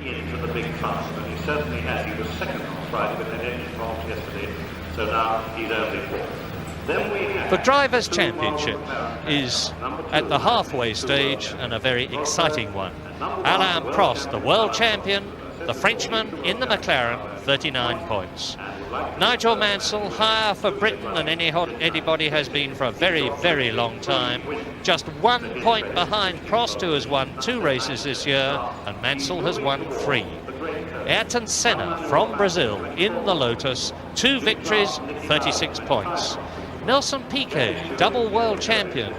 into the big task, and he certainly has. He was second on Friday with that engine fault yesterday, so now he's only fourth. The Drivers' Championship is at the halfway stage and a very exciting one. Alain Prost, the world champion, the Frenchman in the McLaren, 39 points. Nigel Mansell, higher for Britain than anybody has been for a very, very long time. Just 1 point behind Prost, who has won 2 races this year, and Mansell has won 3. Ayrton Senna from Brazil in the Lotus, 2 victories, 36 points. Nelson Piquet, double world champion.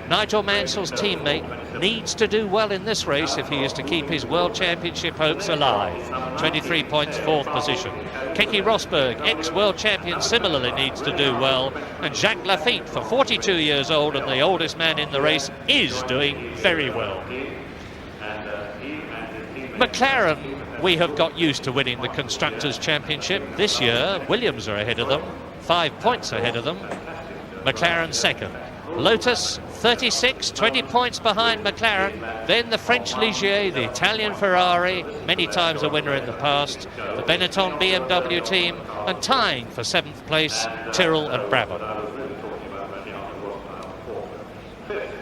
Nigel Mansell's teammate needs to do well in this race if he is to keep his world championship hopes alive. 23 points, 4th position. Keke Rosberg, ex-world champion, similarly needs to do well. And Jacques Lafitte, for 42 years old and the oldest man in the race, is doing very well. McLaren, we have got used to winning the Constructors' Championship. This year, Williams are ahead of them, 5 points ahead of them. McLaren second. Lotus 36, 20 points behind McLaren. Then the French Ligier, the Italian Ferrari, many times a winner in the past, the Benetton BMW team, and tying for 7th place, Tyrrell and Brabham.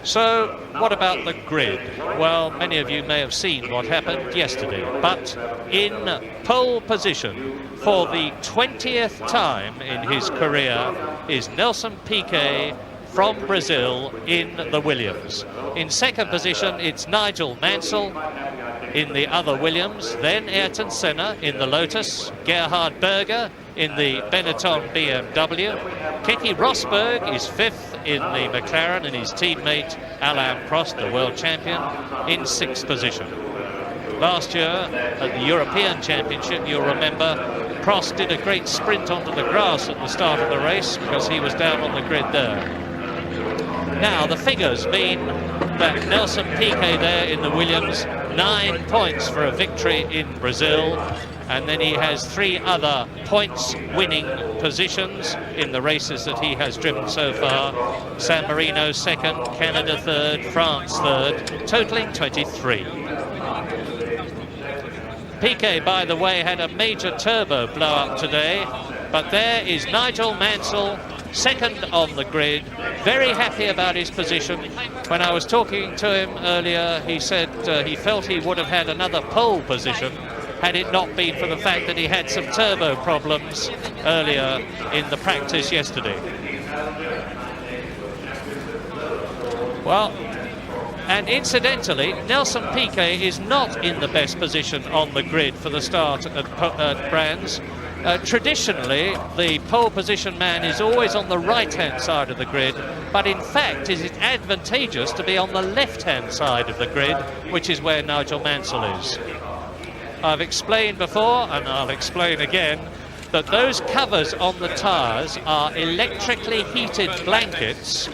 So what about the grid? Well, many of you may have seen what happened yesterday, but in pole position for the 20th time in his career is Nelson Piquet from Brazil in the Williams. In second position, it's Nigel Mansell in the other Williams, then Ayrton Senna in the Lotus, Gerhard Berger in the Benetton BMW. Keke Rosberg is 5th in the McLaren, and his teammate Alain Prost, the world champion, in 6th position. Last year at the European Championship, you'll remember, Prost did a great sprint onto the grass at the start of the race because he was down on the grid there. Now, the figures mean that Nelson Piquet there in the Williams, 9 points for a victory in Brazil, and then he has 3 other points-winning positions in the races that he has driven so far. San Marino 2nd, Canada 3rd, France 3rd, totaling 23. Piquet, by the way, had a major turbo blow-up today, but there is Nigel Mansell, second on the grid, very happy about his position. When I was talking to him earlier, he said he felt he would have had another pole position had it not been for the fact that he had some turbo problems earlier in the practice yesterday. Well, and incidentally, Nelson Piquet is not in the best position on the grid for the start at Brands. Traditionally, the pole position man is always on the right-hand side of the grid, but in fact, it is advantageous to be on the left-hand side of the grid, which is where Nigel Mansell is. I've explained before, and I'll explain again, that those covers on the tyres are electrically heated blankets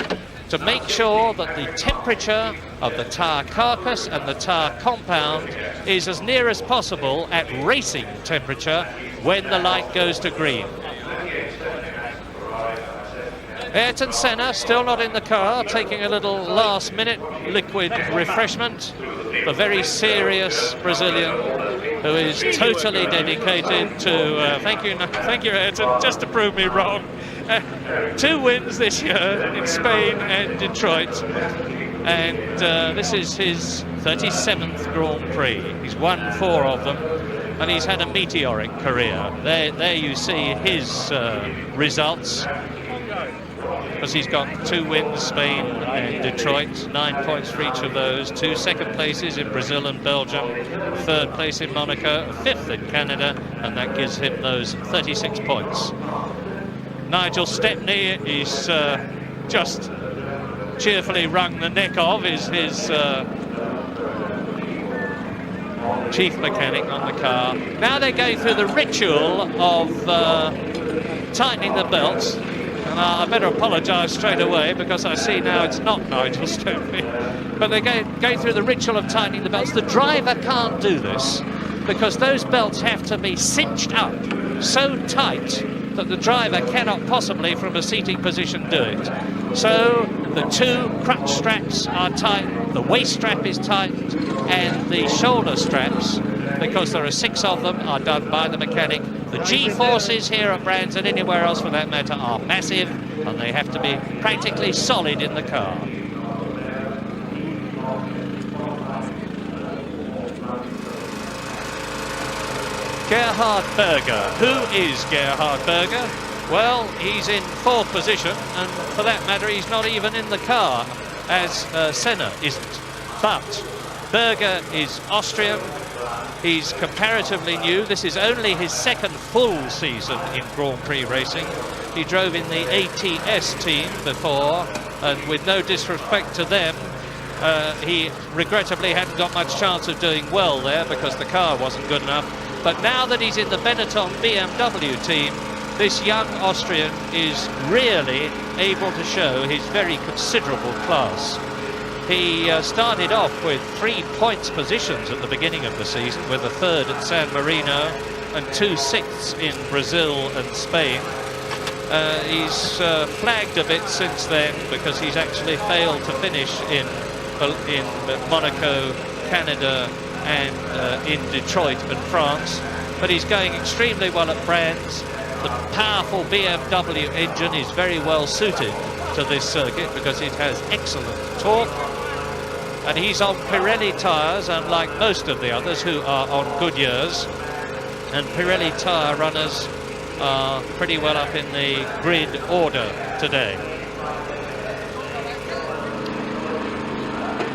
to make sure that the temperature of the tyre carcass and the tyre compound is as near as possible at racing temperature when the light goes to green. Ayrton Senna still not in the car, taking a little last-minute liquid refreshment. The very serious Brazilian who is totally dedicated to... thank you, Ayrton, just to prove me wrong. 2 wins this year in Spain and Detroit, and this is his 37th Grand Prix. He's won 4 of them, and he's had a meteoric career. There you see his results, because he's got 2 wins, Spain and Detroit, 9 points for each of those, 2 second places in Brazil and Belgium, 3rd place in Monaco, 5th in Canada, and that gives him those 36 points. Nigel Stepney is just cheerfully wrung the neck of his chief mechanic on the car. Now they're going through the ritual of tightening the belts. And I better apologise straight away because I see now it's not Nigel Stepney. But they're going through the ritual of tightening the belts. The driver can't do this because those belts have to be cinched up so tight that the driver cannot possibly, from a seating position, do it. So the two crutch straps are tight, the waist strap is tight, and the shoulder straps, because there are 6 of them, are done by the mechanic. The G-forces here at Bränds and anywhere else for that matter are massive, and they have to be practically solid in the car. Gerhard Berger. Who is Gerhard Berger? Well, he's in 4th position, and for that matter, he's not even in the car, as Senna isn't. But Berger is Austrian. He's comparatively new. This is only his 2nd full season in Grand Prix racing. He drove in the ATS team before, and with no disrespect to them, he regrettably hadn't got much chance of doing well there because the car wasn't good enough. But now that he's in the Benetton BMW team, this young Austrian is really able to show his very considerable class. He started off with 3 points positions at the beginning of the season, with a 3rd at San Marino and 2 6ths in Brazil and Spain. He's flagged a bit since then because he's actually failed to finish in Monaco, Canada, and in Detroit and France. But he's going extremely well at Bränds. The powerful BMW engine is very well suited to this circuit because it has excellent torque. And he's on Pirelli tyres, unlike most of the others who are on Goodyears. And Pirelli tyre runners are pretty well up in the grid order today.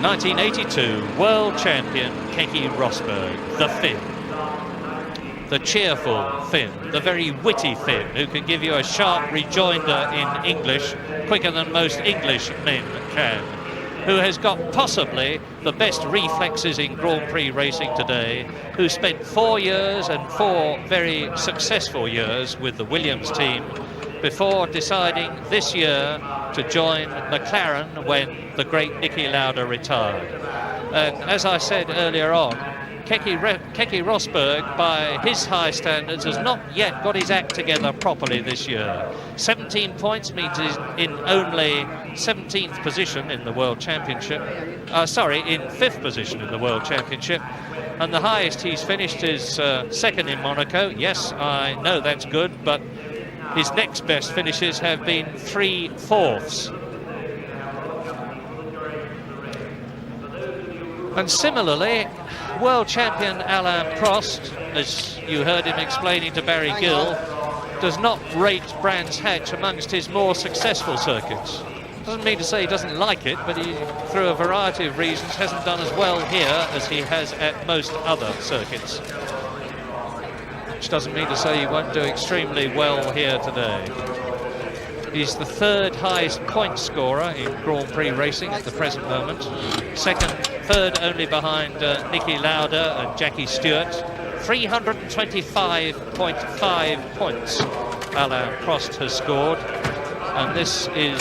1982 world champion Keke Rosberg, the Finn. The cheerful Finn, the very witty Finn, who can give you a sharp rejoinder in English quicker than most English men can, who has got possibly the best reflexes in Grand Prix racing today, who spent 4 years and 4 very successful years with the Williams team before deciding this year to join McLaren when the great Niki Lauda retired. And as I said earlier on, Keke Rosberg, by his high standards, has not yet got his act together properly this year. 17 points means he's in only 17th position in the World Championship. In 5th position in the World Championship. And the highest he's finished is 2nd in Monaco. Yes, I know that's good, but his next best finishes have been 3/4. And similarly, world champion Alain Prost, as you heard him explaining to Barry Gill, does not rate Bränds-Hэтch amongst his more successful circuits. Doesn't mean to say he doesn't like it, but he, through a variety of reasons, hasn't done as well here as he has at most other circuits. Which doesn't mean to say he won't do extremely well here today. He's the 3rd highest point scorer in Grand Prix racing at the present moment. 3rd only behind Niki Lauda and Jackie Stewart. 325.5 points Alain Prost has scored. And this is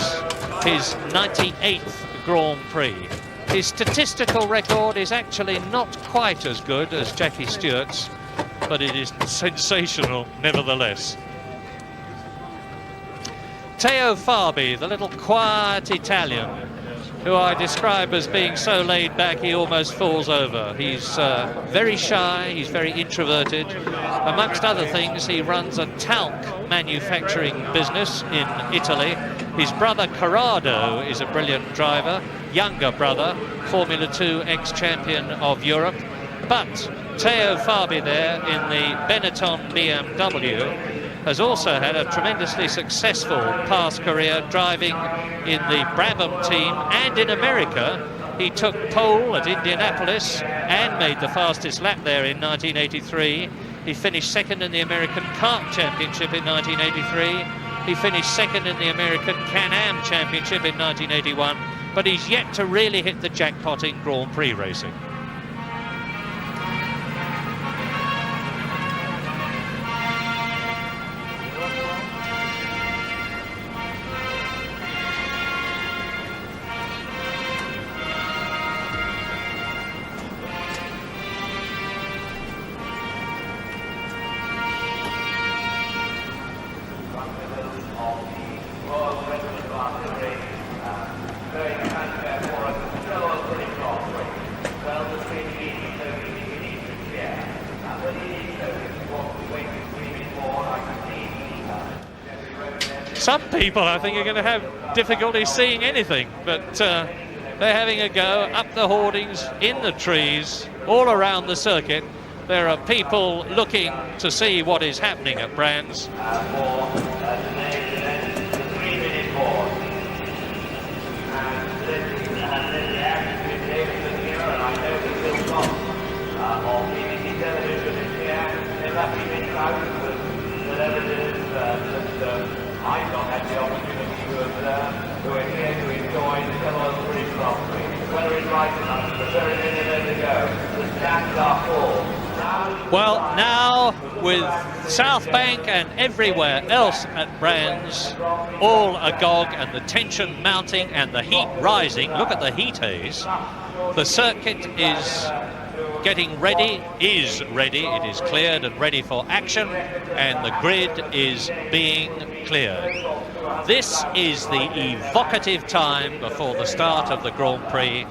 his 98th Grand Prix. His statistical record is actually not quite as good as Jackie Stewart's, but it is sensational nevertheless. Teo Fabi, the little quiet Italian, who I describe as being so laid back he almost falls over. He's very shy, he's very introverted. Amongst other things, he runs a talc manufacturing business in Italy. His brother Corrado is a brilliant driver, younger brother, Formula 2 ex-champion of Europe. But Teo Fabi there in the Benetton BMW has also had a tremendously successful past career driving in the Brabham team and in America. He took pole at Indianapolis and made the fastest lap there in 1983. He finished 2nd in the American Kart Championship in 1983. He finished 2nd in the American Can-Am Championship in 1981. But he's yet to really hit the jackpot in Grand Prix racing. Some people, I think, are going to have difficulty seeing anything, but they're having a go up the hoardings, in the trees, all around the circuit. There are people looking to see what is happening at Brands. I've not had the opportunity to observe, who are here to enjoy the Gran-Pri Grand-Prix. Whether it's right or not, there's very many to go. The stands are full. Well, now with South Bank and everywhere else at Brands all agog and the tension mounting and the heat rising, look at the heat haze. The circuit is getting ready, is ready, it is cleared and ready for action, and the grid is being cleared. This is the evocative time before the start of the Grand Prix,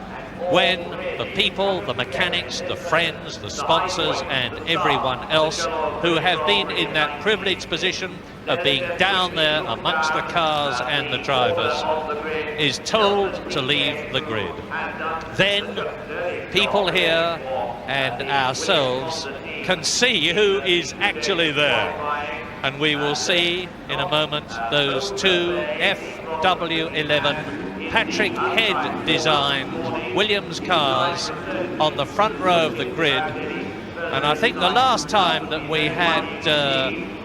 when the people, the mechanics, the friends, the sponsors and everyone else who have been in that privileged position of being down there amongst the cars and the drivers is told to leave the grid. Then people here and ourselves can see who is actually there. And we will see in a moment those two FW11 Patrick Head designed Williams cars on the front row of the grid. And I think the last time that we had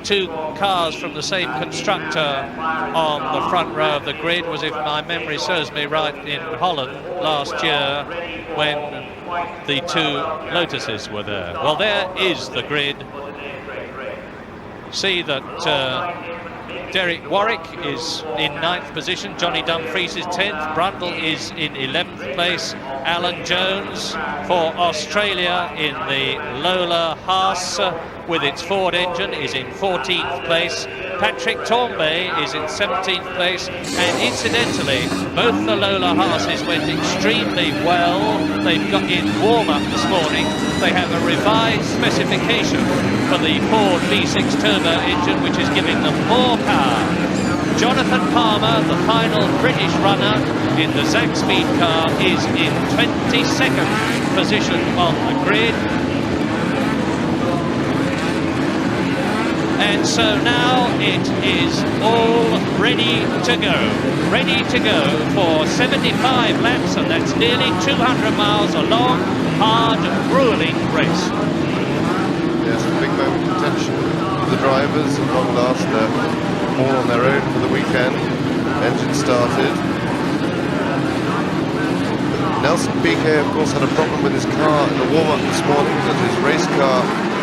two cars from the same constructor on the front row of the grid was, if my memory serves me right, in Holland last year when the two Lotuses were there. Well, there is the grid. See that Derek Warwick is in 9th position, Johnny Dumfries is 10th, Brundle is in 11th place, Alan Jones for Australia in the Lola Haas with its Ford engine is in 14th place, Patrick Torbay is in 17th place, and incidentally both the Lola Haas's went extremely well. They've got in warm-up this morning. They have a revised specification for the Ford V6 turbo engine, which is giving them more power. Jonathan Palmer, the final British runner in the Zack-Speed car, is in 22nd position on the grid. And so now it is all ready to go for 75 laps, and that's nearly 200 miles, a long, hard, grueling race. Yes, a big moment of tension for the drivers. At long last, they're all on their own for the weekend. Engine started. Nelson Piquet, of course, had a problem with his car in the warm-up this morning, that his race car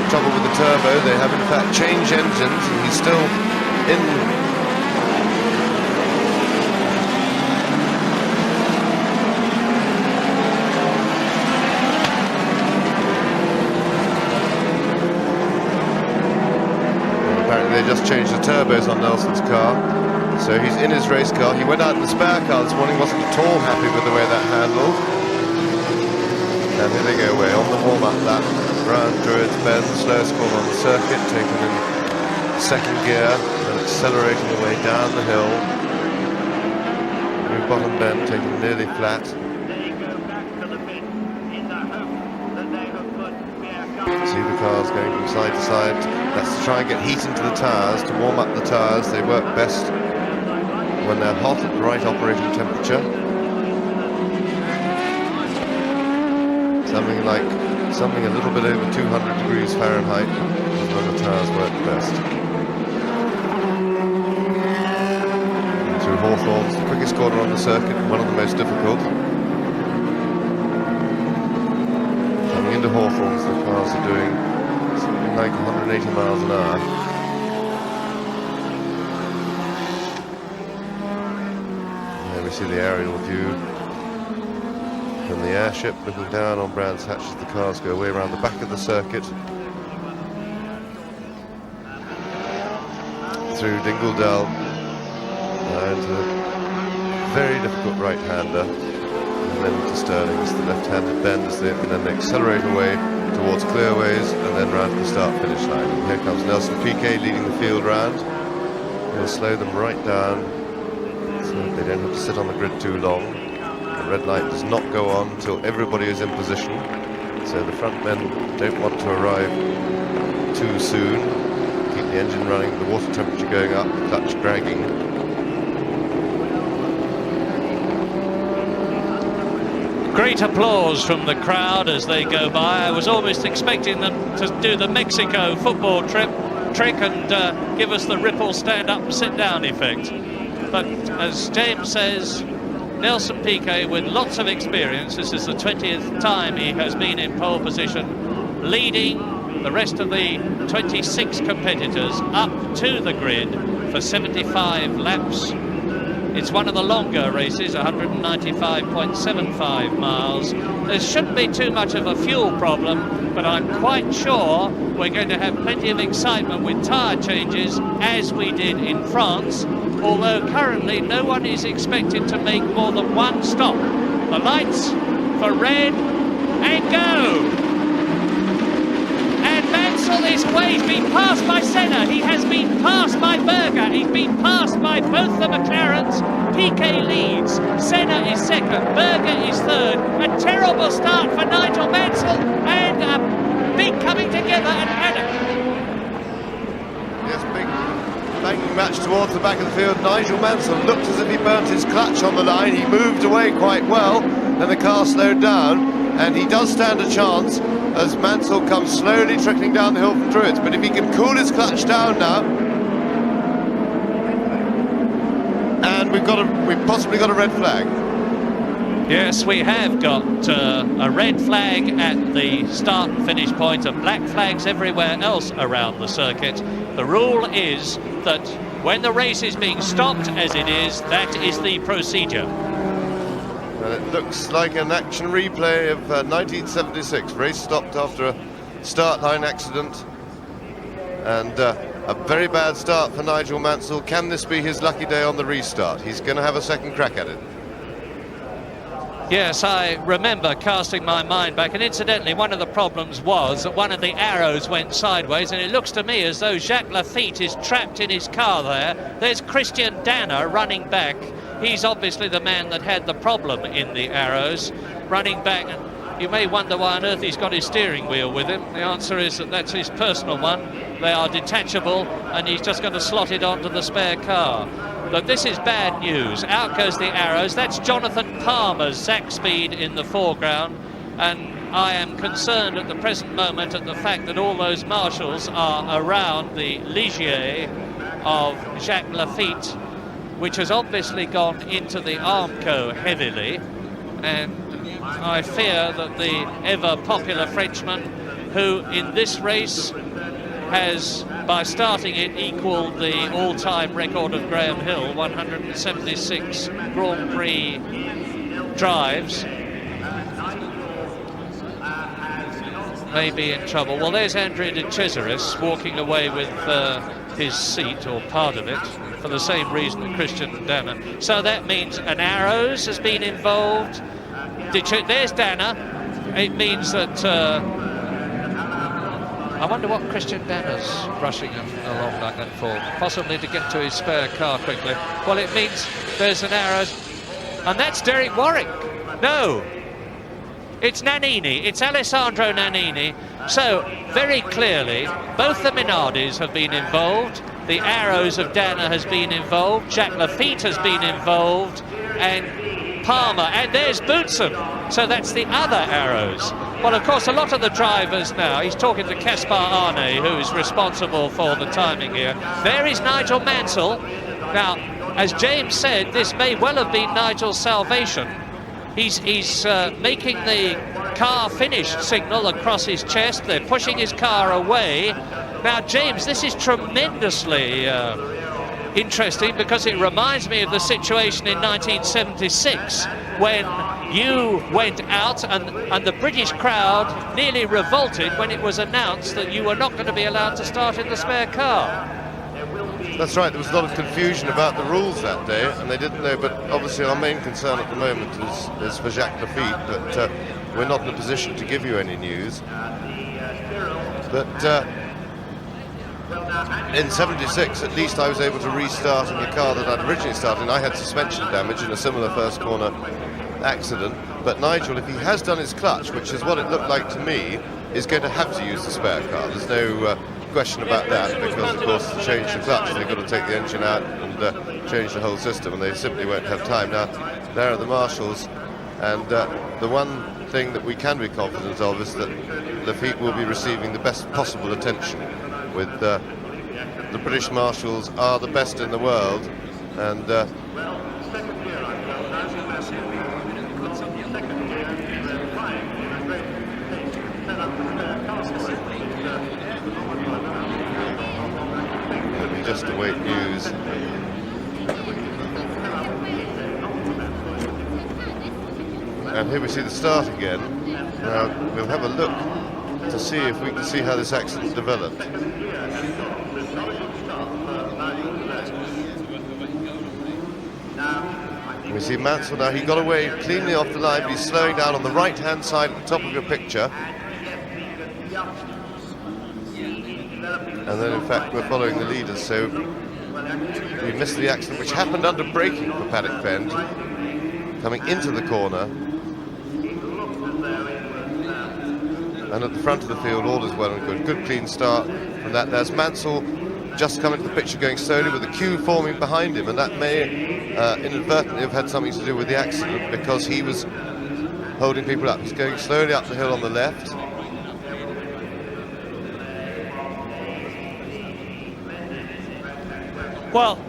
trouble with the turbo. They have in fact changed engines, and he's still in. And apparently they just changed the turbos on Nelson's car, so he's in his race car. He went out in the spare car this morning, wasn't at all happy with the way that handled. And here they go away on the warm-up lap. Round Druids Bend, slowest corner on the circuit, taken in second gear and accelerating away down the hill. New bottom bend taken nearly flat. See the cars going from side to side. That's to try and get heat into the tyres, to warm up the tyres. They work best when they're hot at the right operating temperature. Something a little bit over 200 degrees Fahrenheit is when the tyres work best. And through Hawthorne's, the quickest corner on the circuit, one of the most difficult. Coming into Hawthorne's, the cars are doing something like 180 miles an hour. There we see the aerial view from the airship looking down on Bрэnds-Hэтch as the cars go away around the back of the circuit. Through Dingledell into a very difficult right-hander. then to Sterling as the left-handed bend as they then accelerate away towards clearways and then round to the start-finish line. And here comes Nelson Piquet leading the field round. He'll slow them right down so that they don't have to sit on the grid too long. The red light does not go on until everybody is in position, so the front men don't want to arrive too soon. Keep the engine running, the water temperature going up, the clutch dragging. Great applause from the crowd as they go by. I was almost expecting them to do the Mexico football trick and give us the Ripple stand up and sit down effect. But as James says, Nelson Piquet, with lots of experience, this is the 20th time he has been in pole position, leading the rest of the 26 competitors up to the grid for 75 laps. It's one of the longer races, 195.75 miles. There shouldn't be too much of a fuel problem, but I'm quite sure we're going to have plenty of excitement with tyre changes, as we did in France, although currently no one is expected to make more than one stop. The lights for red, and go! And Mansell is away. He's been passed by Senna. He has been passed by Berger. He's been passed by both the McLarens. Piquet leads. Senna is second. Berger is third. A terrible start for Nigel Mansell, and a big coming together at Paddock. Yes, big banging match towards the back of the field. Nigel Mansell looked as if he burnt his clutch on the line. He moved away quite well. Then the car slowed down, and he does stand a chance as Mansell comes slowly trickling down the hill from Druids. But if he can cool his clutch down now, and we've possibly got a red flag. Yes, we have got a red flag at the start and finish point, and black flags everywhere else around the circuit. The rule is that when the race is being stopped, as it is, that is the procedure. Well, it looks like an action replay of 1976. Race stopped after a start line accident, and a very bad start for Nigel Mansell. Can this be his lucky day on the restart? He's going to have a second crack at it. Yes, I remember casting my mind back, and incidentally, one of the problems was that one of the arrows went sideways, and it looks to me as though Jacques Lafitte is trapped in his car there. There's Christian Danner running back. He's obviously the man that had the problem in the arrows, running back. And you may wonder why on earth he's got his steering wheel with him. The answer is that that's his personal one. They are detachable, and he's just going to slot it onto the spare car. But this is bad news. Out goes the arrows. That's Jonathan Palmer's Zach Speed in the foreground, and I am concerned at the present moment at the fact that all those marshals are around the Ligier of Jacques Lafitte, which has obviously gone into the Armco heavily, and I fear that the ever-popular Frenchman, who in this race has, by starting it, equalled the all-time record of Graham Hill, 176 Grand Prix drives, may be in trouble. Well, there's Andrea de Cesaris walking away with his seat, or part of it, for the same reason that Christian Danner. So that means an Arrows has been involved. There's Danner. It means that I wonder what Christian Danner's rushing along back and forth, possibly to get to his spare car quickly. Well, it means there's an Arrows, and that's Derek Warwick. No, it's Nannini, it's Alessandro Nannini. So, very clearly, both the Minardis have been involved, the Arrows of Danner has been involved, Jacques Lafitte has been involved, and Palmer, and there's Boutsen. So that's the other Arrows. Well, of course, a lot of the drivers now, he's talking to Caspar Arne, who is responsible for the timing here. There is Nigel Mansell. Now, as James said, this may well have been Nigel's salvation. He's making the car finished signal across his chest. They're pushing his car away. Now, James, this is tremendously interesting, because it reminds me of the situation in 1976 when you went out and the British crowd nearly revolted when it was announced that you were not going to be allowed to start in the spare car. That's right, there was a lot of confusion about the rules that day, and they didn't know, but obviously our main concern at the moment is for Jacques Lafitte, but we're not in a position to give you any news. But in 76, at least I was able to restart in the car that I'd originally started in. I had suspension damage in a similar first corner accident, but Nigel, if he has done his clutch, which is what it looked like to me, is going to have to use the spare car. There's no question about that, because of course to change the clutch they've got to take the engine out and change the whole system, and they simply won't have time. Now there are the marshals, and the one thing that we can be confident of is that Lafitte will be receiving the best possible attention. With the British marshals are the best in the world, and just await news. And here we see the start again. Now we'll have a look to see if we can see how this accident developed. We see Mansell now, he got away cleanly off the line, but he's slowing down on the right-hand side at the top of your picture. And then, in fact, we're following the leaders, so we missed the accident, which happened under braking for Paddock Bend, coming into the corner. And at the front of the field, all is well and good. Good clean start from that. There's Mansell just coming to the picture, going slowly with the queue forming behind him, and that may inadvertently have had something to do with the accident, because he was holding people up. He's going slowly up the hill on the left. Well,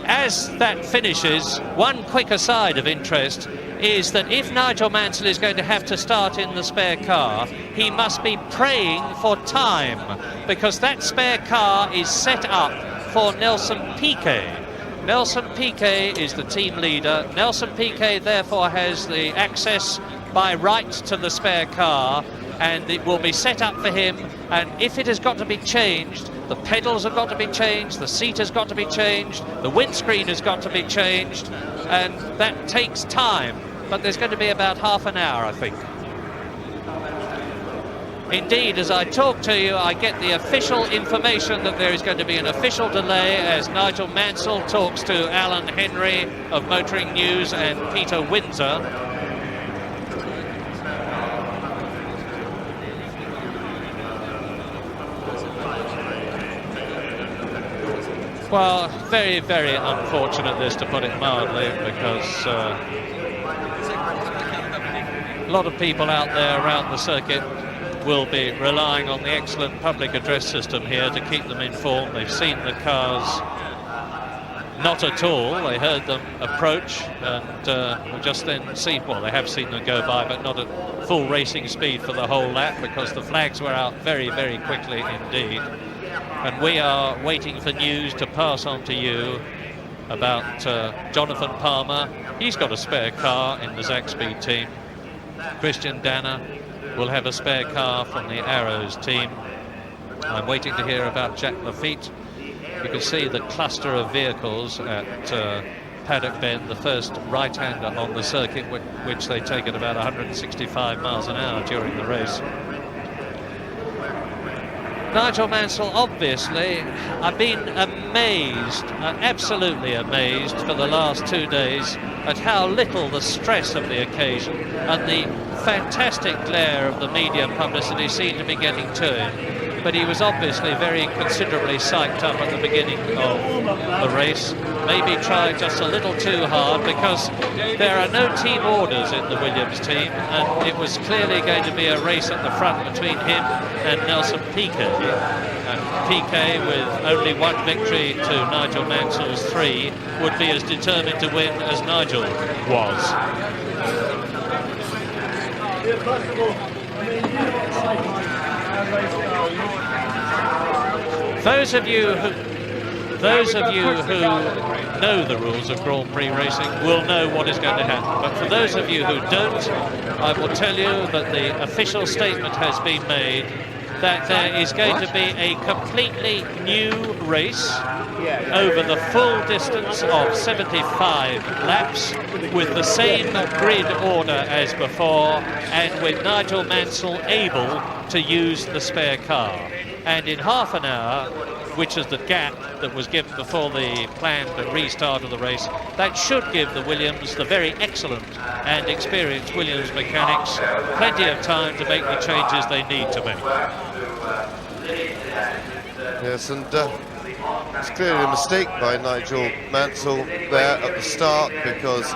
as that finishes, one quick aside of interest is that if Nigel Mansell is going to have to start in the spare car, he must be praying for time, because that spare car is set up for Nelson Piquet. Nelson Piquet is the team leader. Nelson Piquet therefore has the access by right to the spare car, and it will be set up for him, and if it has got to be changed, the pedals have got to be changed, the seat has got to be changed, the windscreen has got to be changed, and that takes time. But there's going to be about half an hour, I think. Indeed, as I talk to you, I get the official information that there is going to be an official delay as Nigel Mansell talks to Alan Henry of Motoring News and Peter Windsor. Well, very, very unfortunate this, to put it mildly, because a lot of people out there around the circuit will be relying on the excellent public address system here to keep them informed. They've seen the cars not at all. They heard them approach and just then see, well, they have seen them go by, but not at full racing speed for the whole lap, because the flags were out very, very quickly indeed. And we are waiting for news to pass on to you about Jonathan Palmer. He's got a spare car in the Zaxby team. Christian Danner will have a spare car from the Arrows team. I'm waiting to hear about Jacques Lafitte. You can see the cluster of vehicles at Paddock Bend, the first right-hander on the circuit, which they take at about 165 miles an hour during the race. Nigel Mansell, obviously, I've been amazed, absolutely amazed for the last 2 days at how little the stress of the occasion and the fantastic glare of the media publicity seemed to be getting to him. But he was obviously very considerably psyched up at the beginning of the race. Maybe tried just a little too hard, because there are no team orders in the Williams team, and it was clearly going to be a race at the front between him and Nelson Piquet. And Piquet, with only one victory to Nigel Mansell's 3, would be as determined to win as Nigel was. Those of you who know the rules of Grand-Pri racing will know what is going to happen. But for those of you who don't, I will tell you that the official statement has been made that there is going to be a completely new race over the full distance of 75 laps with the same grid order as before, and with Nigel Mansell able to use the spare car. And in half an hour, which is the gap that was given before the planned restart of the race, that should give the Williams, the very excellent and experienced Williams mechanics, plenty of time to make the changes they need to make. Yes, and it's clearly a mistake by Nigel Mansell there at the start, because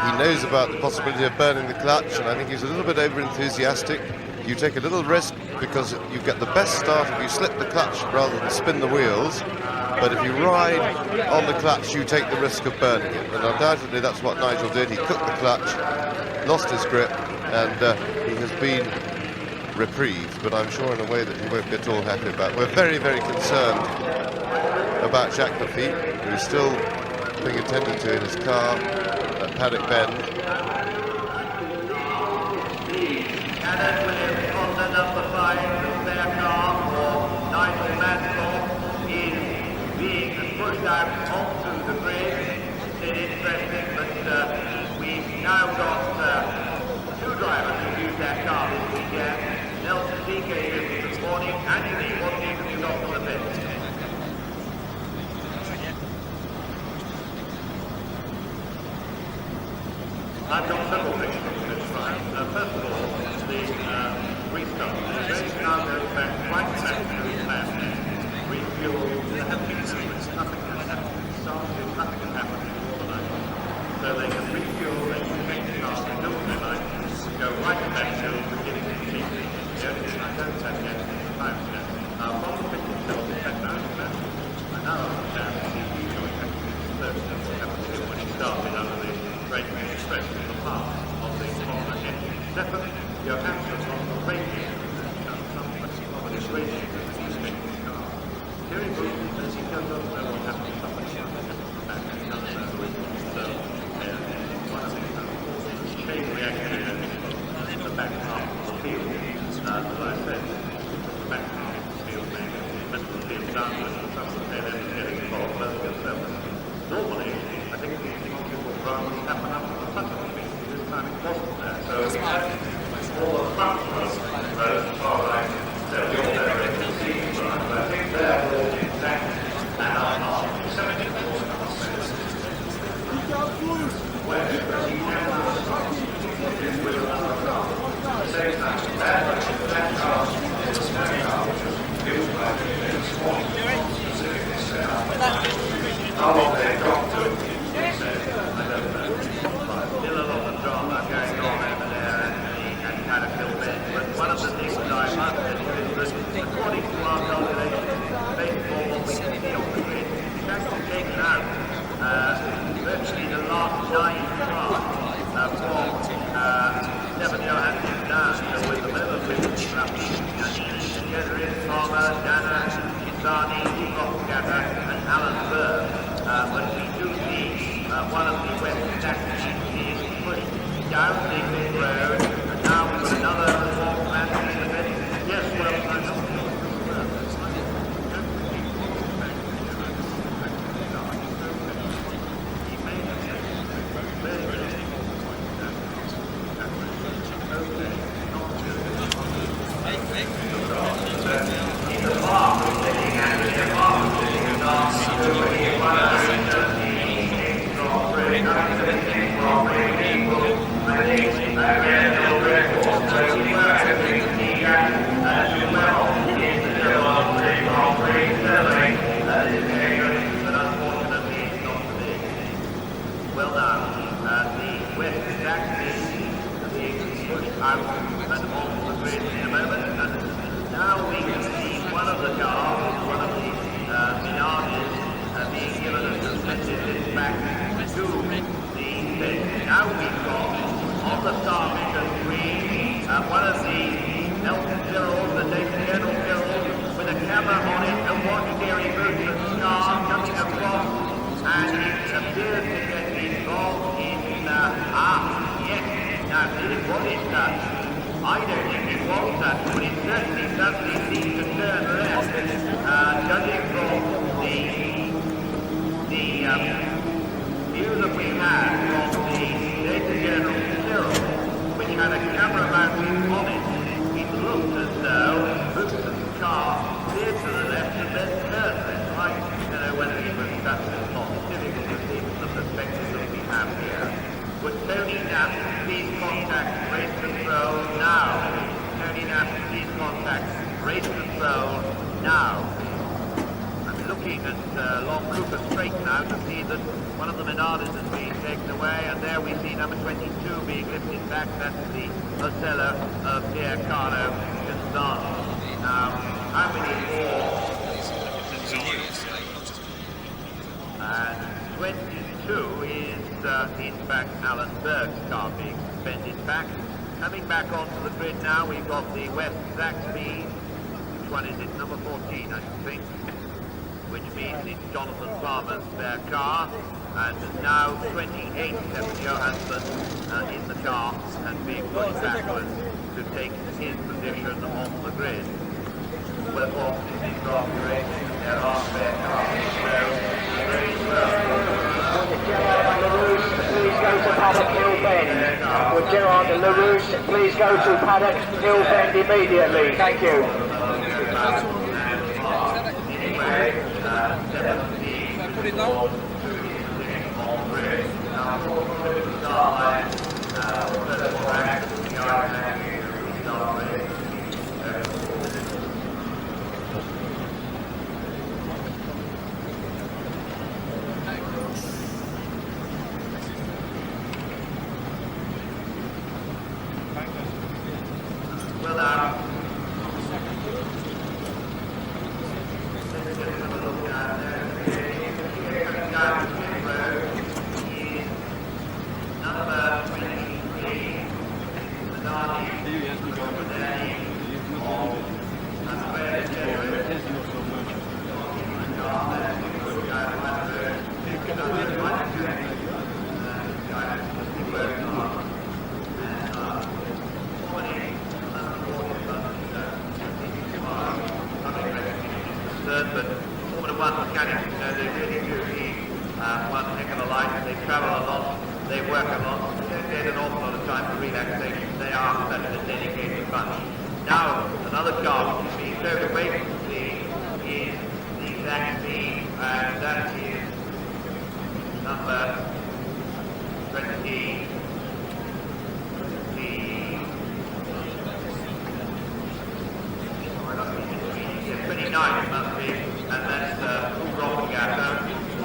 he knows about the possibility of burning the clutch, and I think he's a little bit over-enthusiastic. You take a little risk because you get the best start if you slip the clutch rather than spin the wheels, but if you ride on the clutch you take the risk of burning it, and undoubtedly that's what Nigel did. He cooked the clutch, lost his grip, and he has been reprieved, but I'm sure in a way that he won't be at all happy about. We're very, very concerned about Jacques Lafitte, who's still being attended to in his car at Paddock Bend. Number 5, the spare car for Nigel Mansell is being pushed out onto the grid. It's interesting, but we've now got 2 drivers who use that car this weekend. Nelson D came in this morning, and he wasn't able to go from the pit. I've got several things on this slide. First of all, the restart. The race now goes back right back to the last end. Refuel, there have been nothing has happened. Nothing has happened before the night. So they can refuel, they can make the car, they don't their lights, go right back to the beginning of the season. The only thing I don't have yet is the time step. From the pit itself, in fact, I now understand the CV going back to the first step when it started under the great express in the past of the former engine. Second, Johansson on the radio, some of his radio that he's making the car. Terry Bruce says he doesn't know what happened to somebody else back and he doesn't know who it was. So, one of the chain reaction in the back half of the field, as I said, the back half of the field, maybe the middle of the field downwards, and some of the tail end is getting involved, both themselves. Normally, I think these multiple dramas happen up at the front of the field. This time it wasn't there. So, all the front rows are like they're all there in the season, but I think they're all exact and are not 74 where the is with another car. At the same time, that car is a spare car, which was built by the morning, specifically set up. How long they've got to it, I don't know. Still a lot of drama going on over there and kind of feel bad. But one of the things that I must admit is that according to our calculations, based on what we can see on the grid, it's actually taken out virtually the last 9 cars from Stefan Johansson down. So with the middle of the Gedrin, Palmer, Dana, Kisani, Rockgatter, and Alan Burr. But we do see one of the West taxis is pushed down the pit road, and now we've got another fourth man in the pit. Yes, well, I'm not sure. He may have said very, very in the farm, we're sitting at the farm, sitting in well now, the West taxi is being pushed out and on the grid in a moment, and now we can see contact, race control, now. I'm looking at Long Cooper Straight now to see that one of the Menards is being taken away, and there we see number 22 being lifted back. That's the Ocello of Giancarlo Gonzalez. Now, how many more? And 22 is in fact Alan Berg's car being suspended back. Coming back onto the grid now, we've got the West Zaxby. Which one is it? Number 14, I think. Which means it's Jonathan Palmer's spare car. And now 28, Stephen Johansson in the car and being pushed backwards to take his position on the grid. Well, obviously, from the race, there are spare cars. So, very Would Gerard and LaRouche please go to paddock Hill Bend? Would Gerard and LaRouche please go to paddock Hill Bend immediately? Thank you. Put it down. But Formula One mechanics, you know, they really do need one heck of a life. They travel a lot, they work a lot, they don't get an awful lot of time for relaxation. They are such a dedicated bunch. Now, another car which is being towed away from the scene is the Zaxby, and that is number 29 it must be, and that's Rockgatter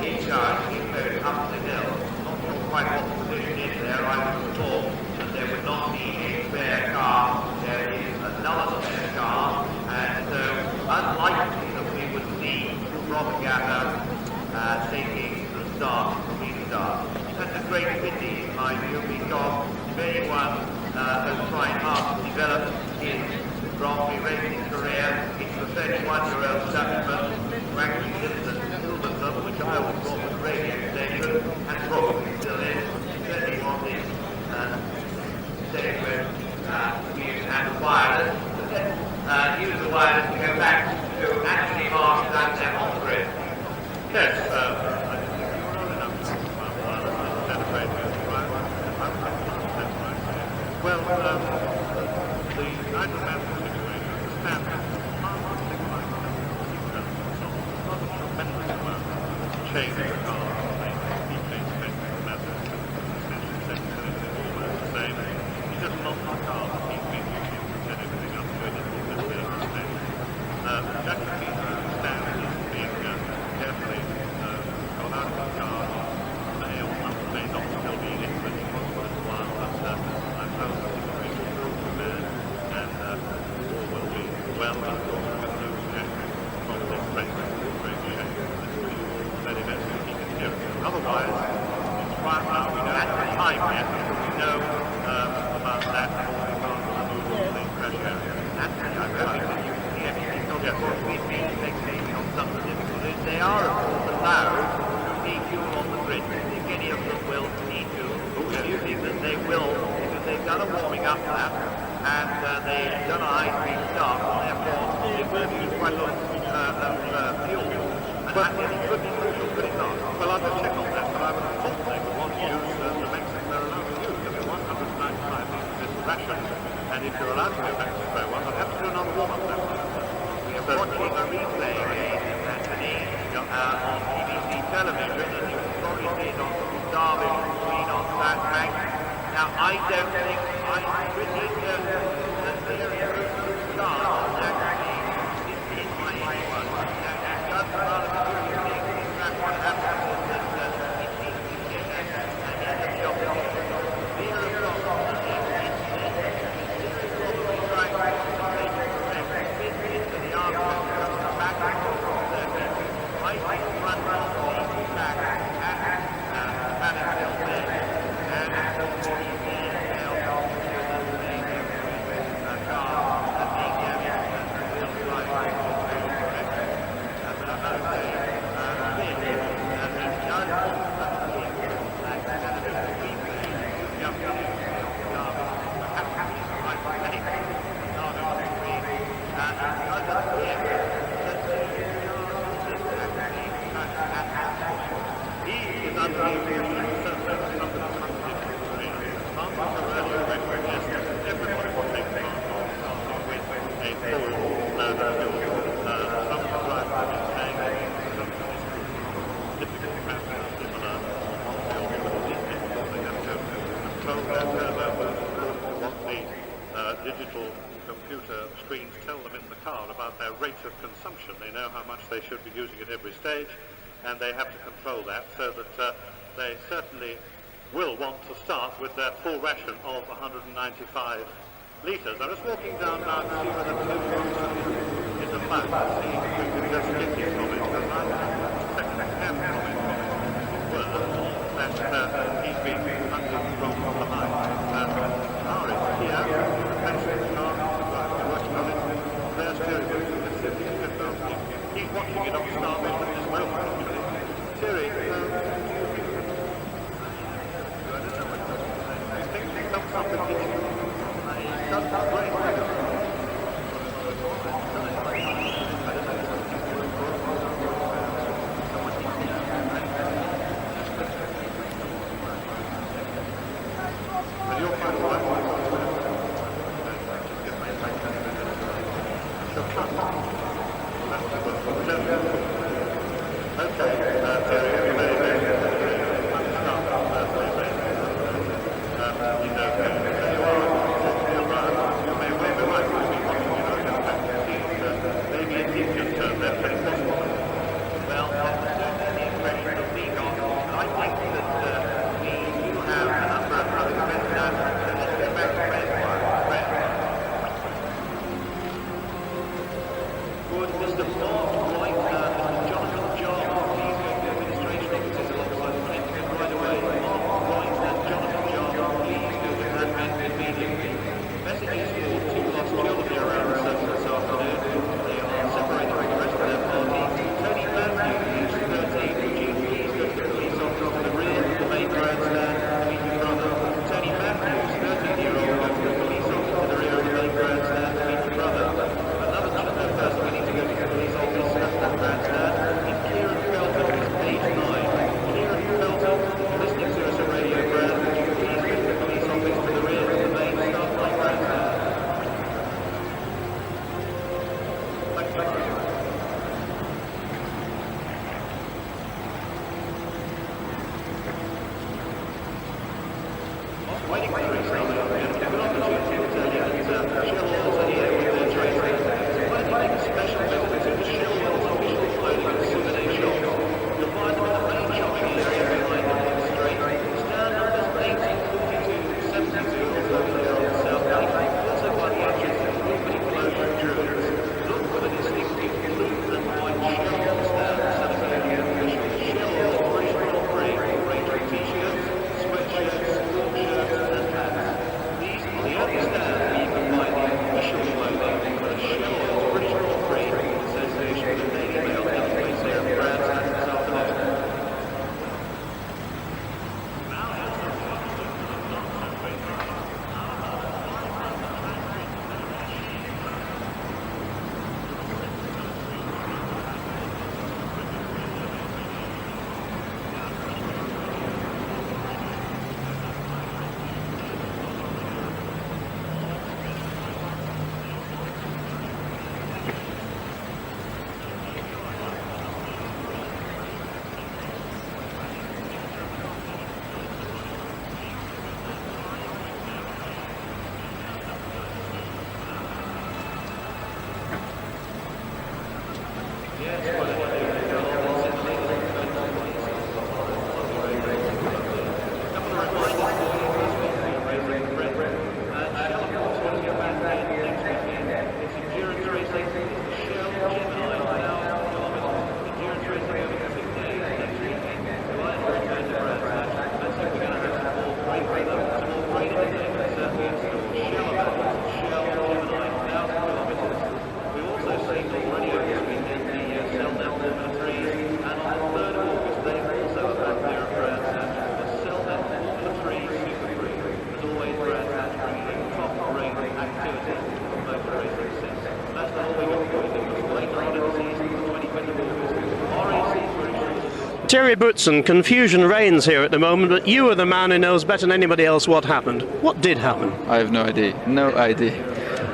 in charge. He's going up the hill. Not sure quite what the position is there. I would have thought that there would not be a spare car. There is another spare car, and so unlikely that we would see Rockgatter taking the start, restart. That's a great pity in my view, because if anyone has tried hard to develop his Gran-Pri racing career, it's the 31-year-old Dutchman who actually lives at Silverstone, which I always thought was a radio station, and probably still is. Certainly on this stage where we had the wireless. But let's use the wireless to go back to Anthony Marsh and their on grid. Yes, well, the Nigel Mansell situation, the stand change the car, he changed the method, essentially almost the same. He just lost the car that he's been using to set everything up to it, and he's just there to stay. Actually, the stand is being carefully gone out of the car, may not still be in it, but it was worth a while, but I'm told that it's going to improve from there, and all will be well, but of course with no suggestion from this race, that eventually he can do. Otherwise, it's right now, we don't have time yet, we know about that, because of the removal of the pressure. Anthony, I really think you can see everything. Of course, we've been spectating on some of the difficulties. They are, of course, allowed to need fuel on the grid. I think any of them will need to. Assuming that they will, because they've done a warming up lap, and they've done a high-speed start, and therefore it will use quite a lot of fuel. And Anthony could it not? Well, I'll just check on that, but I would have thought they would want to use the maximum they're allowed to use. I mean, 195 litres is ration, and if you're allowed to go back to square one, I'd have to do another warm-up lap. We are watching a replay again, Anthony, on BBC television, and you can probably see it on Derby's screen on South Bank. Now, I don't think, I'm pretty certain that there is a start screens tell them in the car about their rate of consumption. They know how much they should be using at every stage, and they have to control that so that they certainly will want to start with their full ration of 195 litres. I'm just walking down now to see whether Tim is about to see if we can just get his comment, because I second-hand comment that he's been hunting from behind. Car is here, pencil car, working on it. There's Terry Wilson. He's watching it on starboard with his well probably. Terry, I think he comes up with this. He does great. Terry Bootson, confusion reigns here at the moment, but you are the man who knows better than anybody else what happened. What did happen? I have no idea. No idea.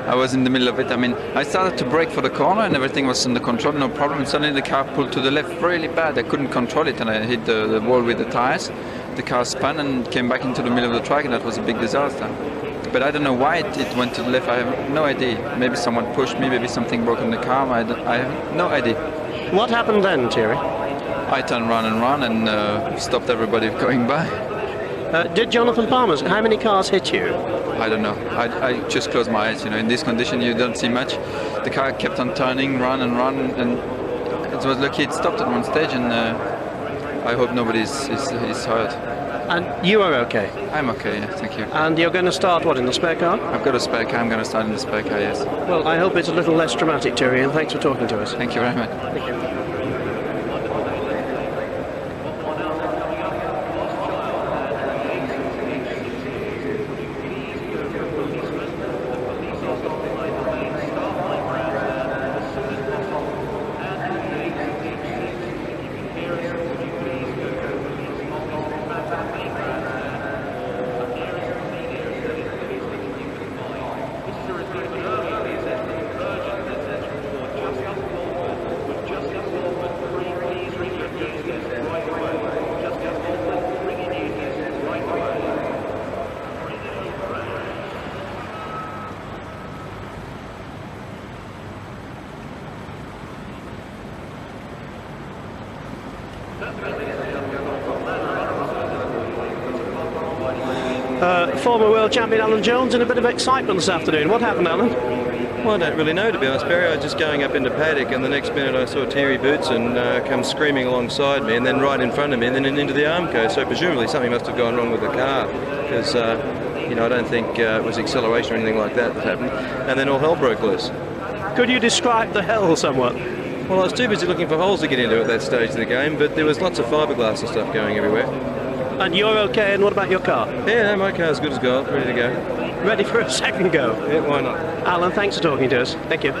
I was in the middle of it. I mean, I started to brake for the corner and everything was under control, no problem. Suddenly the car pulled to the left really bad. I couldn't control it and I hit the wall with the tires. The car spun and came back into the middle of the track, and that was a big disaster. but I don't know why it went to the left. I have no idea. Maybe someone pushed me, maybe something broke in the car. I have no idea. What happened then, Thierry? I turned round and stopped everybody going by. Did Jonathan Palmer's, how many cars hit you? I don't know. I just closed my eyes. You know, in this condition you don't see much. The car kept on turning, run, and it was lucky it stopped at one stage, and I hope nobody is hurt. And you are okay? I'm okay, yeah, thank you. And you're going to start, what, in the spare car? I've got a spare car, I'm going to start in the spare car, yes. Well, I hope it's a little less dramatic, Thierry, and thanks for talking to us. Thank you very much. Thank you. Former world champion Alan Jones in a bit of excitement this afternoon. What happened, Alan? Well, I don't really know, to be honest, Barry. I was just going up into paddock, and the next minute I saw Thierry Boutsen come screaming alongside me, and then right in front of me, and then into the Armco. So presumably something must have gone wrong with the car, because you know, I don't think it was acceleration or anything like that happened. And then all hell broke loose. Could you describe the hell somewhat? Well, I was too busy looking for holes to get into at that stage of the game, but there was lots of fiberglass and stuff going everywhere. And you're okay, and what about your car? Yeah, no, my car's good as gold, ready to go. Ready for a second go? Yeah, why not? Alan, thanks for talking to us. Thank you.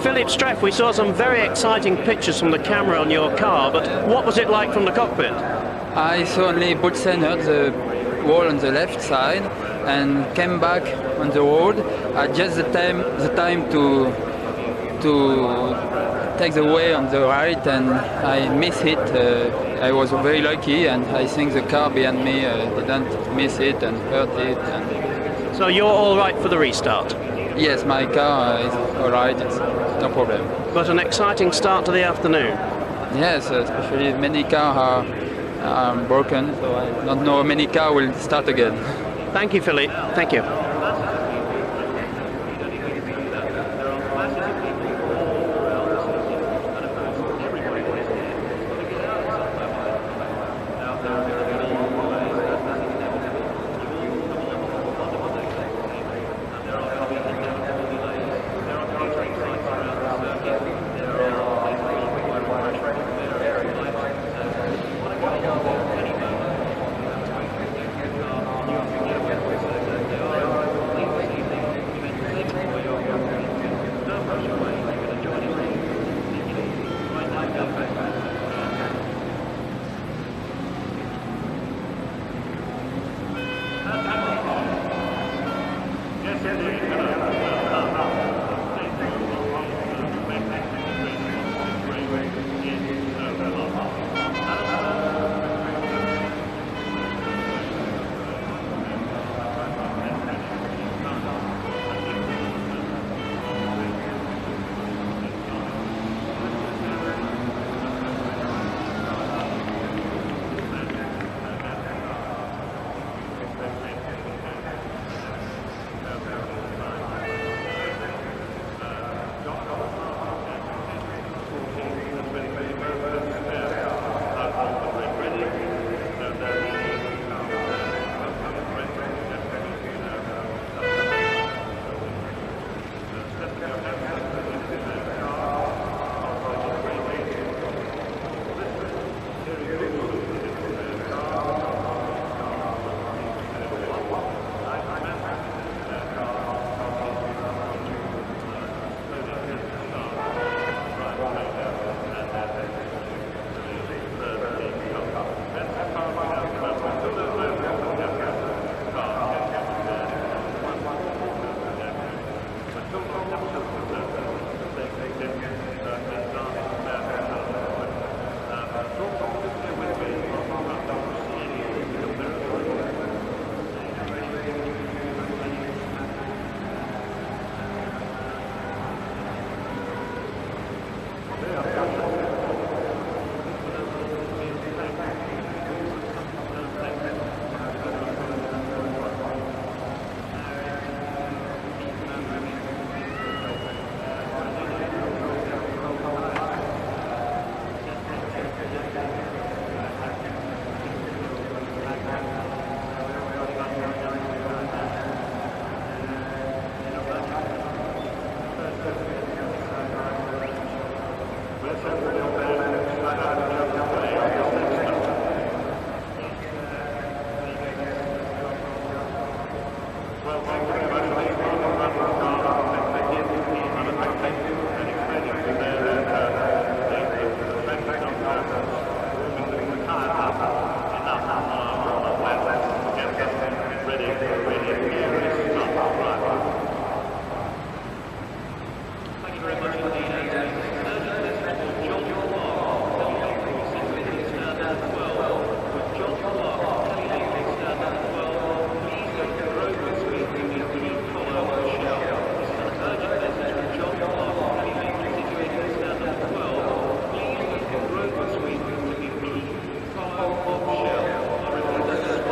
Philip Streff, we saw some very exciting pictures from the camera on your car, but what was it like from the cockpit? I saw only Boutsen at the wall on the left side and came back on the road at just the time to take the way on the right, and I missed it. I was very lucky, and I think the car behind me didn't miss it and hurt it. And so you're all right for the restart? Yes, my car is all right, it's no problem. But an exciting start to the afternoon? Yes, especially many cars are broken, so I don't know how many cars will start again. Thank you, Philip. Thank you.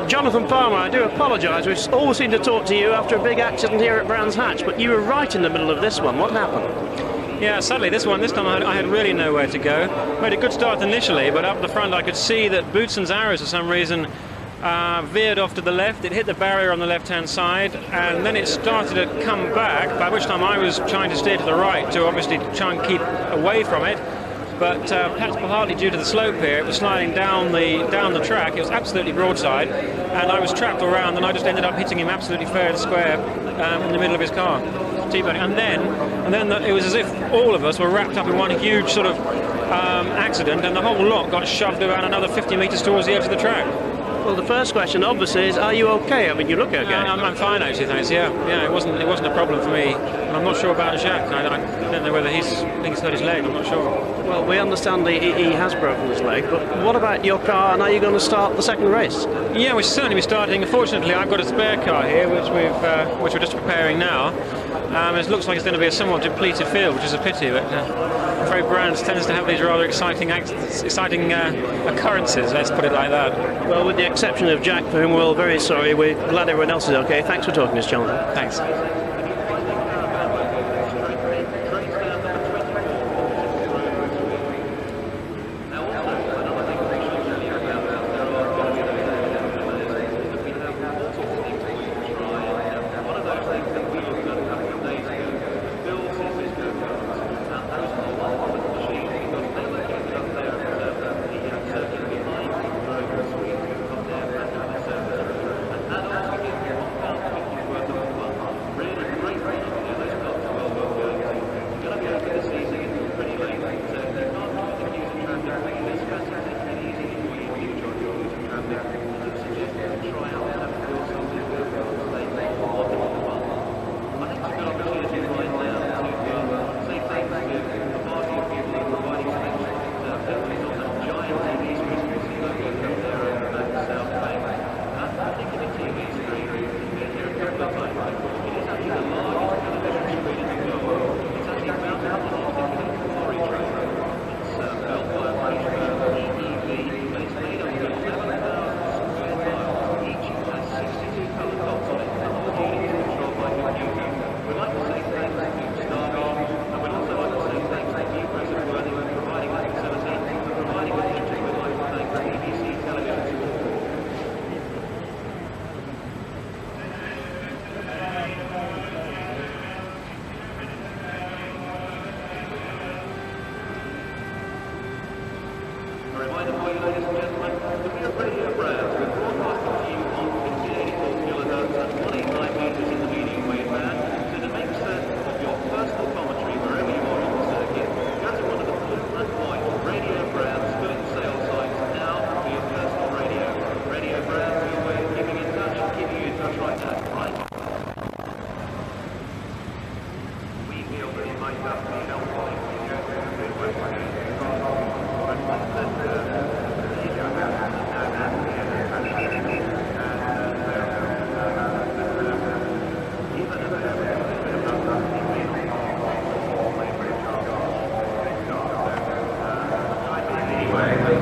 Jonathan Palmer, I do apologise. We all seem to talk to you after a big accident here at Bрэnds-Hэтch, but you were right in the middle of this one. What happened? Yeah, sadly, this time I had really nowhere to go. Made a good start initially, but up the front I could see that Boutsen's arrows, for some reason, veered off to the left. It hit the barrier on the left-hand side, and then it started to come back, by which time I was trying to steer to the right to obviously try and keep away from it. But perhaps partly due to the slope here, it was sliding down the track. It was absolutely broadside, and I was trapped around, and I just ended up hitting him absolutely fair and square in the middle of his car. And then it was as if all of us were wrapped up in one huge sort of accident, and the whole lot got shoved around another 50 metres towards the edge of the track. Well, the first question obviously is, are you okay? I mean, you look okay. I'm fine actually, thanks. Yeah, it wasn't a problem for me. And I'm not sure about Jacques. I don't know whether I think he's hurt his leg. I'm not sure. Well, we understand he has broken his leg, but what about your car? And are you going to start the second race? Yeah, we'll certainly be starting. Unfortunately, I've got a spare car here, which we're just preparing now. It looks like it's going to be a somewhat depleted field, which is a pity. But I'm afraid Brands tends to have these rather exciting occurrences. Let's put it like that. Well, with the exception of Jack, for whom we're all very sorry, we're glad everyone else is okay. Thanks for talking to us, Jonathan. Thanks.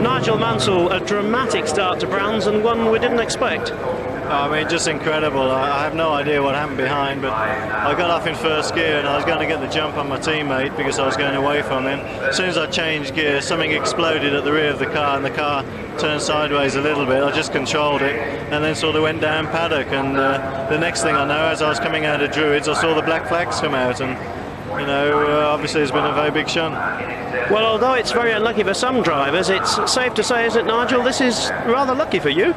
Nigel Mansell, a dramatic start to Brands and one we didn't expect. I mean, just incredible. I have no idea what happened behind, but I got off in first gear and I was going to get the jump on my teammate because I was going away from him. As soon as I changed gear, something exploded at the rear of the car and the car turned sideways a little bit. I just controlled it and then sort of went down paddock, and the next thing I know, as I was coming out of Druids, I saw the black flags come out, and you know, obviously it's been a very big shunt. Well, although it's very unlucky for some drivers, it's safe to say, isn't it, Nigel, this is rather lucky for you?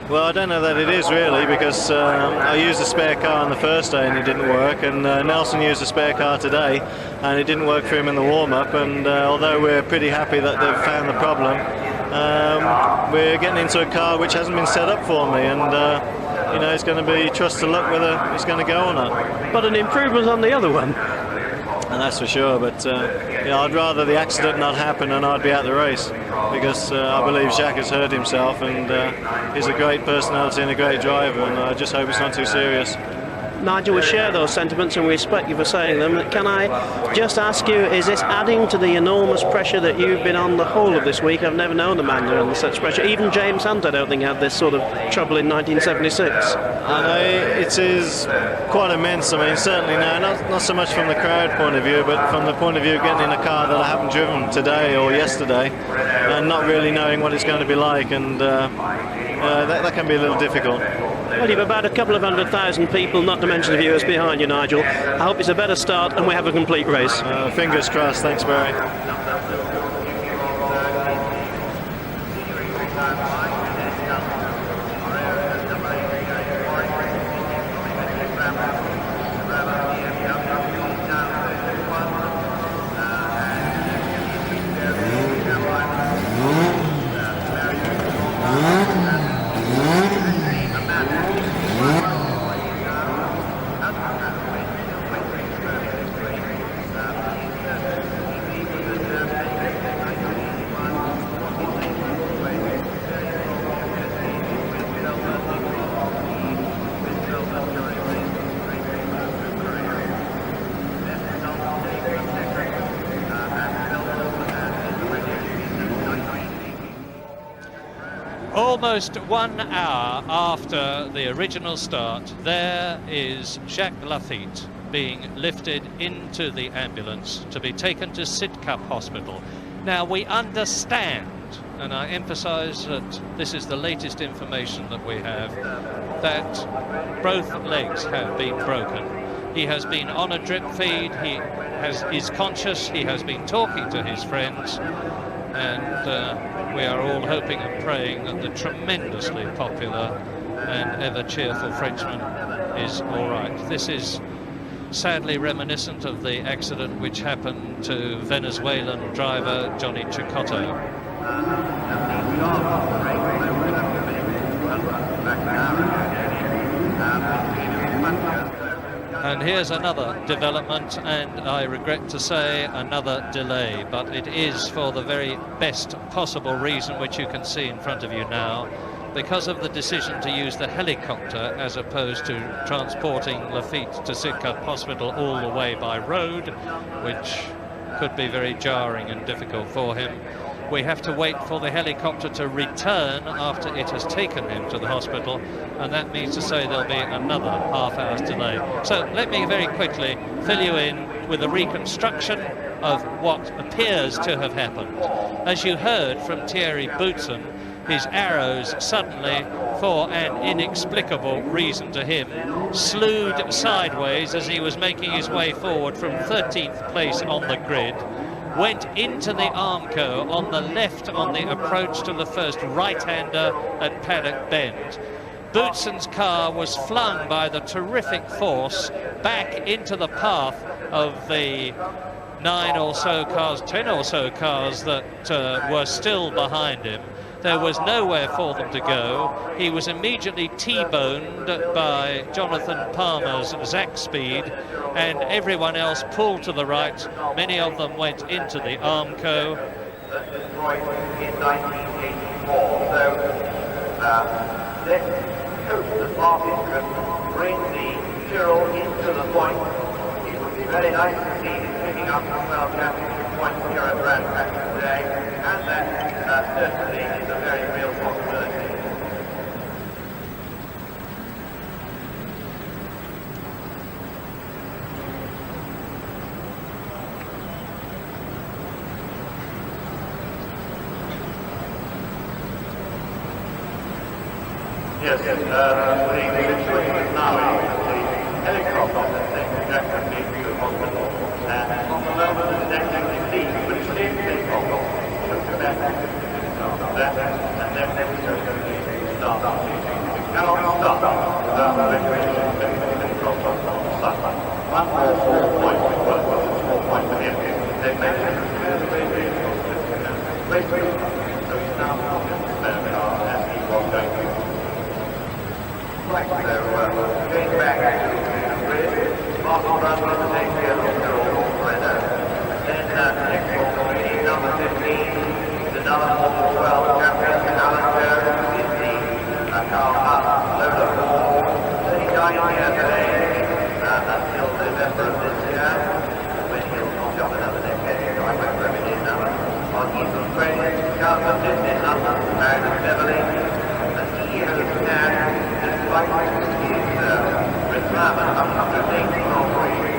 Well, I don't know that it is really, because I used a spare car on the first day and it didn't work, and Nelson used a spare car today and it didn't work for him in the warm-up, and although we're pretty happy that they've found the problem, we're getting into a car which hasn't been set up for me, and you know, it's going to be trust to luck whether it's going to go or not. But an improvement on the other one. And that's for sure, but you know, I'd rather the accident not happen and I'd be out the race, because I believe Jacques has hurt himself, and he's a great personality and a great driver, and I just hope it's not too serious. Nigel, we share those sentiments and we respect you for saying them. Can I just ask you, is this adding to the enormous pressure that you've been on the whole of this week? I've never known a man under such pressure. Even James Hunt, I don't think, had this sort of trouble in 1976. I know it is quite immense. I mean, certainly now, not so much from the crowd point of view, but from the point of view of getting in a car that I haven't driven today or yesterday, and not really knowing what it's going to be like, and that can be a little difficult. Well, you've about a couple of 100,000 people, not to mention the viewers behind you, Nigel. I hope it's a better start and we have a complete race. Fingers crossed. Thanks, Barry. Almost 1 hour after the original start, there is Jacques Lafitte being lifted into the ambulance to be taken to Sidcup Hospital. Now, we understand, and I emphasise that this is the latest information that we have, that both legs have been broken. He has been on a drip feed, he is conscious, he has been talking to his friends, and we are all hoping and praying that the tremendously popular and ever cheerful Frenchman is all right. This is sadly reminiscent of the accident which happened to Venezuelan driver Johnny Chicotto. And here's another development, and I regret to say another delay, but it is for the very best possible reason, which you can see in front of you now, because of the decision to use the helicopter as opposed to transporting Lafitte to Sidcup Hospital all the way by road, which could be very jarring and difficult for him. We have to wait for the helicopter to return after it has taken him to the hospital, and that means to say there'll be another half hour's delay. So let me very quickly fill you in with a reconstruction of what appears to have happened. As you heard from Thierry Boutsen, his arrows suddenly, for an inexplicable reason to him, slewed sideways as he was making his way forward from 13th place on the grid, went into the Armco on the left on the approach to the first right-hander at Paddock Bend. Boutsen's car was flung by the terrific force back into the path of the 9 or so cars, 10 or so cars that were still behind him. There was nowhere for them to go. He was immediately T-boned by Jonathan Palmer's Zach Speed, and everyone else pulled to the right. Many of them went into the Armco. In 1984, so let's hope that Martin can bring the Tyrrell into the point. It would be very nice to see him picking up the World Championship points here at Bрэnds-Hэтch today, and that certainly is a very real possibility. Yes, the situation now is that the helicopter has taken directly to the hospital, and on the moment the next leave, but it's in take off, took the back and then necessary to start. You cannot stop without the regulation of the helicopter on the side. One more small point, well, it was a small point for him. They managed to clear the radiation of the system, so he's now not in the spare car as he was going to. Right, so going back to the grid, Martin Brunson and ACL all Brenda. Then next one, number 15, the number 12, champion Alan Jones is the car Lola 4, 39 years of age, until November of this year, when he'll knock up another decade, so I won't remember his number. On his training, Carlton did his number, and Beverly, and he has had despite his retirement after 18 Grand Prix,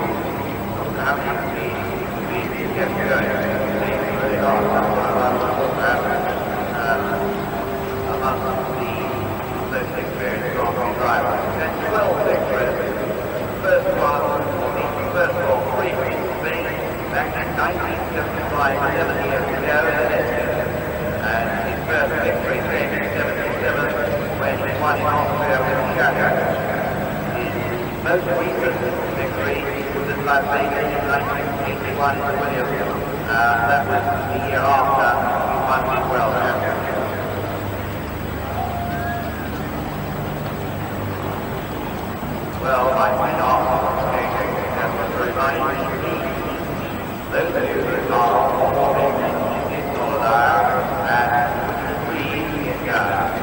having been kept going, it's really hard among the most experienced Grand Prix drivers. And 12 victories, first Grand Prix in Spain, back in 1975, 7 years ago, and his first victory came in 77, when he won in Austria with Shadow. His most recent victory was at Las Vegas in 1981 in Williams. That was the year after he won his World Championship. Well, I went off on skating and was reminding me, those of you that are walking in Northern Ireland and would please get going.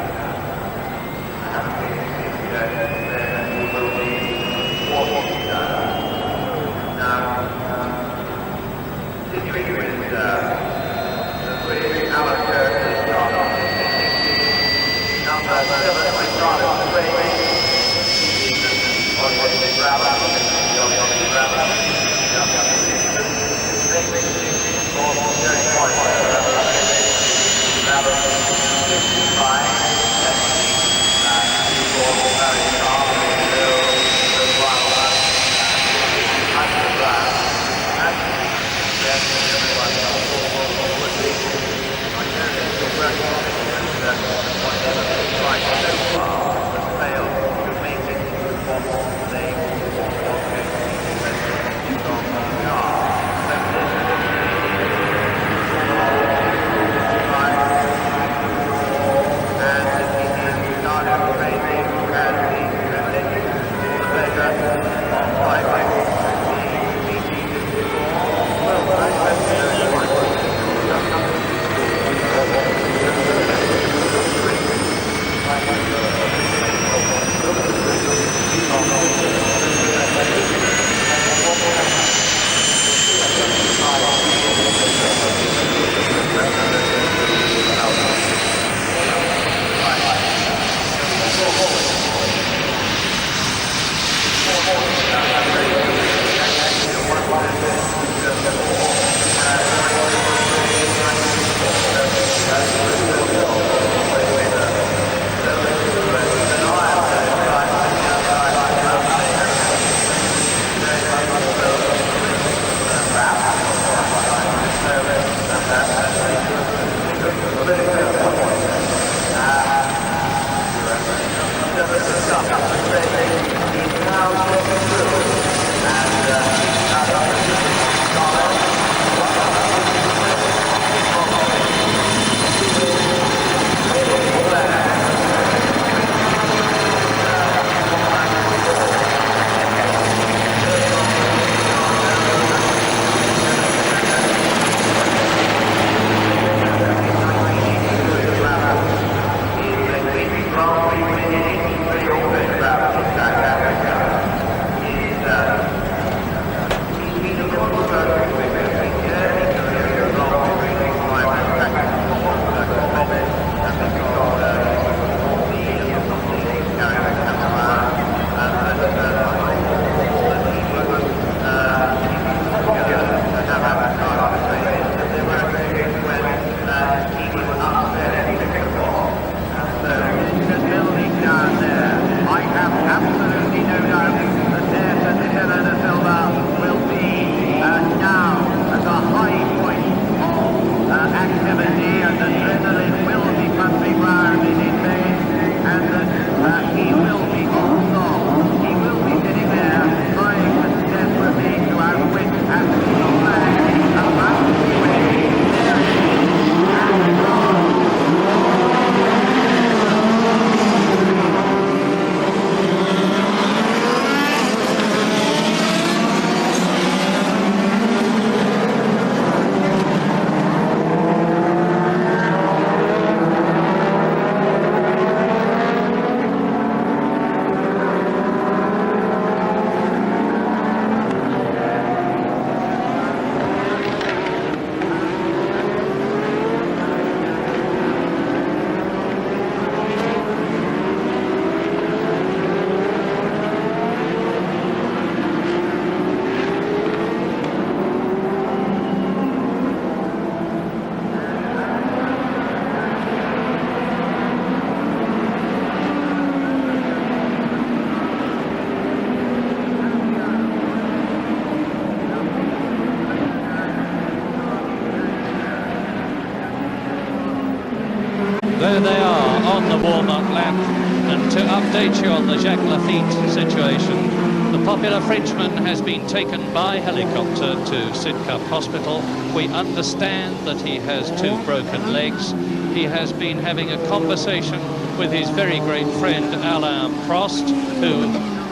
There they are on the warm-up lap, and to update you on the Jacques Lafitte situation, the popular Frenchman has been taken by helicopter to Sidcup Hospital. We understand that he has 2 broken legs. He has been having a conversation with his very great friend Alain Prost, who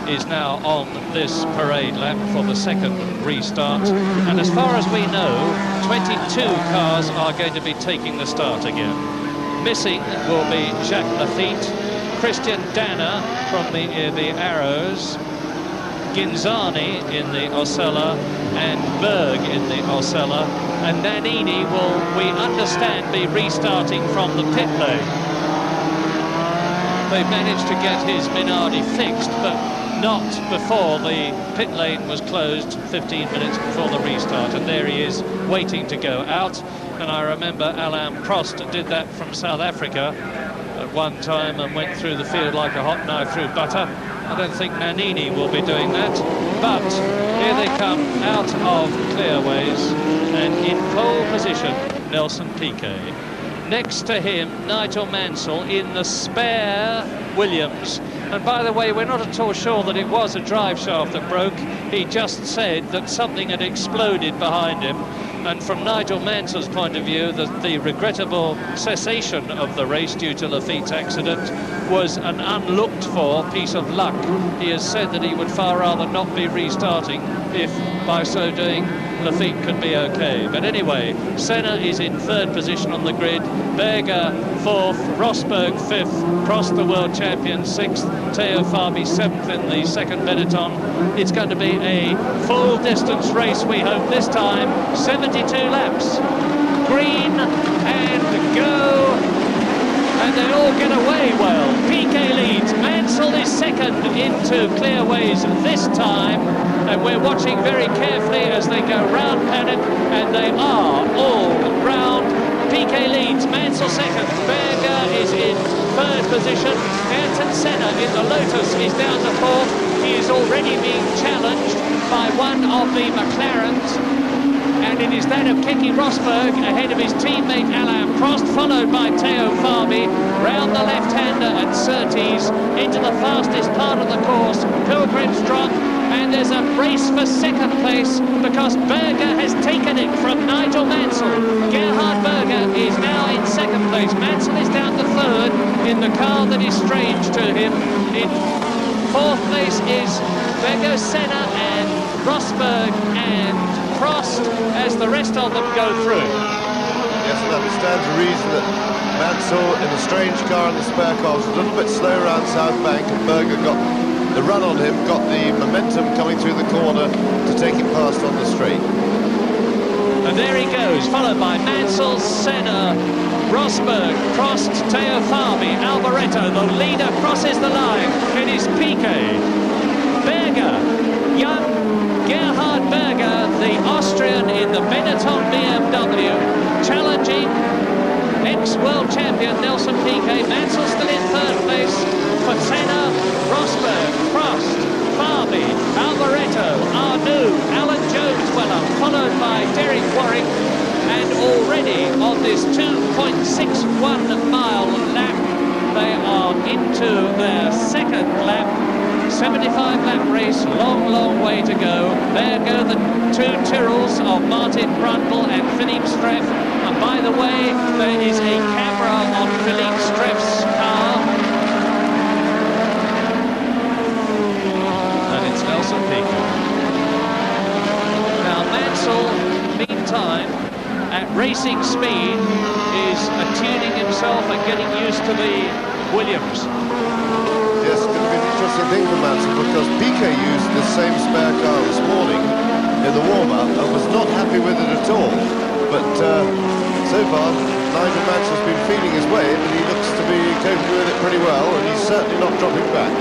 is now on this parade lap for the 2nd restart. And as far as we know, 22 cars are going to be taking the start again. Missing will be Jacques Lafitte, Christian Danner from the Arrows, Ghinzani in the Osella, and Berg in the Osella, and Nannini will, we understand, be restarting from the pit lane. They've managed to get his Minardi fixed, but not before the pit lane was closed 15 minutes before the restart, and there he is waiting to go out. And I remember Alain Prost did that from South Africa at one time and went through the field like a hot knife through butter. I don't think Nannini will be doing that, but here they come out of Clearways, and in pole position Nelson Piquet. Next to him, Nigel Mansell in the spare Williams. And by the way, we're not at all sure that it was a drive shaft that broke. He just said that something had exploded behind him. And from Nigel Mansell's point of view, the regrettable cessation of the race due to Lafitte's accident was an unlooked-for piece of luck. He has said that he would far rather not be restarting if, by so doing, Lafitte could be okay. But anyway, Senna is in 3rd position on the grid, Berger 4th, Rosberg 5th, Prost the world champion 6th, Teo Fabi 7th in the 2nd Benetton. It's going to be a full distance race, we hope, this time 72 laps. Green and go, and they all get away well. Piquet leads, Mansell is 2nd into Clearways this time, and we're watching very carefully as they go round paddock, and they are all round. Piquet leads, Mansell 2nd, Berger is in 3rd position, Ayrton Senna in the Lotus is down to 4th. He is already being challenged by one of the McLarens, and it is that of Keke Rosberg ahead of his teammate Alain Prost, followed by Teo Fabi round the left-hander at Surtees into the fastest part of the course, Pilgrim's Drop, and there's a race for 2nd place because Berger has taken it from Nigel Mansell. Gerhard Berger is now in 2nd place. Mansell is down to 3rd in the car that is strange to him. In 4th place is Berger, Senna and Rosberg and Prost as the rest of them go through. Yes, and that stands to reason that Mansell in the strange car and the spare car was a little bit slow around South Bank, and Berger got the run on him, got the momentum coming through the corner to take it past on the straight. And there he goes, followed by Mansell, Senna, Rosberg, Prost, Teo Fabi, Alboreto. The leader crosses the line. It is Piquet, Berger, young Gerhard Berger, the Austrian in the Benetton BMW, challenging ex-world champion Nelson Piquet. Mansell still in 3rd place, but Senna, Rosberg, Prost, Fabi, Alboreto, Arnoux, Alan Jones well up, followed by Derek Warwick, and already on this 2.61 mile lap, they are into their 2nd lap. 75 lap race, long way to go. There go the 2 Tyrrells of Martin Brundle and Philippe Streff. And by the way, there is a camera on Philippe Streff's car. And it's Nelson Piquet. Now Mansell, meantime, at racing speed, is attuning himself and getting used to the Williams. Yes, it's going to be an interesting thing for Mansell because Piquet used the same spare car this morning in the warm-up and was not happy with it at all. But so far, Nigel Mansell's been feeling his way, but he looks to be coping with it pretty well, and he's certainly not dropping back.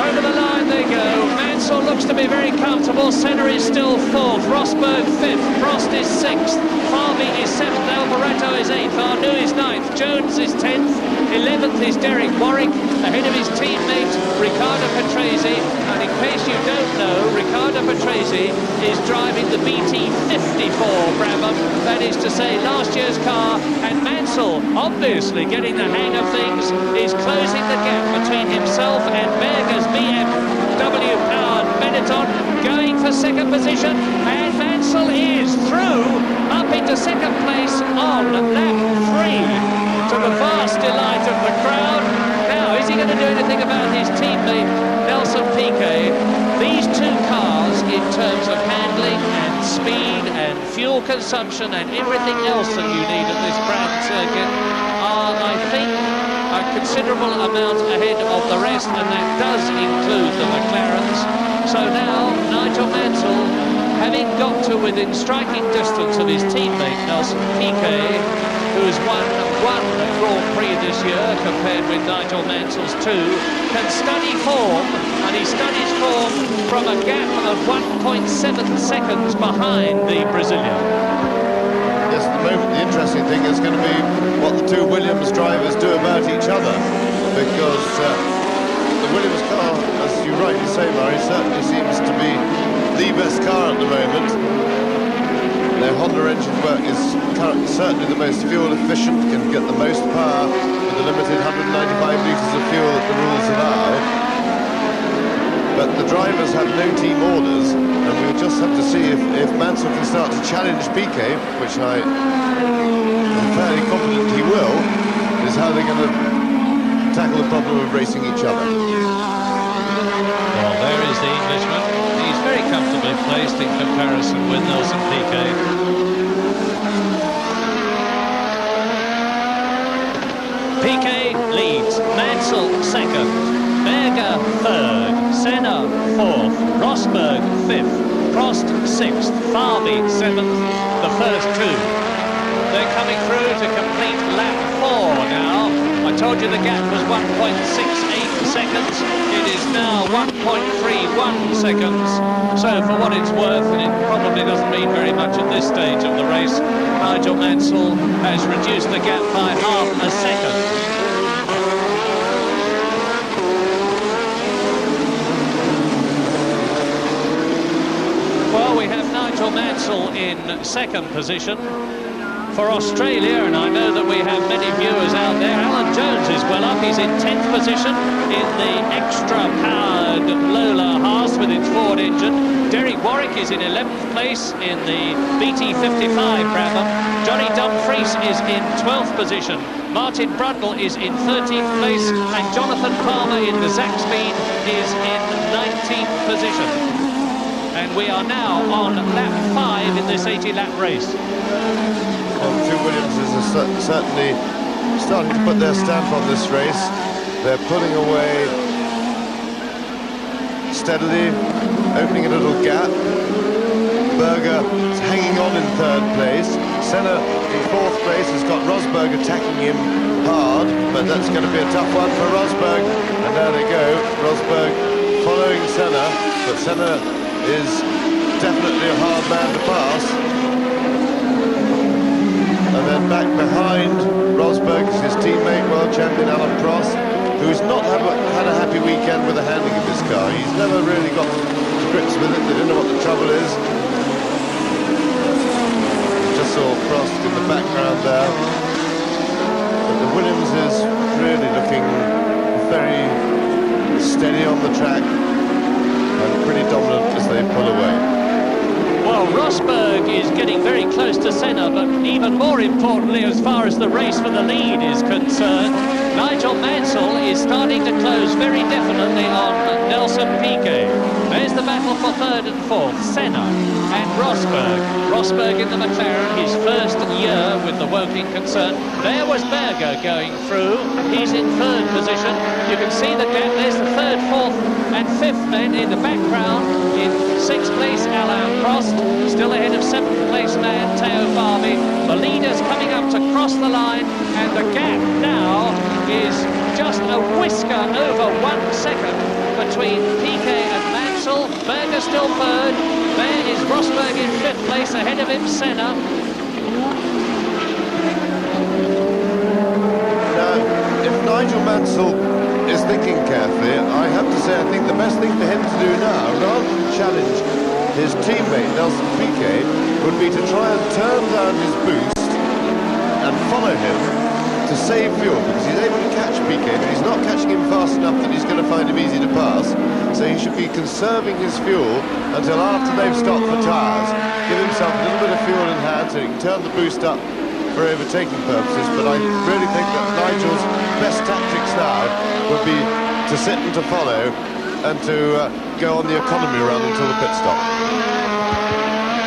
Over the line they go. Mansell looks to be very comfortable. Senna is still 4th. Rosberg 5th. Prost is 6th. Fabi is 7th. Alboreto is 8th. Arnoux is 9th. Jones is 10th, 11th is Derek Warwick, ahead of his teammate Riccardo Patrese. And in case you don't know, Riccardo Patrese is driving the BT54 Brabham, that is to say last year's car, and Mansell, obviously getting the hang of things, is closing the gap between himself and Berger's BMW powered Benetton, going for second position, and Mansell is through up into second place on lap 3 to the vast delight of the crowd. Now, is he going to do anything about his teammate Nelson Piquet? These two cars, in terms of handling and speed and fuel consumption and everything else that you need at this Brabham circuit, are, I think, a considerable amount ahead of the rest, and that does include the McLarens. So now Nigel Mansell, having got to within striking distance of his teammate Nelson Piquet, who has won one Grand Prix this year compared with Nigel Mansell's 2, can study form, and he studies form from a gap of 1.7 seconds behind the Brazilian. Yes, at the moment the interesting thing is going to be what the two Williams drivers do about each other, because the Williams car, as you rightly say, Murray, certainly seems to be the best car at the moment. Their Honda engine work is certainly the most fuel efficient, can get the most power with the limited 195 litres of fuel that the rules allow. But the drivers have no team orders, and we'll just have to see if Mansell can start to challenge Piquet, which I am fairly confident he will, is how they're going to tackle the problem of racing each other. Well, there is the Englishman. He's very comfortably placed in comparison with Nelson Piquet. Piquet leads, Mansell second, Berger third, Senna fourth, Rosberg fifth, Prost sixth, Farby seventh, the first two. They're coming through to complete lap 4 now. I told you the gap was 1.68 seconds. It is now 1.31 seconds. So for what it's worth, and it probably doesn't mean very much at this stage of the race, Nigel Mansell has reduced the gap by half a second. Well, we have Nigel Mansell in second position. For Australia, and I know that we have many viewers out there, Alan Jones is well up. He's in 10th position in the extra-powered Lola Haas with its Ford engine. Derek Warwick is in 11th place in the BT55 Brabham. Johnny Dumfries is in 12th position. Martin Brundle is in 13th place, and Jonathan Palmer in the Zaxby's is in 19th position. And we are now on lap 5 in this 80-lap race. Well, the two Williamses are certainly starting to put their stamp on this race. They're pulling away steadily, opening a little gap. Berger is hanging on in third place. Senna in fourth place has got Rosberg attacking him hard, but that's going to be a tough one for Rosberg. And there they go, Rosberg following Senna, but Senna is definitely a hard man to pass. And then back behind Rosberg is his teammate, world champion Alan Prost, who's not had a happy weekend with the handling of his car. He's never really got to grips with it. They don't know what the trouble is. Just saw Prost in the background there. But the Williams is really looking very steady on the track and pretty dominant as they pull away. Well, Rosberg is getting very close to Senna, but even more importantly, as far as the race for the lead is concerned, Nigel Mansell is starting to close very definitely on Nelson Piquet. There's the battle for third and fourth, Senna and Rosberg. Rosberg in the McLaren, his first year with the Woking concern. There was Berger going through. He's in third position. You can see the gap. There's the third, fourth and fifth men in the background. In sixth place, Alain Prost. Still ahead of seventh place man, Theo Farby. The leaders coming up to cross the line, and the gap now is just a whisker over 1 second between Piquet and Mansell. Berger still third. There is Rosberg in fifth place, ahead of him Senna. Nigel Mansell is thinking carefully. I have to say, I think the best thing for him to do now, rather than challenge his teammate Nelson Piquet, would be to try and turn down his boost and follow him to save fuel, because he's able to catch Piquet, but he's not catching him fast enough that he's going to find him easy to pass. So he should be conserving his fuel until after they've stopped for tyres. Give himself a little bit of fuel in hand so he can turn the boost up for overtaking purposes. But I really think that Nigel's best tactics now would be to sit and to follow and to go on the economy run until the pit stop.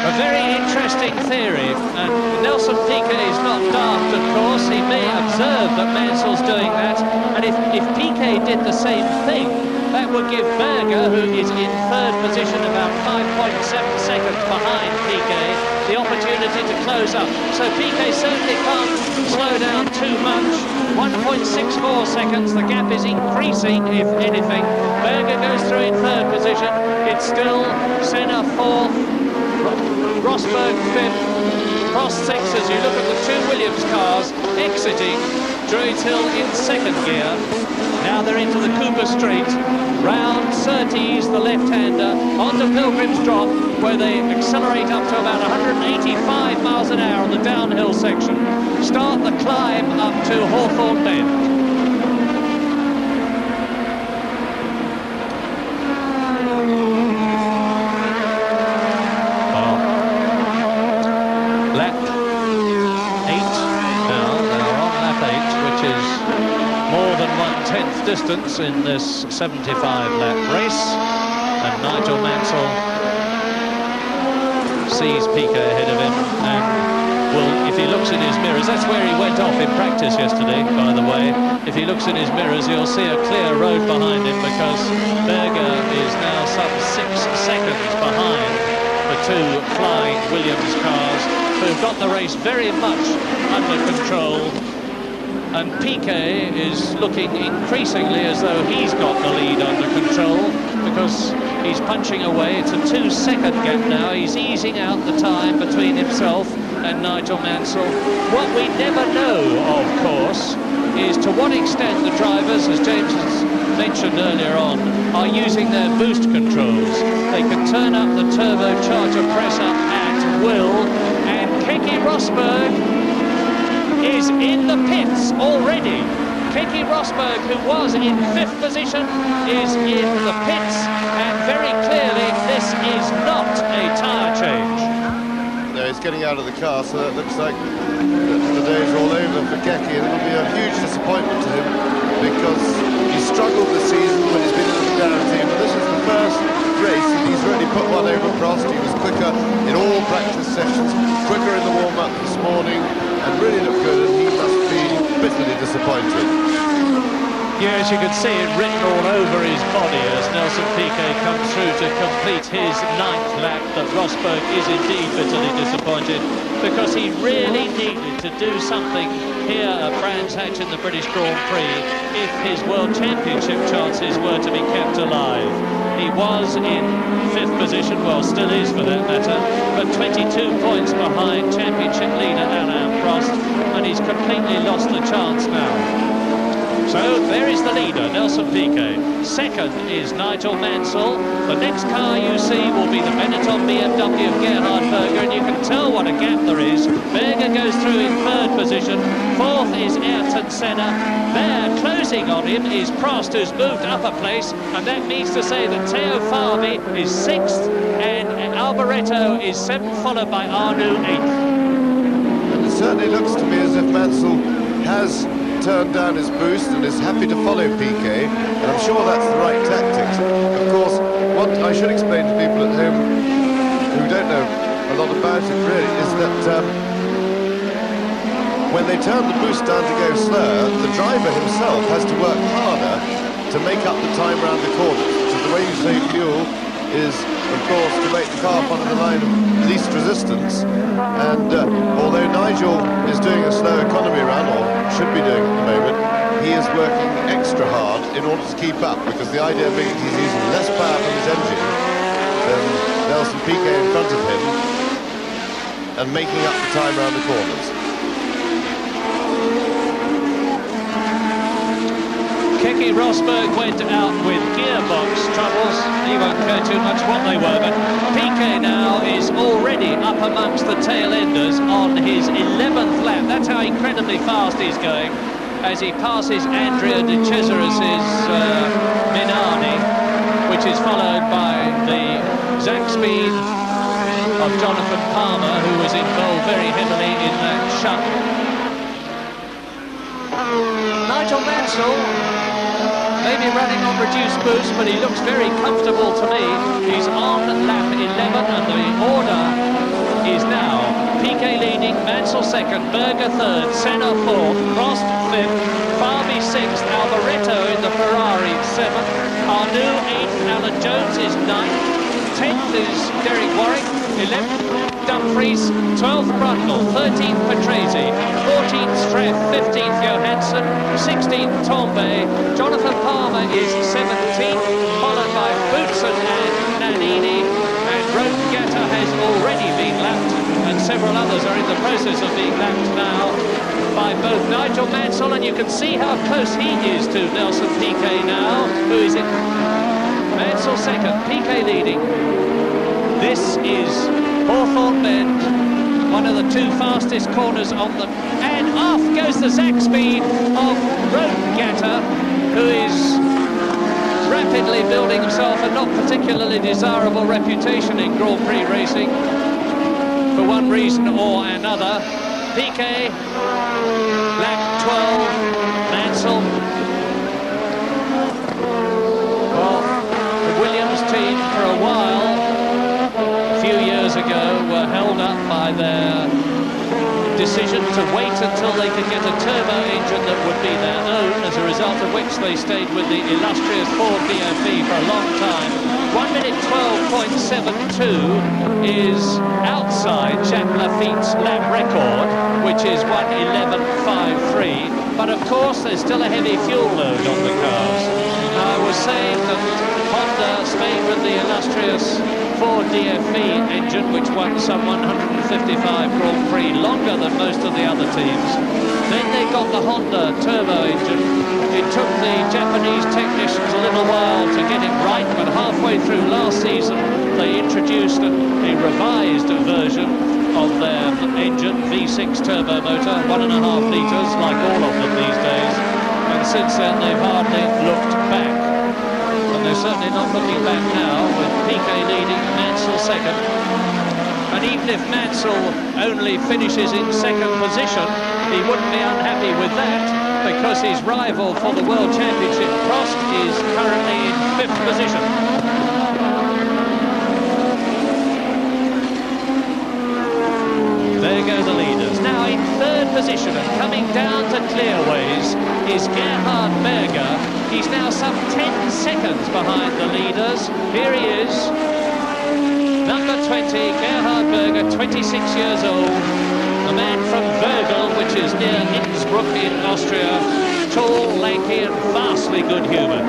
A very interesting theory, and Nelson Piquet is not daft, of course. He may observe that Mansell's doing that, and if Piquet did the same thing, that would give Berger, who is in third position, about 5.7 seconds behind Piquet, the opportunity to close up. So Piquet certainly can't slow down too much. 1.64 seconds, the gap is increasing, if anything. Berger goes through in third position. It's still Senna fourth, Rosberg fifth, Prost sixth as you look at the two Williams cars exiting Druids Hill in second gear. Now they're into the Cooper Straight. Round Surtees, the left-hander, onto Pilgrim's Drop, where they accelerate up to about 185 miles an hour on the downhill section. Start the climb up to Hawthorne Bend. Distance in this 75-lap race, and Nigel Mansell sees Piquet ahead of him, and will, if he looks in his mirrors, that's where he went off in practice yesterday, by the way. If he looks in his mirrors, you'll see a clear road behind him, because Berger is now some 6 seconds behind the two flying Williams cars, who've got the race very much under control. And Piquet is looking increasingly as though he's got the lead under control, because he's punching away. It's a 2-second gap now. He's easing out the time between himself and Nigel Mansell. What we never know, of course, is to what extent the drivers, as James has mentioned earlier on, are using their boost controls. They can turn up the turbocharger press up at will, and Keke Rosberg is in the pits already. Keke Rosberg, who was in 5th position, is in the pits, and very clearly this is not a tyre change. No, he's getting out of the car, so that looks like the day's all over for Keke, and it'll be a huge disappointment to him, because he struggled this season when he's been in the McLaren team, but this is the first race and he's really put one over Prost. He was quicker in all practice sessions, quicker in the warm-up this morning, and really looked good, and he must be bitterly disappointed. Yes, you can see it written all over his body as Nelson Piquet comes through to complete his 9th lap, that Rosberg is indeed bitterly disappointed, because he really needed to do something here at Bрэnds-Hэтch in the British Grand-Pri if his World Championship chances were to be kept alive. He was in 5th position, well, still is for that matter, but 22 points behind championship leader Alain Prost, and he's completely lost the chance now. So there is the leader, Nelson Piquet. 2nd is Nigel Mansell. The next car you see will be the Benetton BMW of Gerhard Berger, and you can tell what a gap there is. Berger goes through in 3rd position. 4th is Ayrton Senna. There, closing on him, is Prost, who's moved up a place, and that means to say that Theo Fabi is 6th, and Alboreto is 7th, followed by Arnoux 8th. And it certainly looks to me as if Mansell has turned down his boost and is happy to follow Piquet, and I'm sure that's the right tactics. Of course, what I should explain to people at home who don't know a lot about it really is that when they turn the boost down to go slower, the driver himself has to work harder to make up the time around the corners, which is the way you save fuel, is of course to make the car follow the line of least resistance. And although Nigel is doing a slow economy run, or should be doing at the moment, he is working extra hard in order to keep up, because the idea being he's using less power from his engine than Nelson Piquet in front of him, and making up the time around the corners. Nicky Rosberg went out with gearbox troubles. He won't care too much what they were, but Piquet now is already up amongst the tail enders on his 11th lap. That's how incredibly fast he's going as he passes Andrea de Cesaris's Minardi, which is followed by the Zach speed of Jonathan Palmer, who was involved very heavily in that shunt. Nigel Mansell maybe running on reduced boost, but he looks very comfortable to me. He's on lap 11, and the order is now Piquet leading, Mansell second, Berger third, Senna fourth, Prost fifth, Fabi sixth, Alboreto in the Ferrari seventh, Arnoux eighth, Alan Jones is ninth, 10th is Derek Warwick, 11th Dumfries, 12th Brundle, 13th Patrese, 14th Streff, 15th Johansson, 16th Tombe, Jonathan Palmer is 17th, followed by Boutsen and Nannini, and Rogata has already been lapped, and several others are in the process of being lapped now by both Nigel Mansell, and you can see how close he is to Nelson Piquet now, who is in Mansell second, Piquet leading. This is Hawthorne Bend, one of the two fastest corners on the... And off goes the Zach speed of Rogata, who is rapidly building himself a not particularly desirable reputation in Grand Prix racing, for one reason or another. Piquet, lap 12, Mansell. Well, the Williams team for a while, a few years ago, were held up by their decision to wait until they could get a turbo engine that would be their own, as a result of which they stayed with the illustrious Ford BFE for a long time. 1 minute 12.72 is outside Jacques Lafitte's lap record, which is 1:11.53, but of course there's still a heavy fuel load on the cars. I was saying that Honda stayed with the illustrious Ford DFE engine, which won some 155 Grand Prix, longer than most of the other teams. Then they got the Honda turbo engine. It took the Japanese technicians a little while to get it right, but halfway through last season they introduced a revised version of their engine, V6 turbo motor, 1.5 litres, like all of them these days. And since then they've hardly looked back. They're certainly not looking back now, with Piquet leading, Mansell second. And even if Mansell only finishes in second position, he wouldn't be unhappy with that, because his rival for the World Championship, Prost, is currently in fifth position. There go the leaders. Now in third position and coming down to clearways is Gerhard Berger. He's now some 10 seconds behind the leaders. Here he is, number 20, Gerhard Berger, 26 years old, a man from Vögel, which is near Innsbruck in Austria, tall, lanky and vastly good-humoured.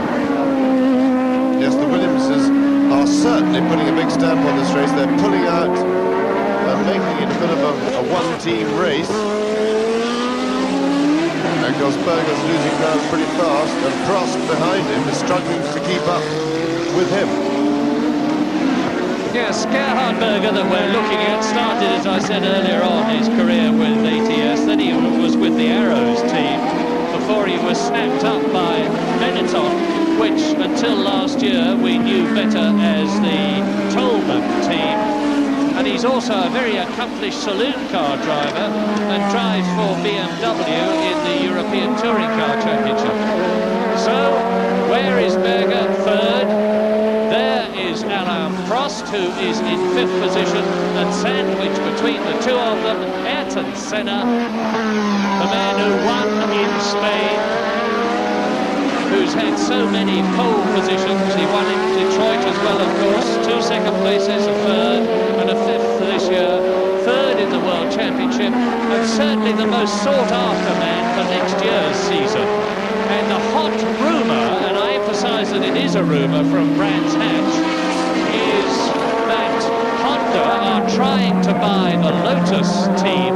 Yes, the Williamses are certainly putting a big stamp on this race. They're pulling out and making it a bit of a one-team race. And of course, Berger's losing ground pretty fast, and Prost behind him is struggling to keep up with him. Yes, Gerhard Berger that we're looking at started, as I said earlier on, his career with ATS. Then he was with the Arrows team before he was snapped up by Benetton, which until last year we knew better as the Tolman team. And he's also a very accomplished saloon car driver and drives for BMW in the European Touring Car Championship. So, where is Berger? Third. There is Alain Prost, who is in fifth position, and sandwiched between the two of them, Ayrton Senna, the man who won in Spain, who's had so many pole positions. He won in Detroit as well, of course, 2 second places, a third and a fifth this year, third in the World Championship, and certainly the most sought-after man for next year's season. And the hot rumour, and I emphasise that it is a rumour from Bрэnds-Hэтch, is that Honda are trying to buy the Lotus team,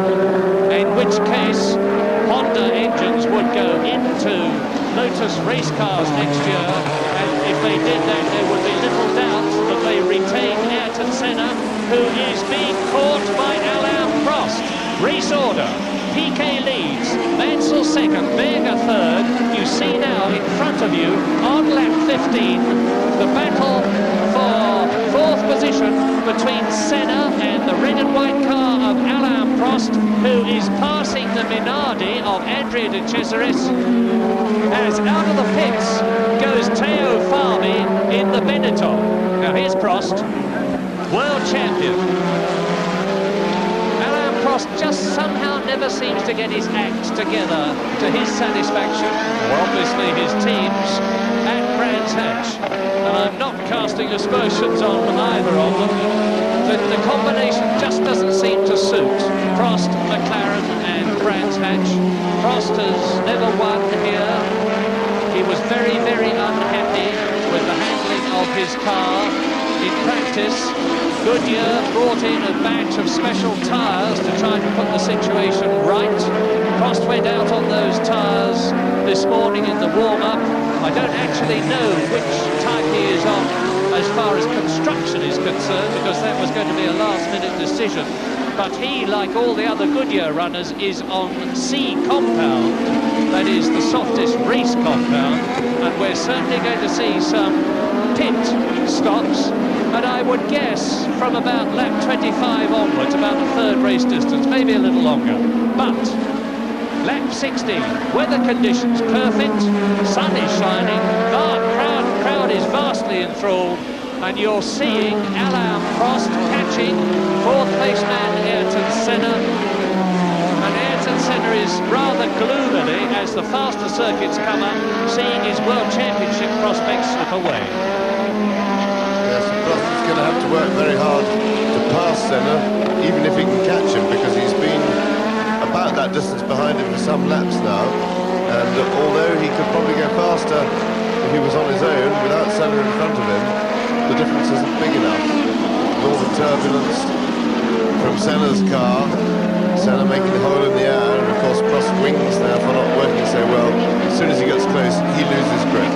in which case Honda engines would go into Lotus race cars next year, and if they did that, there would be little doubt that they retain Ayrton Senna, who is being caught by Alain Prost. Race order: Piquet leads, Mansell second, Berger third. You see now in front of you on lap 15 the battle for fourth position between Senna and the red and white car of Alain Prost, who is passing the Minardi of Andrea de Cesaris, as out of the pits goes Teo Fabi in the Benetton. Now here's Prost, world champion. Alain Prost just somehow never seems to get his act together to his satisfaction, or obviously his team's, at Bрэnds-Hэтch. And I'm not casting aspersions on either of them. The combination just doesn't seem to suit Prost, McLaren and Bрэnds-Hэтch. Prost has never won here. He was very, very unhappy with the handling of his car in practice. Goodyear brought in a batch of special tyres to try to put the situation right. Prost went out on those tyres this morning in the warm-up. I don't actually know which type he is on as far as construction is concerned, because that was going to be a last-minute decision. But he, like all the other Goodyear runners, is on C compound, that is the softest race compound, and we're certainly going to see some pit stops, and I would guess from about lap 25 onwards, about the third race distance, maybe a little longer. But lap 16, weather conditions perfect, sun is shining, crowd is vastly enthralled, and you're seeing Alain Prost catching fourth place man Ayrton Senna. And Ayrton Senna is rather gloomily, as the faster circuits come up, seeing his World Championship prospects slip away. Yes, Prost is going to have to work very hard to pass Senna, even if he can catch him, because he's been about that distance behind him for some laps now. And although he could probably go faster if he was on his own, without Senna in front of him, the difference isn't big enough. With all the turbulence from Senna's car, Senna making the hole in the air, and of course Prost's wings now for not working so well. As soon as he gets close, he loses grip.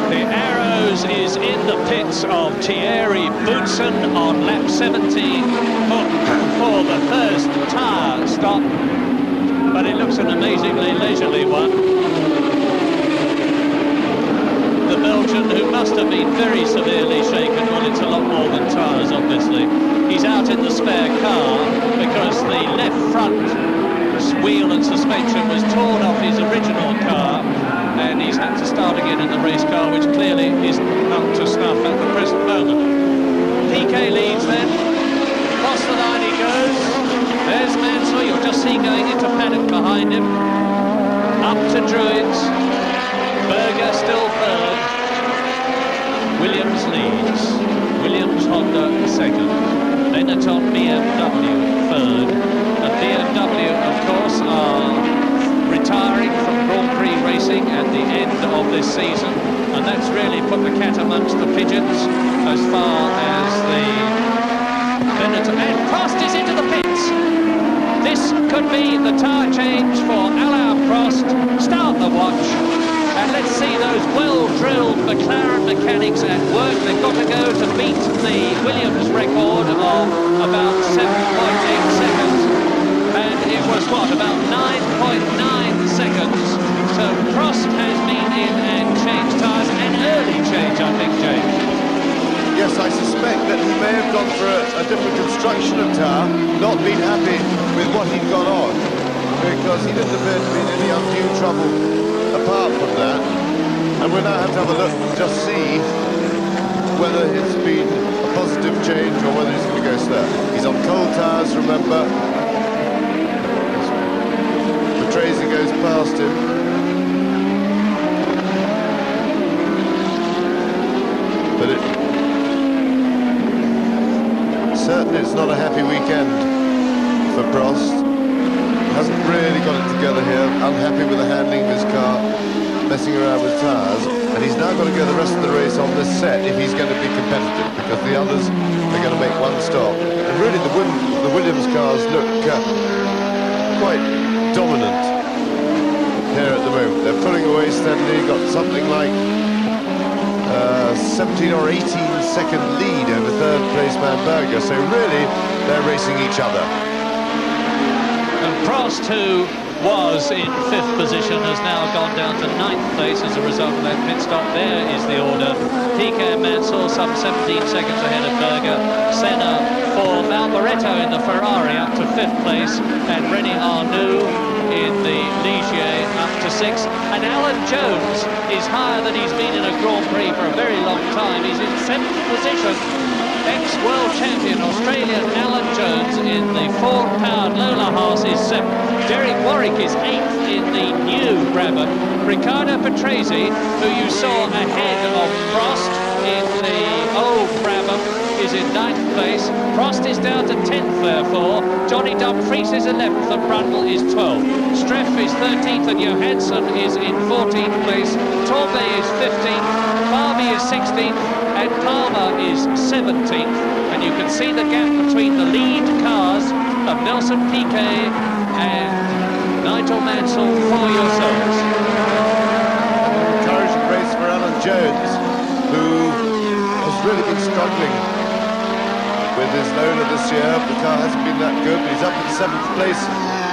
The Arrows is in the pits of Thierry Boutsen on lap 17 for the first tyre stop, but it looks an amazingly leisurely one. The Belgian, who must have been very severely shaken, well, it's a lot more than tyres, obviously. He's out in the spare car because the left front wheel and suspension was torn off his original car, and he's had to start again in the race car, which clearly isn't up to snuff at the present moment. Piquet leads then. Across the line he goes. There's Mansell, you'll just see going into paddock behind him. Up to Druids. Berger still third. Williams leads. Williams Honda second. Benetton BMW third. And BMW, of course, are retiring from Grand-Pri racing at the end of this season, and that's really put the cat amongst the pigeons as far as the Benetton. And Prost is into the pits. This could be the tyre change for Alain Prost. Start the watch. And let's see those well-drilled McLaren mechanics at work. They've got to go to beat the Williams record of about 7.8 seconds. And it was, what, about 9.9 seconds. So Prost has been in and changed tyres. An early change, I think, James. Yes, I suspect that he may have gone for a different construction of tyre, not been happy with what he'd got on, because he didn't appear to be in any undue trouble apart from that. And we'll now have to have a look and just see whether it's been a positive change or whether he's going to go slow. He's on cold tyres, remember. Tracy goes past him. But certainly it's not a happy weekend for Prost. Hasn't really got it together here. Unhappy with the handling of his car, messing around with tyres, and he's now got to go the rest of the race on this set if he's going to be competitive, because the others are going to make one stop. And really the Williams cars look quite dominant here at the moment. race then. He got something like 17 or 18 second lead over third place man Berger. So really, they're racing each other. And Prost, who was in 5th position, has now gone down to 9th place as a result of that pit stop. There is the order. Piquet and Mansell some 17 seconds ahead of Berger. Senna for Alboreto in the Ferrari up to 5th place, and René Arnoux in the Ligier up to 6th. And Alan Jones is higher than he's been in a Grand Prix for a very long time. He's in 7th position. Ex-world champion Australian Alan Jones in the Ford-powered Lola Haas is 7th. Derek Warwick is 8th in the new Brabham. Riccardo Patrese, who you saw ahead of Prost in the old Brabham, is in 9th place. Prost is down to 10th, therefore. Johnny Dumfries is 11th and Brundle is 12th. Streff is 13th and Johansson is in 14th place. Torbay is 15th. Barbie is 16th and Palmer is 17th. And you can see the gap between the lead cars of Nelson Piquet and Nigel Mansell for yourselves. Encouraging race for Alan Jones, who has really been struggling with his Lola this year. The car hasn't been that good. He's up in 7th place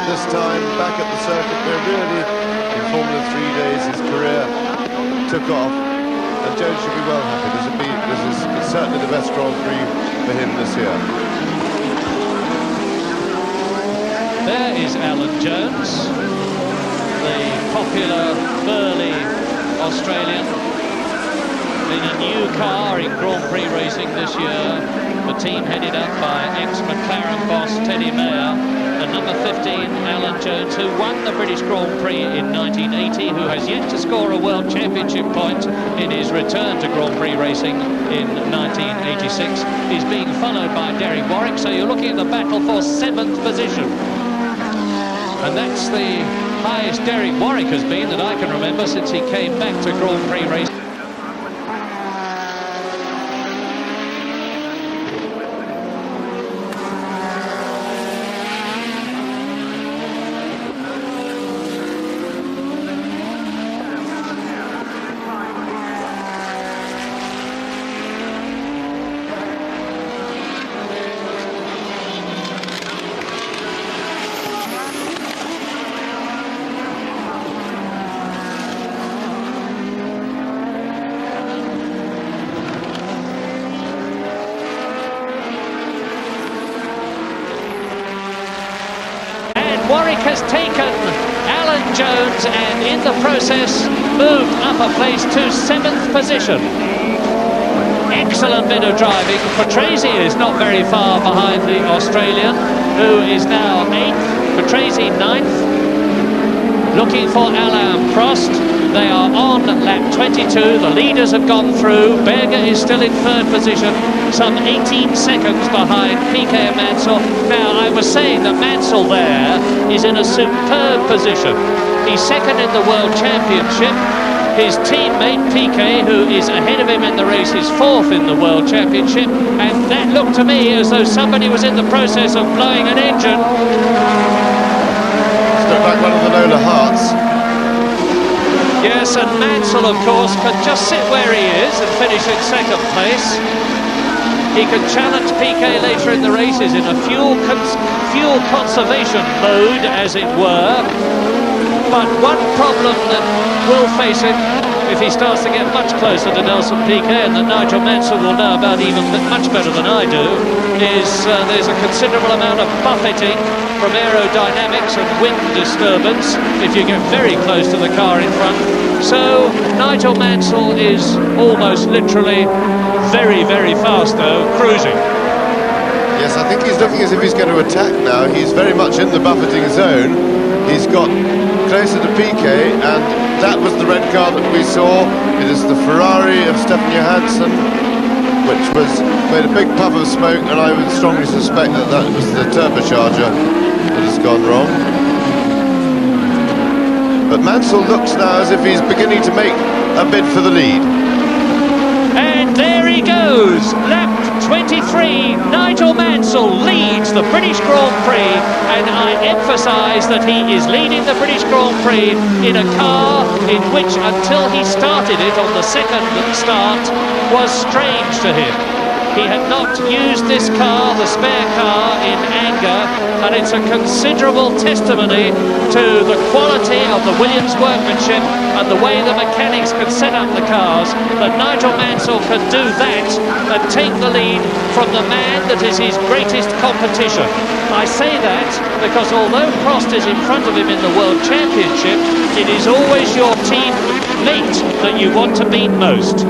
this time, back at the circuit where really in Formula 3 days his career took off, and Jones should be well happy. This is certainly the best Grand Prix for him this year. There is Alan Jones, the popular burly Australian, in a new car in Grand Prix racing this year. The team headed up by ex-McLaren boss Teddy Mayer, and number 15 Alan Jones, who won the British Grand Prix in 1980, who has yet to score a World Championship point in his return to Grand Prix racing in 1986, is being followed by Derek Warwick. So you're looking at the battle for 7th position. And that's the highest Derek Warwick has been that I can remember since he came back to Grand Prix racing. Warwick has taken Alan Jones and in the process moved up a place to 7th position. Excellent bit of driving. Patrese is not very far behind the Australian, who is now 8th. Patrese 9th. Looking for Alain Prost. They are on lap 22. The leaders have gone through. Berger is still in 3rd position, some 18 seconds behind Piquet and Mansell. Now, I was saying that Mansell there is in a superb position. He's 2nd in the World Championship. His teammate Piquet, who is ahead of him in the race, is 4th in the World Championship. And that looked to me as though somebody was in the process of blowing an engine. Step back one of the Lola Hearts. Yes, and Mansell, of course, can just sit where he is and finish in 2nd place. He can challenge Piquet later in the races in a fuel conservation mode, as it were. But one problem that will face him if he starts to get much closer to Nelson Piquet, and that Nigel Mansell will know about even much better than I do, is there's a considerable amount of buffeting from aerodynamics and wind disturbance if you get very close to the car in front. So Nigel Mansell is almost literally very, very fast though, cruising. Yes, I think he's looking as if he's going to attack now. He's very much in the buffeting zone. He's got closer to Piquet, and that was the red car that we saw. It is the Ferrari of Stefan Johansson, which made a big puff of smoke, and I would strongly suspect that that was the turbocharger that has gone wrong. But Mansell looks now as if he's beginning to make a bid for the lead. And there he goes, lap 23, Nigel Mansell leads the British Grand Prix, and I emphasise that he is leading the British Grand Prix in a car in which, until he started it on the second start, was strange to him. He had not used this car, the spare car, in anger, and it's a considerable testimony to the quality of the Williams workmanship and the way the mechanics can set up the cars that Nigel Mansell can do that and take the lead from the man that is his greatest competition. I say that because although Prost is in front of him in the World Championship, it is always your team mate that you want to beat most.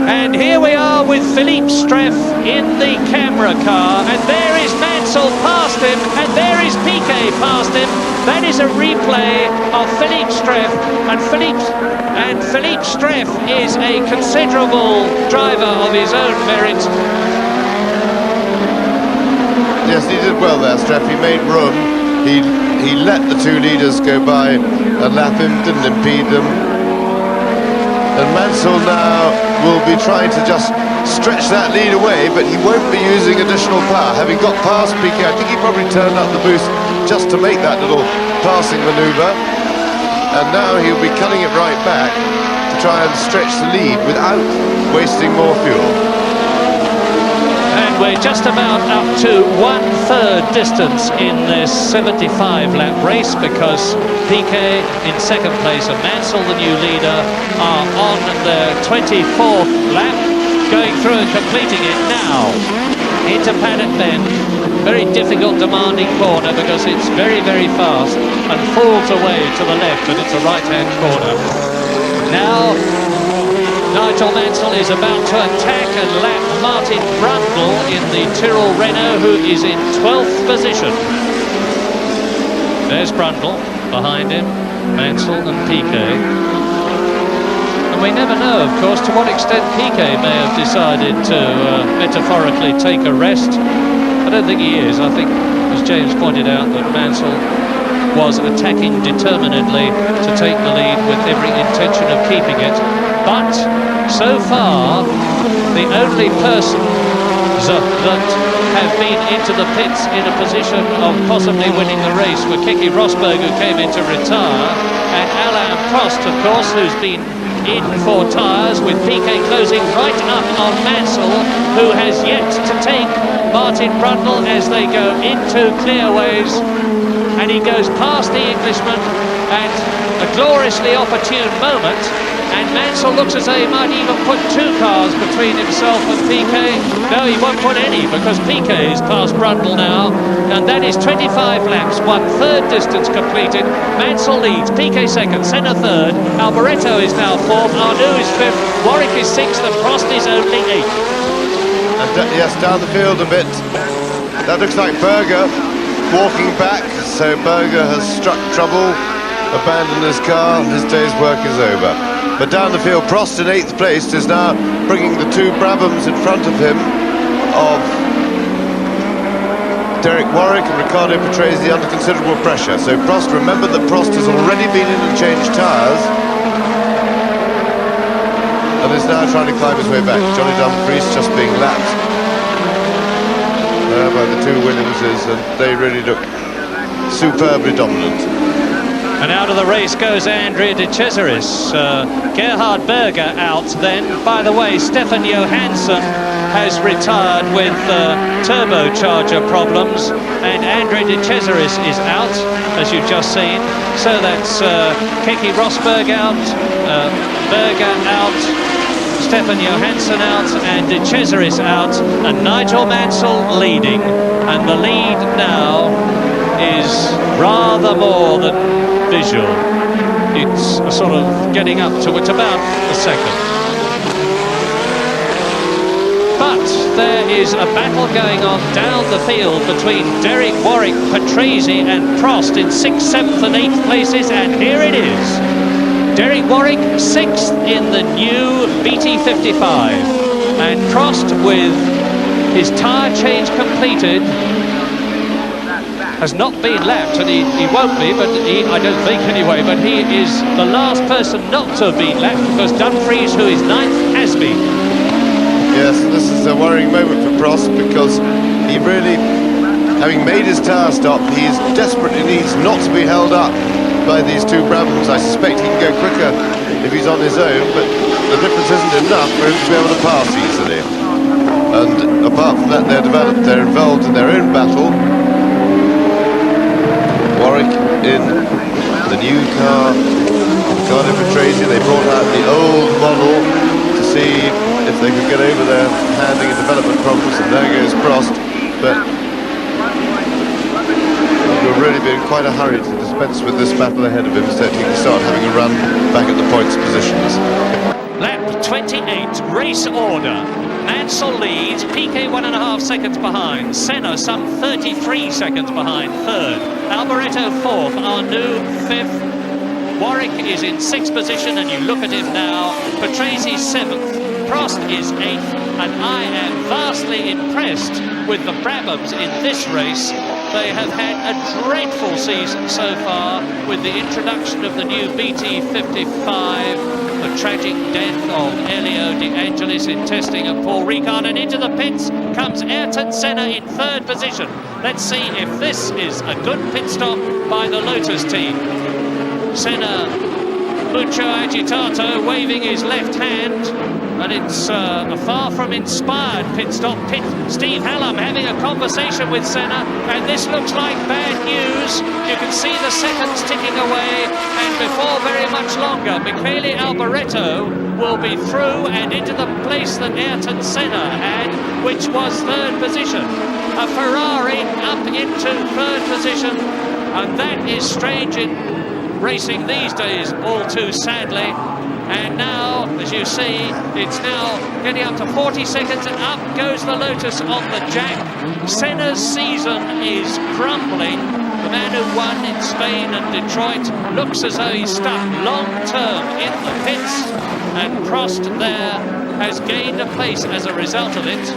And here we are with Philippe Streff in the camera car, and there is Mansell past him, and there is Piquet past him. That is a replay of Philippe Streff, and Philippe Streff is a considerable driver of his own merit. Yes, he did well there, Streff. He made room. He let the two leaders go by and lap him, didn't impede them. And Mansell now will be trying to just stretch that lead away, but he won't be using additional power. Having got past Piquet, I think he probably turned up the boost just to make that little passing manoeuvre. And now he'll be cutting it right back to try and stretch the lead without wasting more fuel. And we're just about up to 1/3 distance in this 75-lap race, because Piquet in second place and Mansell, the new leader, are on their 24th lap, going through and completing it now into Paddock Bend. Very difficult, demanding corner because it's very, very fast and falls away to the left, but it's a right-hand corner. Now Nigel Mansell is about to attack and lap Martin Brundle in the Tyrrell Renault, who is in 12th position. There's Brundle behind him, Mansell and Piquet. And we never know, of course, to what extent Piquet may have decided to metaphorically take a rest. I don't think he is. I think, as James pointed out, that Mansell was attacking determinedly to take the lead with every intention of keeping it. But so far, the only persons that have been into the pits in a position of possibly winning the race were Keke Rosberg, who came in to retire, and Alain Prost, of course, who's been in for tyres, with Piquet closing right up on Mansell, who has yet to take Martin Brundle as they go into clearways, and he goes past the Englishman at a gloriously opportune moment. And Mansell looks as though he might even put two cars between himself and Piquet. No, he won't put any, because Piquet is past Brundle now, and that is 25 laps, 1/3 distance completed. Mansell leads, Piquet second, Senna third, Alboreto is now fourth, Arnoux is fifth, Warwick is sixth, and Prost is only eighth. And yes, down the field a bit. That looks like Berger walking back, so Berger has struck trouble, abandoned his car, his day's work is over. But down the field, Prost in 8th place is now bringing the two Brabhams in front of him of Derek Warwick and Riccardo Patrese under considerable pressure. So Prost, remember that Prost has already been in and changed tyres and is now trying to climb his way back. Johnny Dumfries just being lapped by the two Williamses, and they really look superbly dominant. And out of the race goes Andrea De Cesaris. Gerhard Berger out then. By the way, Stefan Johansson has retired with turbocharger problems, and Andrea De Cesaris is out, as you've just seen. So that's Keke Rosberg out, Berger out, Stefan Johansson out, and De Cesaris out, and Nigel Mansell leading. And the lead now is rather more than visual. It's a sort of getting up to it, about a second. But there is a battle going on down the field between Derek Warwick, Patrese and Prost in 6th, 7th and 8th places, and here it is. Derek Warwick 6th in the new BT55, and Prost, with his tyre change completed, has not been lapped, and he won't be, but I don't think anyway, but he is the last person not to have been lapped, because Dumfries, who is 9th, has been. Yes, this is a worrying moment for Prost, because he really, having made his tyre stop, he desperately needs not to be held up by these two Brabhams. I suspect he can go quicker if he's on his own, but the difference isn't enough for him to be able to pass easily. And apart from that, they're involved in their own battle. Warwick in the new car, Ricardo Patrese. They brought out the old model to see if they could get over their handling and development problems, and there goes Prost. But he'll really be in quite a hurry to dispense with this battle ahead of him, so that he can start having a run back at the points positions. Lap 28, race order. Mansell leads, Piquet 1.5 seconds behind, Senna some 33 seconds behind, third, Alboreto fourth, Arnoux fifth, Warwick is in 6th position, and you look at him now, Patrese 7th, Prost is 8th, and I am vastly impressed with the Brabhams in this race. They have had a dreadful season so far, with the introduction of the new BT55, the tragic death of Elio De Angelis in testing of Paul Ricard, and into the pits comes Ayrton Senna in 3rd position. Let's see if this is a good pit stop by the Lotus team. Senna, mucho agitato, waving his left hand, and it's a far from inspired pit stop. Steve Hallam having a conversation with Senna, and this looks like bad news. You can see the seconds ticking away, and before very much longer, Michele Alboreto will be through and into the place that Ayrton Senna had, which was 3rd position. A Ferrari up into 3rd position, and that is strange in racing these days, all too sadly. And now, as you see, it's now getting up to 40 seconds, and up goes the Lotus on the jack. Senna's season is crumbling. The man who won in Spain and Detroit looks as though he's stuck long-term in the pits, and Prost there has gained a place as a result of it.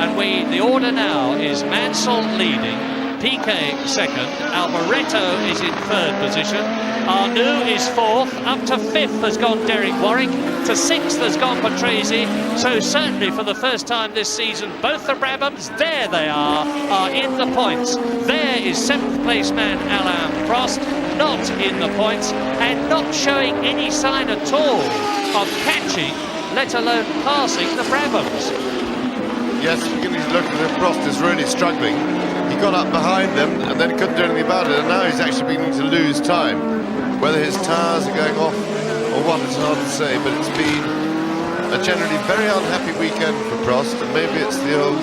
And the order now is Mansell leading, Piquet 2nd, Alboreto is in 3rd position, Arnoux is 4th, up to 5th has gone Derek Warwick, to 6th has gone Patrese. So certainly for the first time this season, both the Brabhams, there they are in the points. There is 7th place man Alain Prost, not in the points, and not showing any sign at all of catching, let alone passing the Brabhams. Yes, beginning to look at him, Prost is really struggling. He got up behind them and then couldn't do anything about it, and now he's actually beginning to lose time. Whether his tyres are going off or what, it's hard to say, but it's been a generally very unhappy weekend for Prost, and maybe it's the old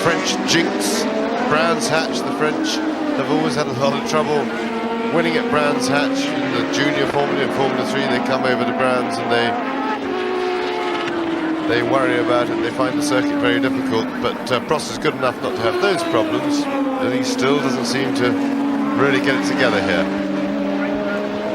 French jinx. Bрэnds-Hэтch, the French have always had a lot of trouble winning at Bрэnds-Hэтch in the junior Formula, in Formula 3. They come over to Brands and they worry about it. They find the circuit very difficult, but Prost is good enough not to have those problems, and he still doesn't seem to really get it together here.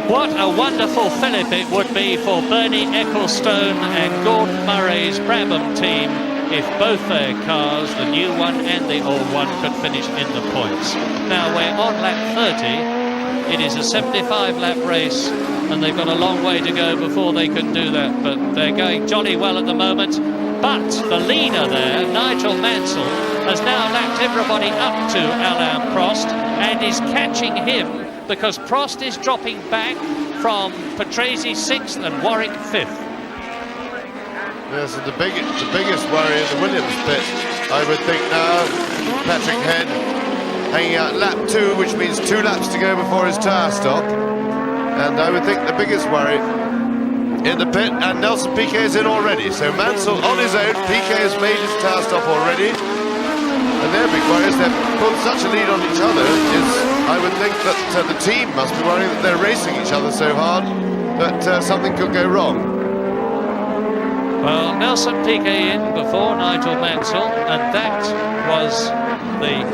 What a wonderful fillip it would be for Bernie Ecclestone and Gordon Murray's Brabham team if both their cars, the new one and the old one, could finish in the points. Now we're on lap 30. It is a 75-lap race, and they've got a long way to go before they can do that, but they're going jolly well at the moment. But the leader there, Nigel Mansell, has now lapped everybody up to Alain Prost and is catching him, because Prost is dropping back from Patrese 6th and Warwick 5th. Yes, and the biggest worry in the Williams pit, I would think now, Patrick Head hanging out lap 2, which means 2 laps to go before his tyre stop. And I would think the biggest worry in the pit, and Nelson Piquet is in already. So Mansell on his own, Piquet has made his tyre stop already. And their big worry is they've pulled such a lead on each other, I would think that the team must be worrying that they're racing each other so hard that something could go wrong. Well, Nelson Piquet in before Nigel Mansell, and that was the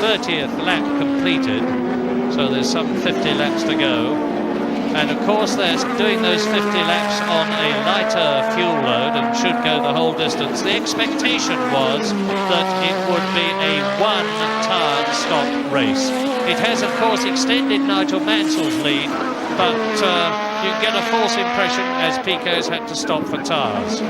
30th lap completed, so there's some 50 laps to go. And of course they're doing those 50 laps on a lighter fuel load and should go the whole distance. The expectation was that it would be a one-tyre stop race. It has of course extended Nigel Mansell's lead, but you get a false impression as Piquet's had to stop for tyres.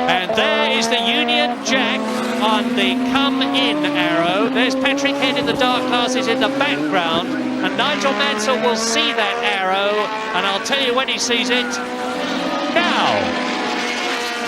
And there is the Union Jack on the come-in arrow. There's Patrick Head in the dark glasses in the background, and Nigel Mansell will see that arrow, and I'll tell you when he sees it. Now!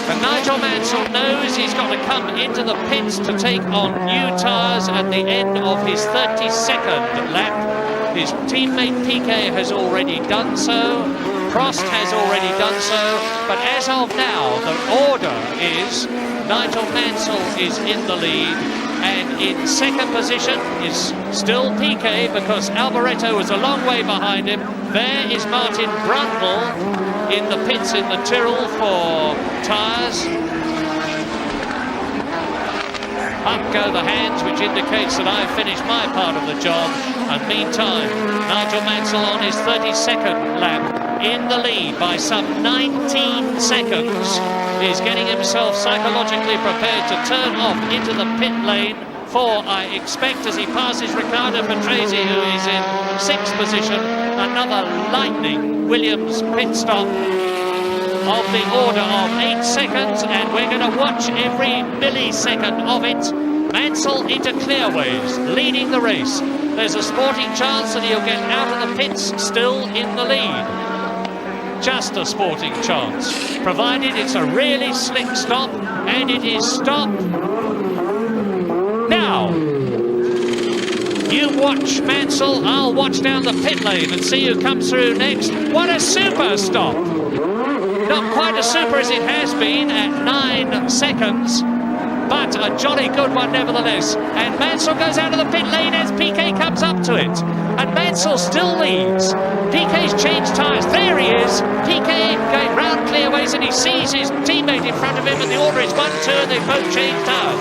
And Nigel Mansell knows he's got to come into the pits to take on new tyres at the end of his 32nd lap. His teammate Piquet has already done so. Prost has already done so, but as of now, the order is Nigel Mansell is in the lead, and in second position is still Piquet because Alboreto was a long way behind him. There is Martin Brundle in the pits in the Tyrrell for tyres. Up go the hands, which indicates that I've finished my part of the job. And meantime, Nigel Mansell on his 32nd lap in the lead by some 19 seconds. He's getting himself psychologically prepared to turn off into the pit lane for, I expect, as he passes Riccardo Patrese, who is in 6th position, another lightning Williams pit stop of the order of 8 seconds, and we're going to watch every millisecond of it. Mansell into clearways, leading the race. There's a sporting chance that he'll get out of the pits still in the lead. Just a sporting chance, provided it's a really slick stop, and it is stop. Now, you watch Mansell, I'll watch down the pit lane and see who comes through next. What a super stop! Not quite as super as it has been at 9 seconds, but a jolly good one nevertheless. And Mansell goes out of the pit lane as Piquet comes up to it. And Mansell still leads. Piquet's changed tyres. There he is. Piquet going round clearways, and he sees his teammate in front of him, and the order is 1-2, and they both changed tyres.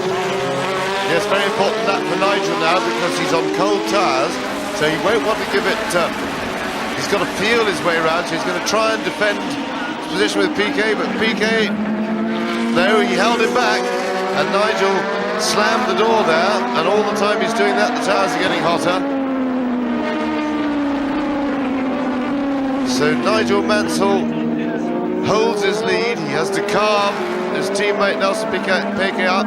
Yes, very important that for Nigel now, because he's on cold tyres, so he won't want to give it... he's got to feel his way around, so he's going to try and defend his position with Piquet, but Piquet, no, he held him back, and Nigel slammed the door there, and all the time he's doing that, the tyres are getting hotter. So Nigel Mansell holds his lead. He has to calm his teammate Nelson Piquet up.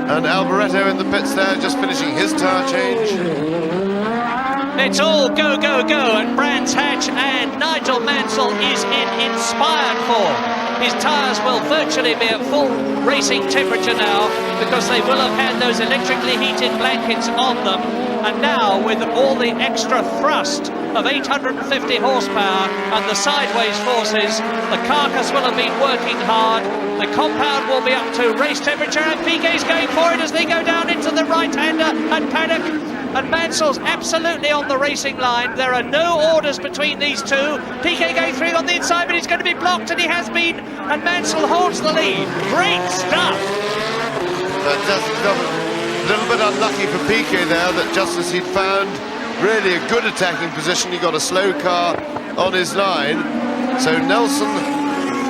And Alboreto in the pits there, just finishing his tyre change. It's all go, go, go at Bрэnds-Hэтч, and Nigel Mansell is in inspired form. His tyres will virtually be at full racing temperature now, because they will have had those electrically heated blankets on them. And now, with all the extra thrust of 850 horsepower and the sideways forces, the carcass will have been working hard. The compound will be up to race temperature, and Piquet's going for it as they go down into the right-hander and paddock. And Mansell's absolutely on the racing line. There are no orders between these two. Piquet going through on the inside, but he's going to be blocked, and he has been. And Mansell holds the lead. Great stuff. Fantastic stuff. A little bit unlucky for Piquet there, that just as he'd found really a good attacking position, he got a slow car on his line. So Nelson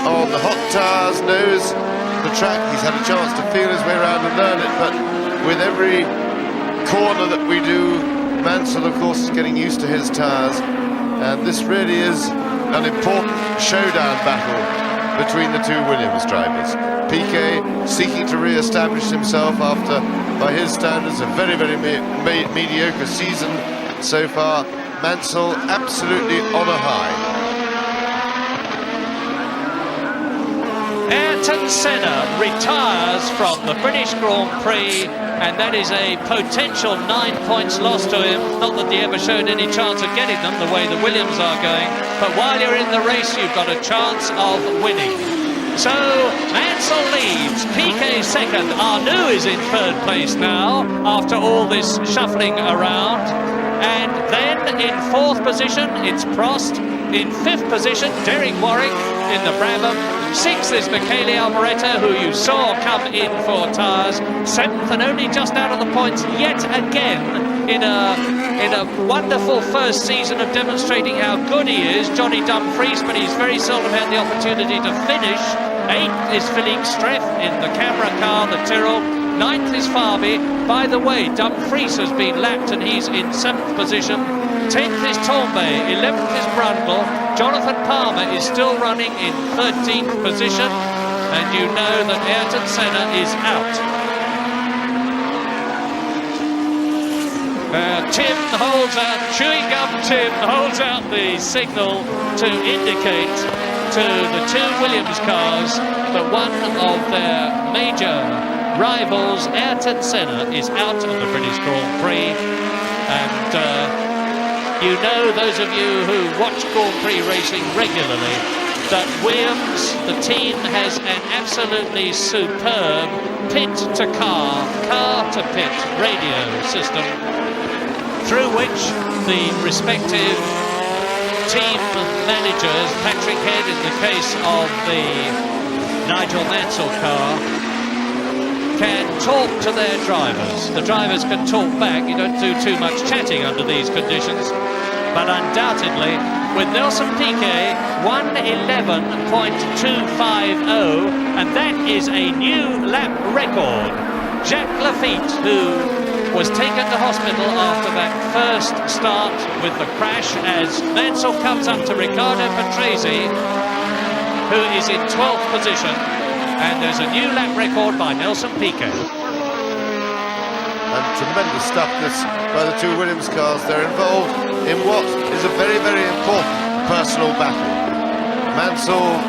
on the hot tyres knows the track. He's had a chance to feel his way around and learn it, but with every corner that we do, Mansell of course is getting used to his tyres, and this really is an important showdown battle between the two Williams drivers. Piquet seeking to re-establish himself after, by his standards, a very, very mediocre season so far. Mansell absolutely on a high. Ayrton Senna retires from the British Grand-Prix, and that is a potential 9 points lost to him. Not that he ever showed any chance of getting them the way the Williams are going, but while you're in the race, you've got a chance of winning. So Mansell leads, Piquet second, Arnoux is in third place now after all this shuffling around, and then in fourth position it's Prost, in fifth position Derek Warwick in the Brabham, sixth is Michele Alboreto, who you saw come in for tyres, seventh and only just out of the points yet again in a wonderful first season of demonstrating how good he is, Johnny Dumfries, but he's very seldom had the opportunity to finish. 8th is Philippe Streff in the camera car, the Tyrrell. 9th is Farby. By the way, Dumfries has been lapped and he's in 7th position. 10th is Tombay, 11th is Brundle. Jonathan Palmer is still running in 13th position, and you know that Ayrton Senna is out. Tim holds out, chewing gum Tim holds out the signal to indicate to the two Williams cars that one of their major rivals, Ayrton Senna, is out of the British Grand Prix. And you know, those of you who watch Grand Prix racing regularly, that Williams, the team, has an absolutely superb pit-to-car, car-to-pit radio system through which the respective team managers, Patrick Head in the case of the Nigel Mansell car, can talk to their drivers. The drivers can talk back. You don't do too much chatting under these conditions. But undoubtedly, with Nelson Piquet 1:11.250, and that is a new lap record. Jacques Lafitte, who was taken to hospital after that first start with the crash, as Mansell comes up to Riccardo Patrese, who is in 12th position, and there's a new lap record by Nelson Piquet. And tremendous stuff this by the two Williams cars. They're involved in what is a very, very important personal battle. Mansell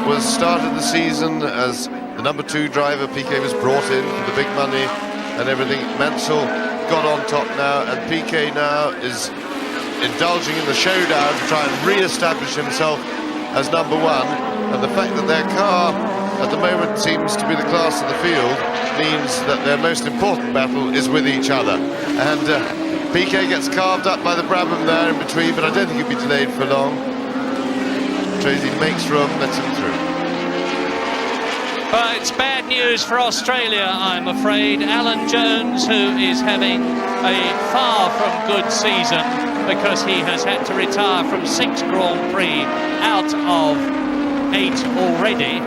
was started the season as the number 2 driver. Piquet was brought in for the big money and everything. Mansell got on top now, and Piquet now is indulging in the showdown to try and re-establish himself as number 1. And the fact that their car at the moment seems to be the class of the field means that their most important battle is with each other. And Piquet gets carved up by the Brabham there in between, but I don't think he'll be delayed for long. Tracy makes room, lets him through. Well, it's bad news for Australia, I'm afraid. Alan Jones, who is having a far from good season because he has had to retire from 6 Grand Prix out of 8 already,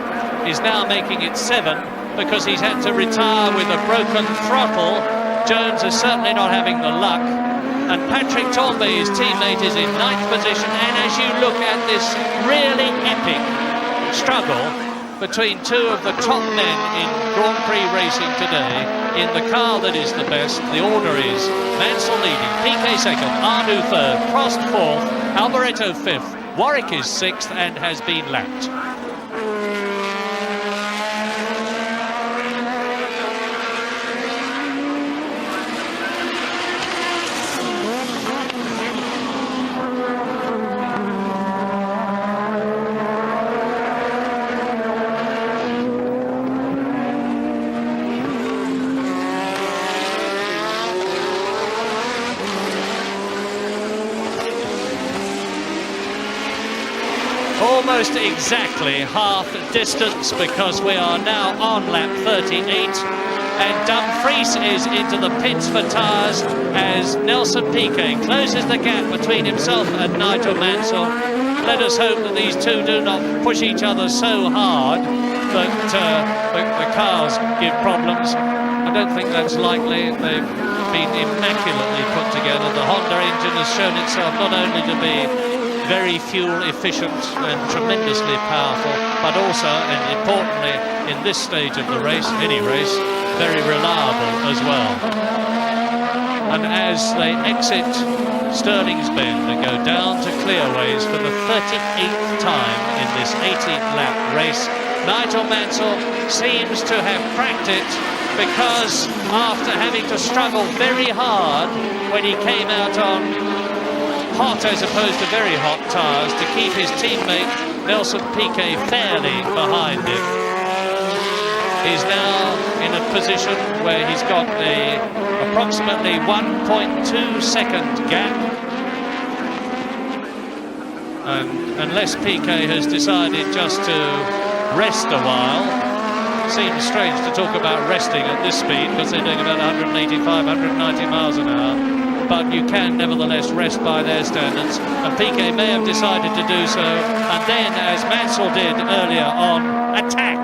is now making it 7 because he's had to retire with a broken throttle. Jones is certainly not having the luck. And Patrick Tombay, his teammate, is in 9th position. And as you look at this really epic struggle between two of the top men in Grand Prix racing today, in the car that is the best, the order is Mansell leading, Piquet 2nd, Arnoux 3rd, Prost 4th, Alboreto 5th, Warwick is 6th and has been lapped. Almost exactly half distance because we are now on lap 38 and Dumfries is into the pits for tyres as Nelson Piquet closes the gap between himself and Nigel Mansell. Let us hope that these two do not push each other so hard that the cars give problems. I don't think that's likely. They've been immaculately put together. The Honda engine has shown itself not only to be very fuel efficient and tremendously powerful, but also, and importantly in this stage of the race, any race, very reliable as well. And as they exit Stirling's Bend and go down to Clearways for the 38th time in this 80-lap race, Nigel Mansell seems to have cracked it, because after having to struggle very hard when he came out on hot as opposed to very hot tyres to keep his teammate Nelson Piquet fairly behind him, he's now in a position where he's got a approximately 1.2 second gap, and unless Piquet has decided just to rest a while, seems strange to talk about resting at this speed because they're doing about 185, 190 miles an hour. but you can nevertheless rest by their standards, and Piquet may have decided to do so, and then, as Mansell did earlier on, attack.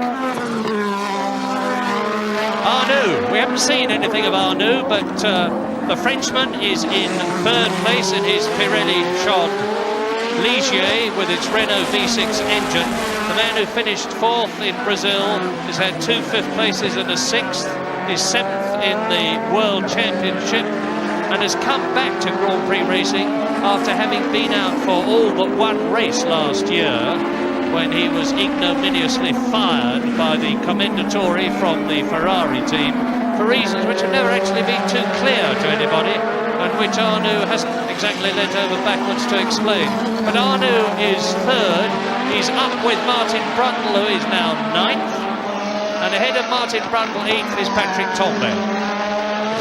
Arnoux, we haven't seen anything of Arnoux, but the Frenchman is in third place in his Pirelli shod Ligier with its Renault V6 engine. The man who finished fourth in Brazil has had 2 fifth places and a sixth, is seventh in the World Championship, and has come back to Grand Prix racing after having been out for all but one race last year, when he was ignominiously fired by the commendatore from the Ferrari team for reasons which have never actually been too clear to anybody, and which Arnoux hasn't exactly leant over backwards to explain. But Arnoux is third. He's up with Martin Brundle, who is now ninth, and ahead of Martin Brundle, eighth, is Patrick Tambay.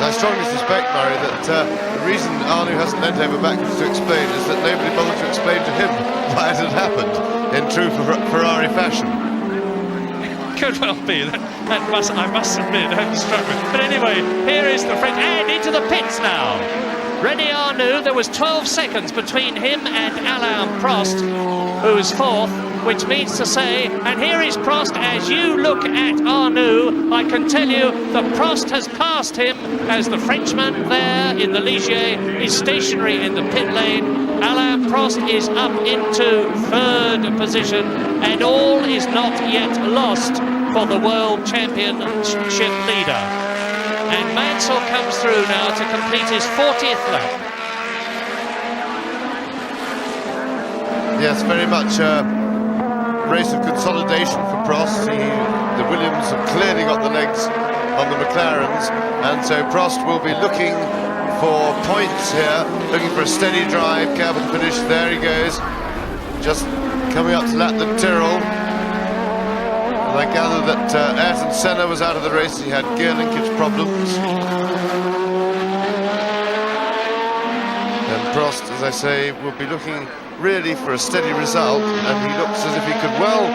I strongly suspect, Murray, that the reason Arnoux hasn't leant over backwards to explain is that nobody bothered to explain to him why it had happened in true Ferrari fashion. Could well be. I must admit, I'm struggling. But anyway, here is the French, and into the pits now. René Arnoux, there was 12 seconds between him and Alain Prost, who is fourth, which means to say, and here is Prost. As you look at Arnoux, I can tell you that Prost has passed him as the Frenchman there in the Ligier is stationary in the pit lane. Alain Prost is up into third position, and all is not yet lost for the World Championship leader. And Mansell comes through now to complete his 40th lap. Yes, very much race of consolidation for Prost. The Williams have clearly got the legs on the McLarens, and so Prost will be looking for points here, looking for a steady drive, careful finish. There he goes, just coming up to lap the Tyrrell. And I gather that Ayrton Senna was out of the race. He had gear linkage problems. And Prost, as I say, will be looking really for a steady result, and he looks as if he could well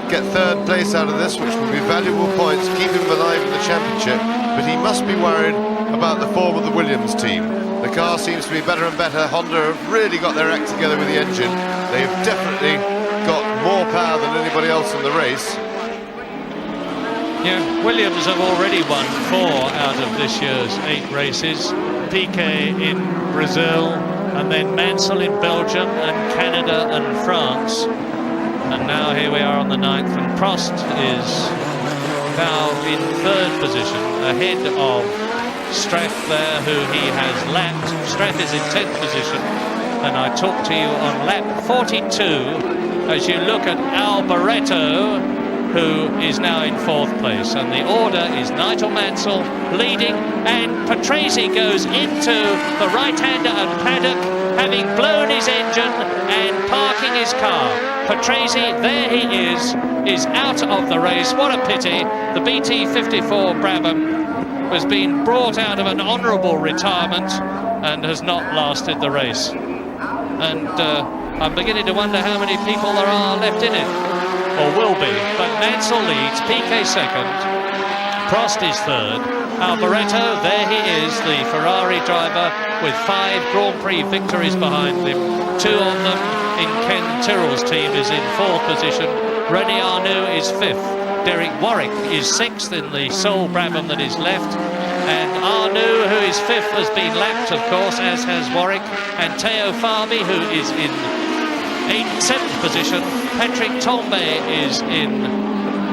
get third place out of this, which will be valuable points, keep him alive in the championship, but he must be worried about the form of the Williams team. The car seems to be better and better. Honda have really got their act together with the engine. They've definitely got more power than anybody else in the race. Yeah, Williams have already won 4 out of this year's 8 races. Piquet in Brazil, and then Mansell in Belgium, and Canada and France. And now here we are on the 9th, and Prost is now in third position, ahead of Strath there, who he has lapped. Strath is in 10th position, and I talked to you on lap 42 as you look at Alboreto, who is now in 4th place, and the order is Nigel Mansell leading, and Patrese goes into the right-hander and paddock, having blown his engine and parking his car. Patrese, there he is out of the race. What a pity. The BT54 Brabham has been brought out of an honourable retirement and has not lasted the race. And I'm beginning to wonder how many people there are left in it, or will be. But Mansell leads, Piquet second, Prost is third, Alboreto, there he is, the Ferrari driver, with 5 Grand Prix victories behind him. 2 on them in Ken Tyrrell's team is in 4th position. René Arnoux is 5th. Derek Warwick is 6th in the sole Brabham that is left. And Arnoux, who is 5th, has been lapped, of course, as has Warwick. And Teo Fabi, who is in 7th position. Patrick Tambay is in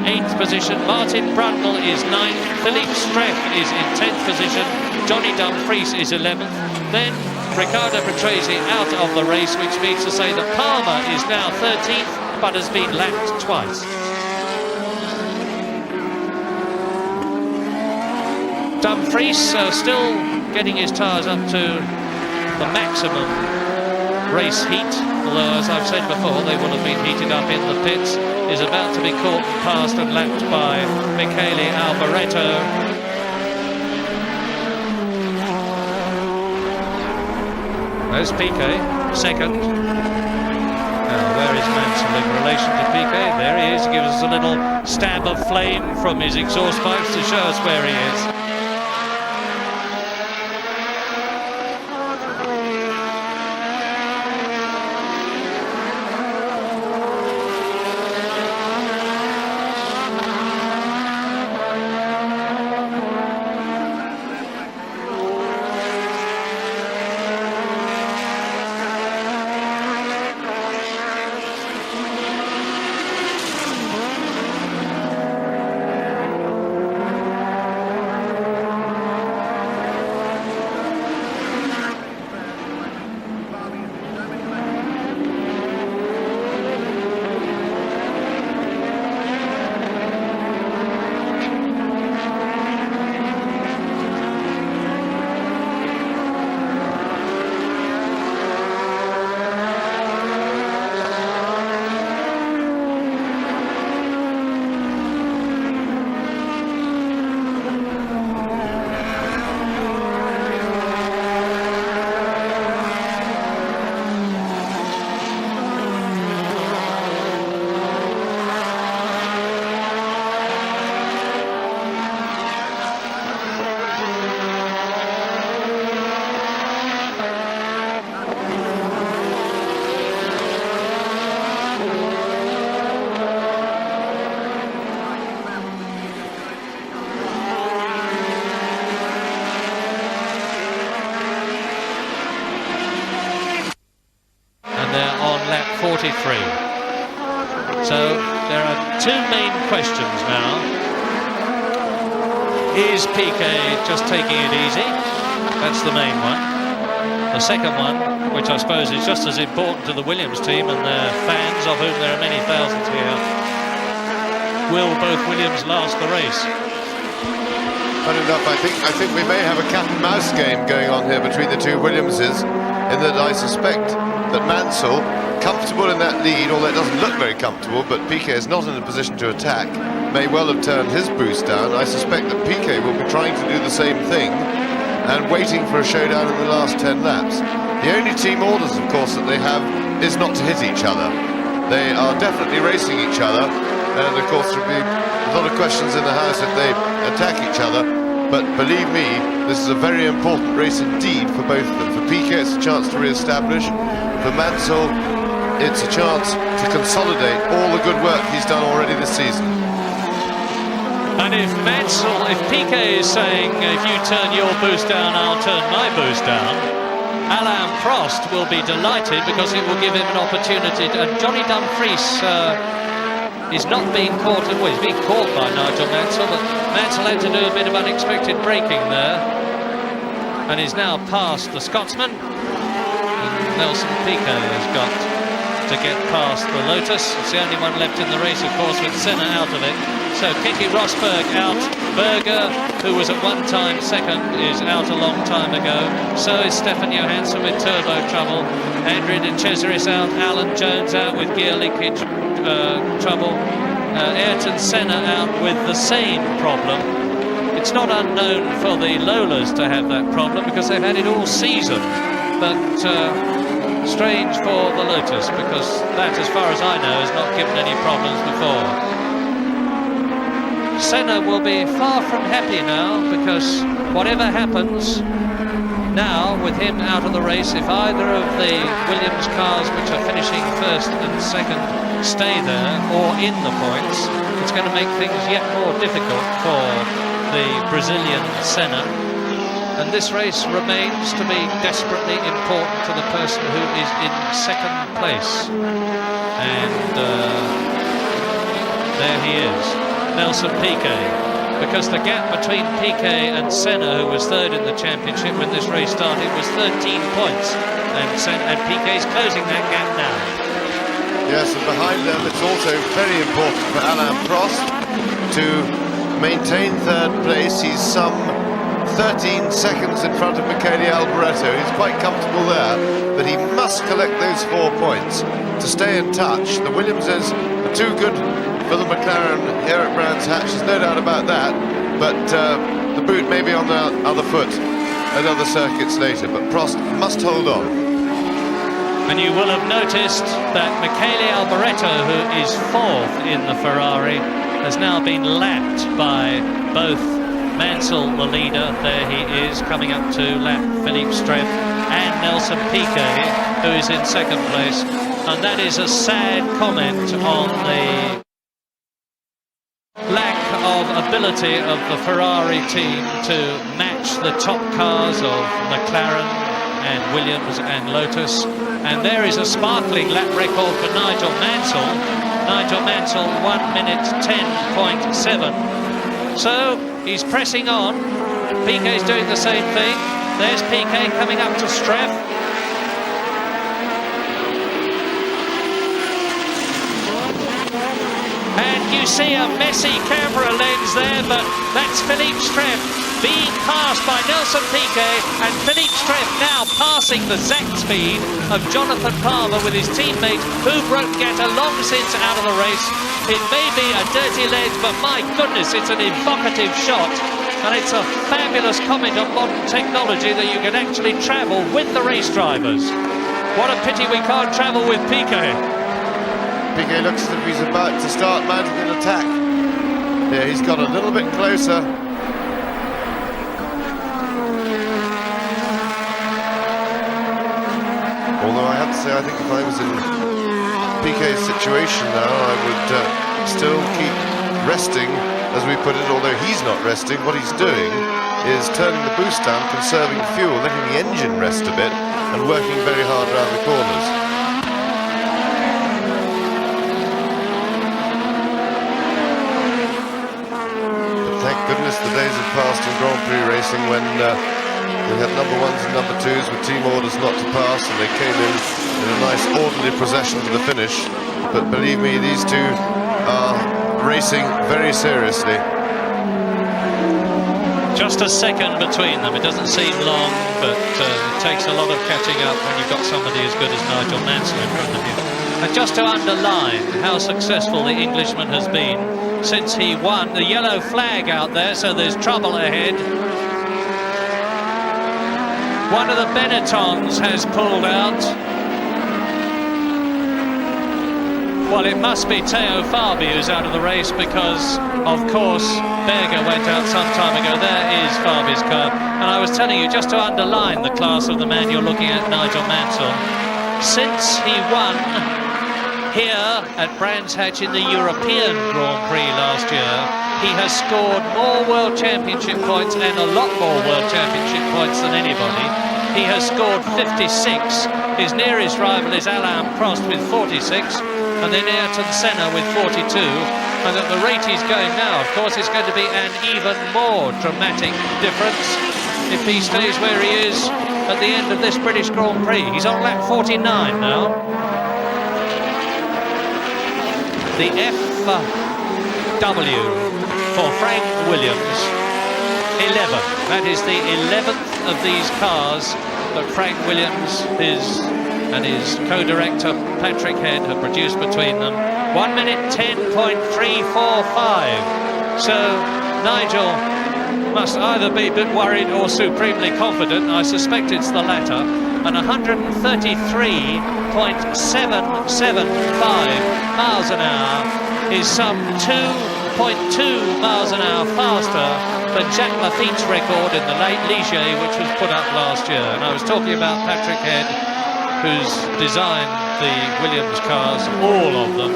8th position. Martin Brundle is 9th. Philippe Streff is in 10th position. Johnny Dumfries is 11th. Then Riccardo Patrese out of the race, which means to say that Palmer is now 13th, but has been lapped twice. Dumfries still getting his tyres up to the maximum race heat, although, as I've said before, they will have been heated up in the pits, is about to be caught and passed and lapped by Michele Alboreto. There's Piquet, second. Now, where is Mansell in relation to Piquet? There he is. He gives us a little stab of flame from his exhaust pipes to show us where he is. now. Is Piquet just taking it easy? That's the main one. The second one, which I suppose is just as important to the Williams team and their fans, of whom there are many thousands here, will both Williams last the race? Funny enough, I think we may have a cat and mouse game going on here between the two Williamses, in that I suspect that Mansell, comfortable in that lead, although it doesn't look very comfortable, but Piquet is not in a position to attack, may well have turned his boost down. I suspect that Piquet will be trying to do the same thing and waiting for a showdown in the last 10 laps. The only team orders, of course, that they have is not to hit each other. They are definitely racing each other, and of course there will be a lot of questions in the house if they attack each other, but believe me, this is a very important race indeed for both of them. For Piquet, it's a chance to re-establish. For Mansell, it's a chance to consolidate all the good work he's done already this season. And if Piquet is saying, if you turn your boost down, I'll turn my boost down, Alain Prost will be delighted because it will give him an opportunity to, and Johnny Dumfries is not being caught, well, he's being caught by Nigel Mansell, but Mansell had to do a bit of unexpected braking there, and is now past the Scotsman. And Nelson Piquet has got to get past the Lotus. It's the only one left in the race, of course, with Senna out of it. So Keke Rosberg out, Berger, who was at one time second, is out a long time ago. So is Stefan Johansson with turbo trouble. Andrea De Cesaris out, Alan Jones out with gear leakage trouble. Ayrton Senna out with the same problem. It's not unknown for the Lolas to have that problem because they've had it all season. But strange for the Lotus, because that, as far as I know, has not given any problems before. Senna will be far from happy now, because whatever happens now with him out of the race, if either of the Williams cars which are finishing first and second stay there or in the points, it's going to make things yet more difficult for the Brazilian Senna. And this race remains to be desperately important to the person who is in second place. And there he is, Nelson Piquet. Because the gap between Piquet and Senna, who was third in the championship when this race started, was 13 points. And Piquet's closing that gap now. Yes, and behind them it's also very important for Alain Prost to maintain third place. He's some 13 seconds in front of Michele Alboreto. He's quite comfortable there, but he must collect those 4 points to stay in touch. The Williamses are too good for the McLaren here at Bрэnds-Hэтch, there's no doubt about that, but the boot may be on the other foot at other circuits later, but Prost must hold on. And you will have noticed that Michele Alboreto, who is fourth in the Ferrari, has now been lapped by both Mansell, the leader, there he is, coming up to lap Philippe Streff, and Nelson Piquet, who is in second place. And that is a sad comment on the lack of ability of the Ferrari team to match the top cars of McLaren and Williams and Lotus. And there is a sparkling lap record for Nigel Mansell. Nigel Mansell 1 minute 10.7. So he's pressing on. Piquet's doing the same thing. There's Piquet coming up to Streff. And you see a messy camera lens there, but that's Philippe Streff being passed by Nelson Piquet, and Philippe Streff now passing the exact speed of Jonathan Palmer with his teammate, who broke Gatta long since out of the race. It may be a dirty ledge, but my goodness, it's an evocative shot, and it's a fabulous comment on modern technology that you can actually travel with the race drivers. What a pity we can't travel with Piquet. Piquet looks as if he's about to start mounting an attack. Yeah, he's got a little bit closer. Although I have to say, I think if I was in Piquet's situation now, I would still keep resting, as we put it, although he's not resting. What he's doing is turning the boost down, conserving fuel, letting the engine rest a bit, and working very hard around the corners. goodness, the days have passed in Grand Prix racing when we had number ones and number twos with team orders not to pass, and they came in a nice orderly procession to the finish. But believe me, these two are racing very seriously. Just a second between them. It doesn't seem long, but it takes a lot of catching up when you've got somebody as good as Nigel Mansell in front of you. And just to underline how successful the Englishman has been since he won, the yellow flag out there, so there's trouble ahead. One of the Benettons has pulled out. Well, it must be Teo Fabi who's out of the race because, of course, Berger went out some time ago. There is Fabi's car. And I was telling you, just to underline the class of the man you're looking at, Nigel Mansell, since he won here at Bрэnds-Hэтch in the European Grand Prix last year, he has scored more World Championship points and a lot more World Championship points than anybody. He has scored 56. His nearest rival is Alain Prost with 46, and then Ayrton Senna with 42. And at the rate he's going now, of course, it's going to be an even more dramatic difference if he stays where he is at the end of this British Grand Prix. He's on lap 49 now. The FW for Frank Williams, 11. That is the 11th of these cars that Frank Williams and his co-director Patrick Head have produced between them. 1 minute 10.345. So Nigel must either be a bit worried or supremely confident. I suspect it's the latter. And 133.775 miles an hour is some 2.2 miles an hour faster than Jacques Lafitte's record in the late Ligier, which was put up last year. And I was talking about Patrick Head, who's designed the Williams cars, all of them.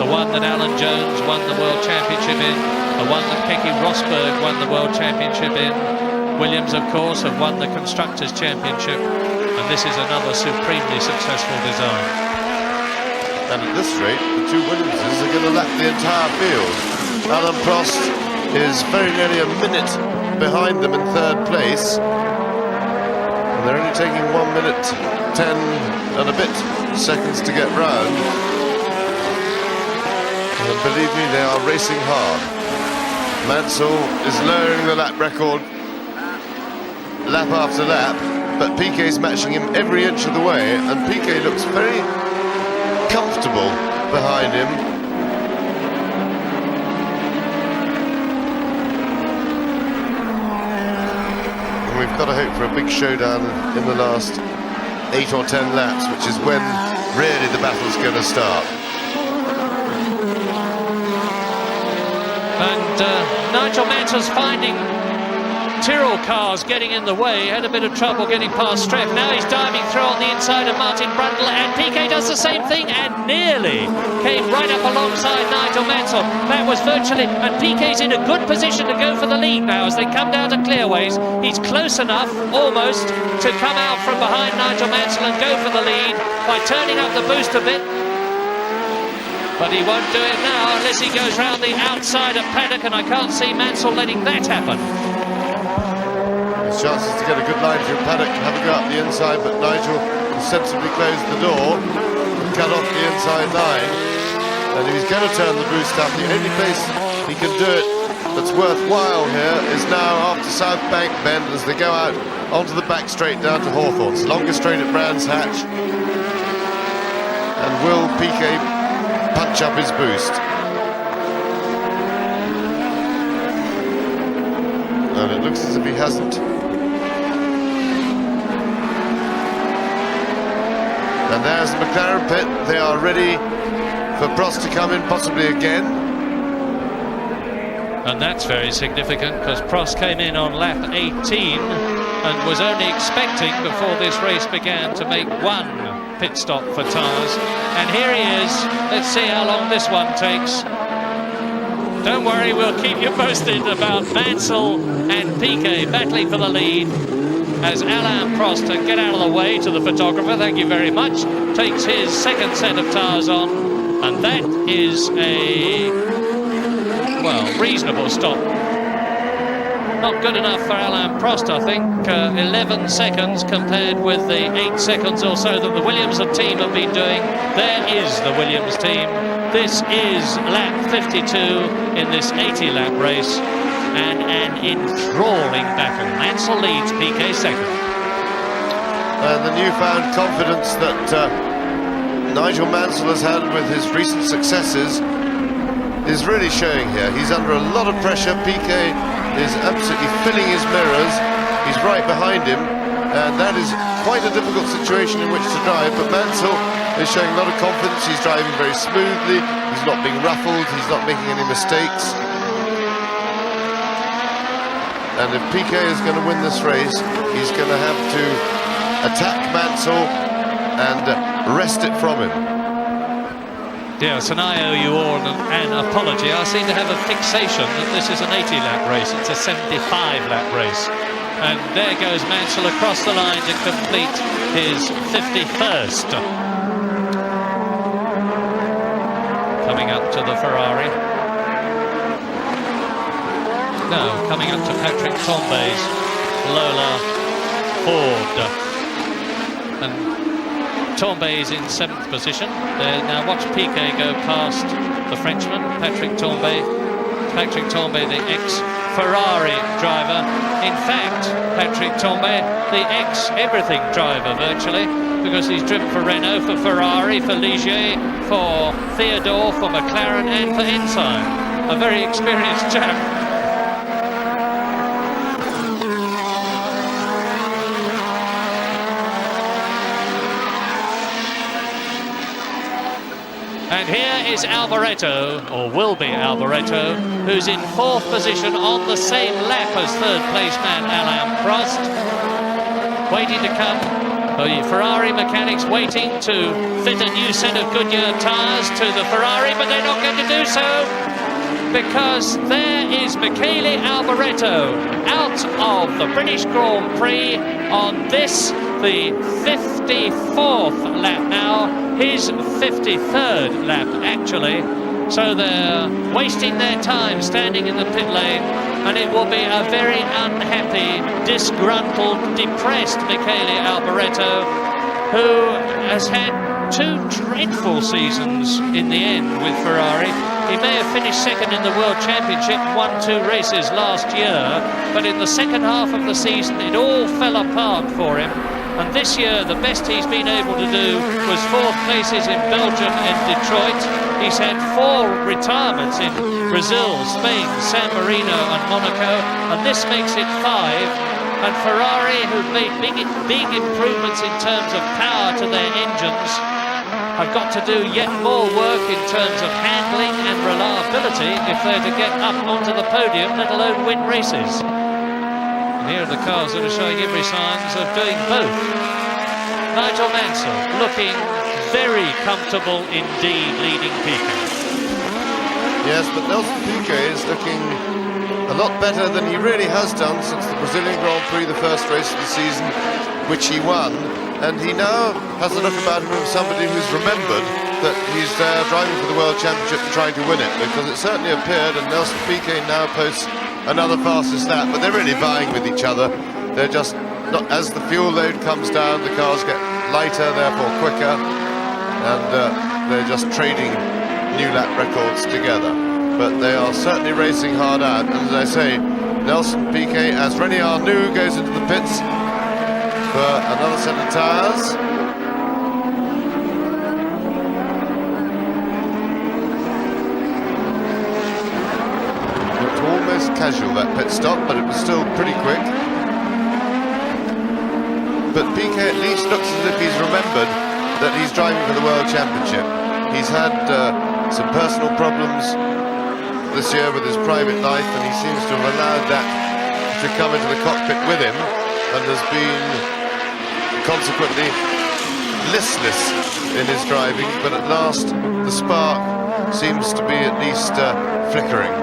The one that Alan Jones won the World Championship in, the one that Keke Rosberg won the World Championship in. Williams, of course, have won the Constructors' Championship, and this is another supremely successful design. And at this rate, the two Williamses are going to lap the entire field. Alain Prost is very nearly a minute behind them in third place. And they're only taking 1 minute 10 and a bit seconds to get round. And believe me, they are racing hard. Mansell is lowering the lap record lap after lap, but Piquet's matching him every inch of the way, and Piquet looks very comfortable behind him. And we've got to hope for a big showdown in the last 8 or 10 laps, which is when really the battle's going to start. And Nigel Mansell's finding Tyrrell cars getting in the way, had a bit of trouble getting past Streff. Now he's diving through on the inside of Martin Brundle, and Piquet does the same thing and nearly came right up alongside Nigel Mansell. That was virtually, and Piquet's in a good position to go for the lead now as they come down to clearways. He's close enough, almost, to come out from behind Nigel Mansell and go for the lead by turning up the boost a bit. But he won't do it now unless he goes round the outside of Paddock, and I can't see Mansell letting that happen. Chances to get a good line through Paddock and have a go up the inside, but Nigel has sensibly closed the door and cut off the inside line. And if he's going to turn the boost up, the only place he can do it that's worthwhile here is now after South Bank Bend as they go out onto the back straight down to Hawthorns. Longest straight at Bрэnds-Hэтch. And will Piquet punch up his boost? And it looks as if he hasn't. And there's the McLaren pit. They are ready for Prost to come in, possibly again. And that's very significant because Prost came in on lap 18 and was only expecting before this race began to make one pit stop for tyres. And here he is. Let's see how long this one takes. Don't worry, we'll keep you posted about Mansell and Piquet battling for the lead as Alain Prost, to get out of the way to the photographer, thank you very much, takes his second set of tyres on, and that is a, well, reasonable stop not good enough for Alain Prost, I think. 11 seconds compared with the 8 seconds or so that the Williams team have been doing. There is the Williams team. This is lap 52 in this 80-lap race, and an enthralling battle. Mansell leads, Piquet second. And the newfound confidence that Nigel Mansell has had with his recent successes is really showing here. He's under a lot of pressure. Piquet is absolutely filling his mirrors. He's right behind him, and that is quite a difficult situation in which to drive, but Mansell is showing a lot of confidence. He's driving very smoothly. He's not being ruffled. He's not making any mistakes. And if Piquet is going to win this race, he's going to have to attack Mansell and wrest it from him. Yes, and I owe you all an apology. I seem to have a fixation that this is an 80-lap race. It's a 75-lap race. And there goes Mansell across the line to complete his 51st. Coming up to the Ferrari. No, coming up to Patrick Tombé's Lola Ford. And Tombé is in 7th position. Now watch Piquet go past the Frenchman, Patrick Tombé. Patrick Tombé, the ex-Ferrari driver. In fact, Patrick Tombé, the ex-everything driver virtually, because he's driven for Renault, for Ferrari, for Ligier, for Theodore, for McLaren and for Ensign. A very experienced chap. And here is Alboreto, or will be Alboreto, who's in 4th position on the same lap as 3rd place man Alain Prost. Waiting to come. The Ferrari mechanics waiting to fit a new set of Goodyear tyres to the Ferrari, but they're not going to do so, because there is Michele Alboreto out of the British Grand Prix on this, the 54th lap now, his 53rd lap actually. So they're wasting their time standing in the pit lane, and it will be a very unhappy, disgruntled, depressed Michele Alboreto, who has had 2 dreadful seasons in the end with Ferrari. He may have finished second in the World Championship, won 2 races last year, but in the second half of the season it all fell apart for him. And this year the best he's been able to do was 4th places in Belgium and Detroit. He's had 4 retirements in Brazil, Spain, San Marino and Monaco, and this makes it 5. And Ferrari, who've made big improvements in terms of power to their engines, have got to do yet more work in terms of handling and reliability if they're to get up onto the podium, let alone win races. And here are the cars that are showing every signs of doing both. Nigel Mansell looking very comfortable indeed, leading Piquet. Yes, but Nelson Piquet is looking a lot better than he really has done since the Brazilian Grand Prix, the first race of the season, which he won. And he now has a look about him of somebody who's remembered that he's driving for the World Championship and trying to win it, because it certainly appeared, and Nelson Piquet now posts another fastest lap, but they're really vying with each other. They're just not, as the fuel load comes down, the cars get lighter, therefore quicker, and they're just trading new lap records together. But they are certainly racing hard out, and as I say, Nelson Piquet, as René Arnoux goes into the pits for another set of tyres. Looked almost casual, that pit stop, but it was still pretty quick. But Piquet at least looks as if he's remembered that he's driving for the World Championship. He's had some personal problems this year with his private life, and he seems to have allowed that to come into the cockpit with him, and has been consequently listless in his driving, but at last the spark seems to be at least flickering.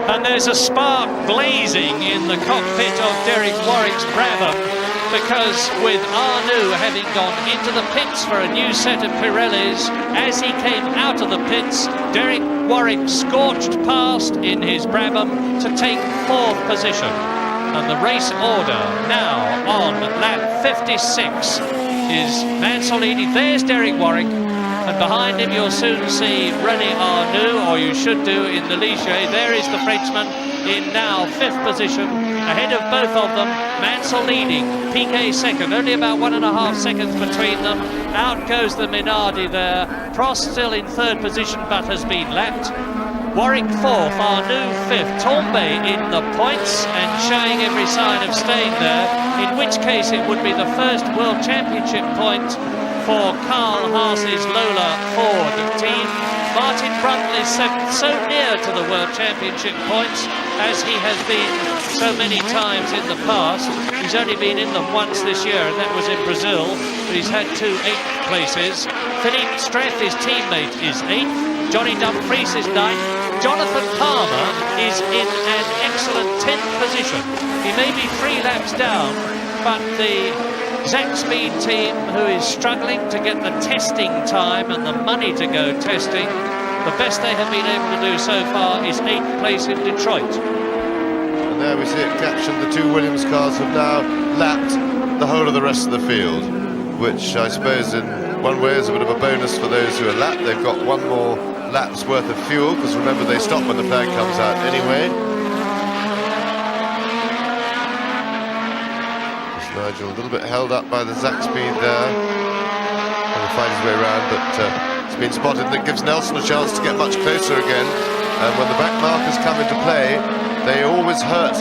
And there's a spark blazing in the cockpit of Derek Warwick's Brabham, because with Arnoux having gone into the pits for a new set of Pirellis, as he came out of the pits, Derek Warwick scorched past in his Brabham to take 4th position. And the race order now on lap 56 is Mansell leading. There's Derek Warwick, and behind him you'll soon see René Arnoux, or you should do in the Ligier. There is the Frenchman in now 5th position, ahead of both of them. Mansell leading, Piquet 2nd, only about 1.5 seconds between them. Out goes the Minardi there. Prost still in 3rd position but has been lapped. Warwick 4th, Arnoux 5th, Tombay in the points and showing every sign of staying there, in which case it would be the first World Championship point for Carl Haas's Lola Ford team. Martin Brundle is so near to the World Championship points as he has been so many times in the past. He's only been in them once this year, and that was in Brazil, but he's had 2 8th places. Philippe Streff, his teammate, is 8th. Johnny Dumfries is 9th. Jonathan Palmer is in an excellent 10th position. He may be 3 laps down, but the Zack Speed team, who is struggling to get the testing time and the money to go testing, the best they have been able to do so far is 8th place in Detroit. And there we see it captioned. The 2 Williams cars have now lapped the whole of the rest of the field, which I suppose in one way is a bit of a bonus for those who are lapped. They've got 1 more lap's worth of fuel, because remember they stop when the flag comes out anyway. Just Nigel a little bit held up by the Zack Speed there, and he'll find his way around, but it's been spotted, and it gives Nelson a chance to get much closer again. And when the back markers come into play, they always hurt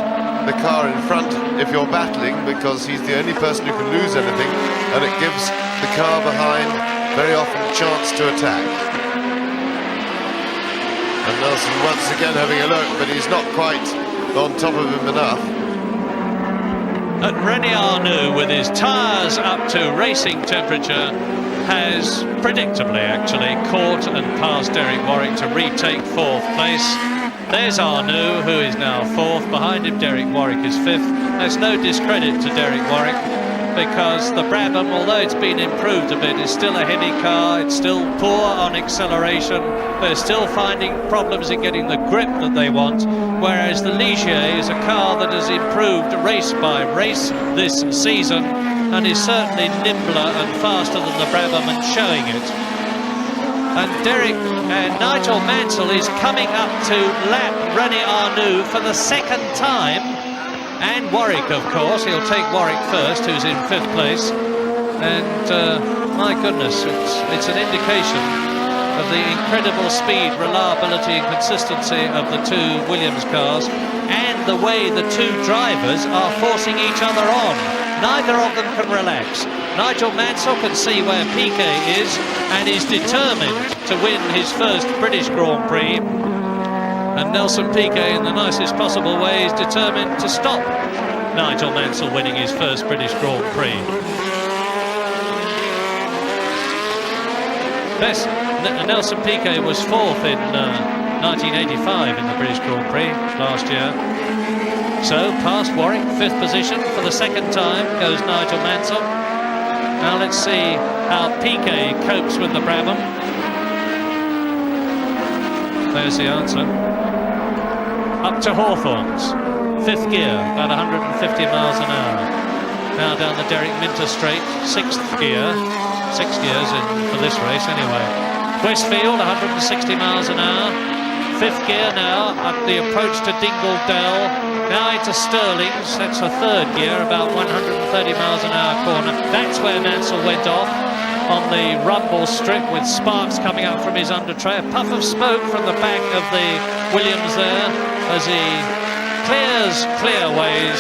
the car in front if you're battling, because he's the only person who can lose anything, and it gives the car behind very often a chance to attack. And Nelson once again having a look, but he's not quite on top of him enough. And René Arnoux, with his tyres up to racing temperature, has predictably actually caught and passed Derek Warwick to retake 4th place. There's Arnoux, who is now 4th. Behind him, Derek Warwick is 5th. There's no discredit to Derek Warwick, because the Brabham, although it's been improved a bit, is still a heavy car. It's still poor on acceleration. They're still finding problems in getting the grip that they want, whereas the Ligier is a car that has improved race by race this season and is certainly nimbler and faster than the Brabham, and showing it. And Nigel Mansell is coming up to lap René Arnoux for the 2nd time, and Warwick, of course. He'll take Warwick first, who's in 5th place. And my goodness, it's an indication of the incredible speed, reliability and consistency of the 2 Williams cars, and the way the 2 drivers are forcing each other on. Neither of them can relax. Nigel Mansell can see where Piquet is and is determined to win his first British Grand Prix. And Nelson Piquet, in the nicest possible way, is determined to stop Nigel Mansell winning his first British Grand Prix. Nelson Piquet was 4th in 1985 in the British Grand Prix last year. So, past Warwick, 5th position for the 2nd time goes Nigel Mansell. Now let's see how Piquet copes with the Brabham. There's the answer. Up to Hawthorns, 5th gear, about 150 miles an hour. Now down the Derek Minter Straight, 6th gear, 6 gears for this race anyway. Westfield, 160 miles an hour. 5th gear now at the approach to Dingle Dell. Now into Stirling's, that's a 3rd gear, about 130 miles an hour corner. That's where Mansell went off on the rumble strip, with sparks coming up from his under tray. A puff of smoke from the back of the Williams there as he clears clearways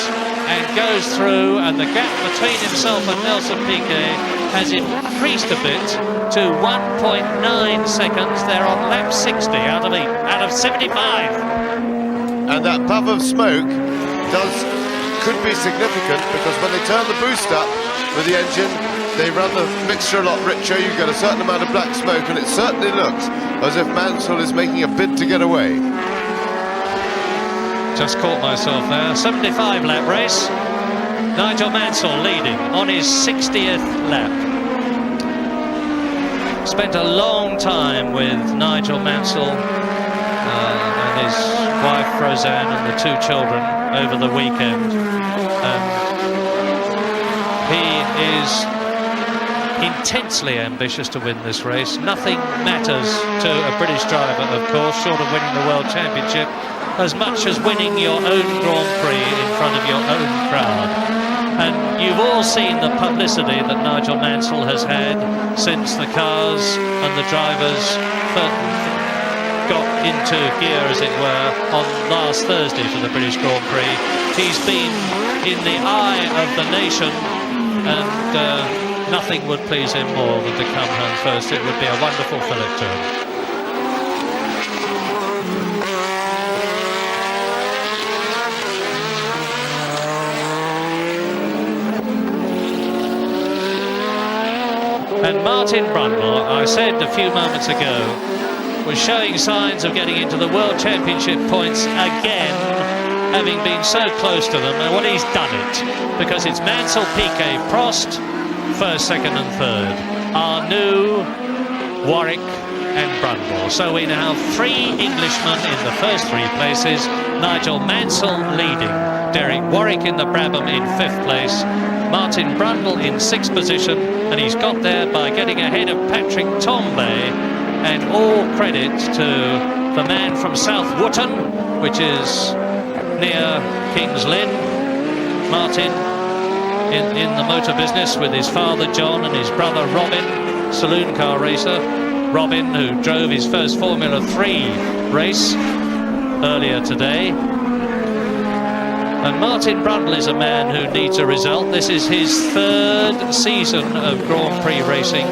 and goes through, and the gap between himself and Nelson Piquet has increased a bit to 1.9 seconds. They're on lap 60 out of 75. And that puff of smoke could be significant, because when they turn the boost up with the engine, they run the mixture a lot richer. You get a certain amount of black smoke, and it certainly looks as if Mansell is making a bid to get away. Just caught myself there. 75 lap race. Nigel Mansell leading on his 60th lap. Spent a long time with Nigel Mansell and his wife Roseanne and the 2 children over the weekend. He is intensely ambitious to win this race. Nothing matters to a British driver, of course, short of winning the World Championship, as much as winning your own Grand Prix in front of your own crowd. And you've all seen the publicity that Nigel Mansell has had since the cars and the drivers got into gear, as it were, on last Thursday for the British Grand Prix. He's been in the eye of the nation, and nothing would please him more than to come home first. It would be a wonderful fillip to him. And Martin Brundle, I said a few moments ago, was showing signs of getting into the World Championship points again, having been so close to them. And well, he's done it, because it's Mansell, Piquet, Prost, first, second and third. Arnoux, Warwick and Brundle. So we now have 3 Englishmen in the first 3 places. Nigel Mansell leading. Derek Warwick in the Brabham in 5th place. Martin Brundle in 6th position. And he's got there by getting ahead of Patrick Tambay. And all credit to the man from South Wootton, which is near King's Lynn. Martin in the motor business with his father John and his brother Robin, saloon car racer. Robin, who drove his first Formula 3 race earlier today. And Martin Brundle is a man who needs a result. This is his 3rd season of Grand Prix racing.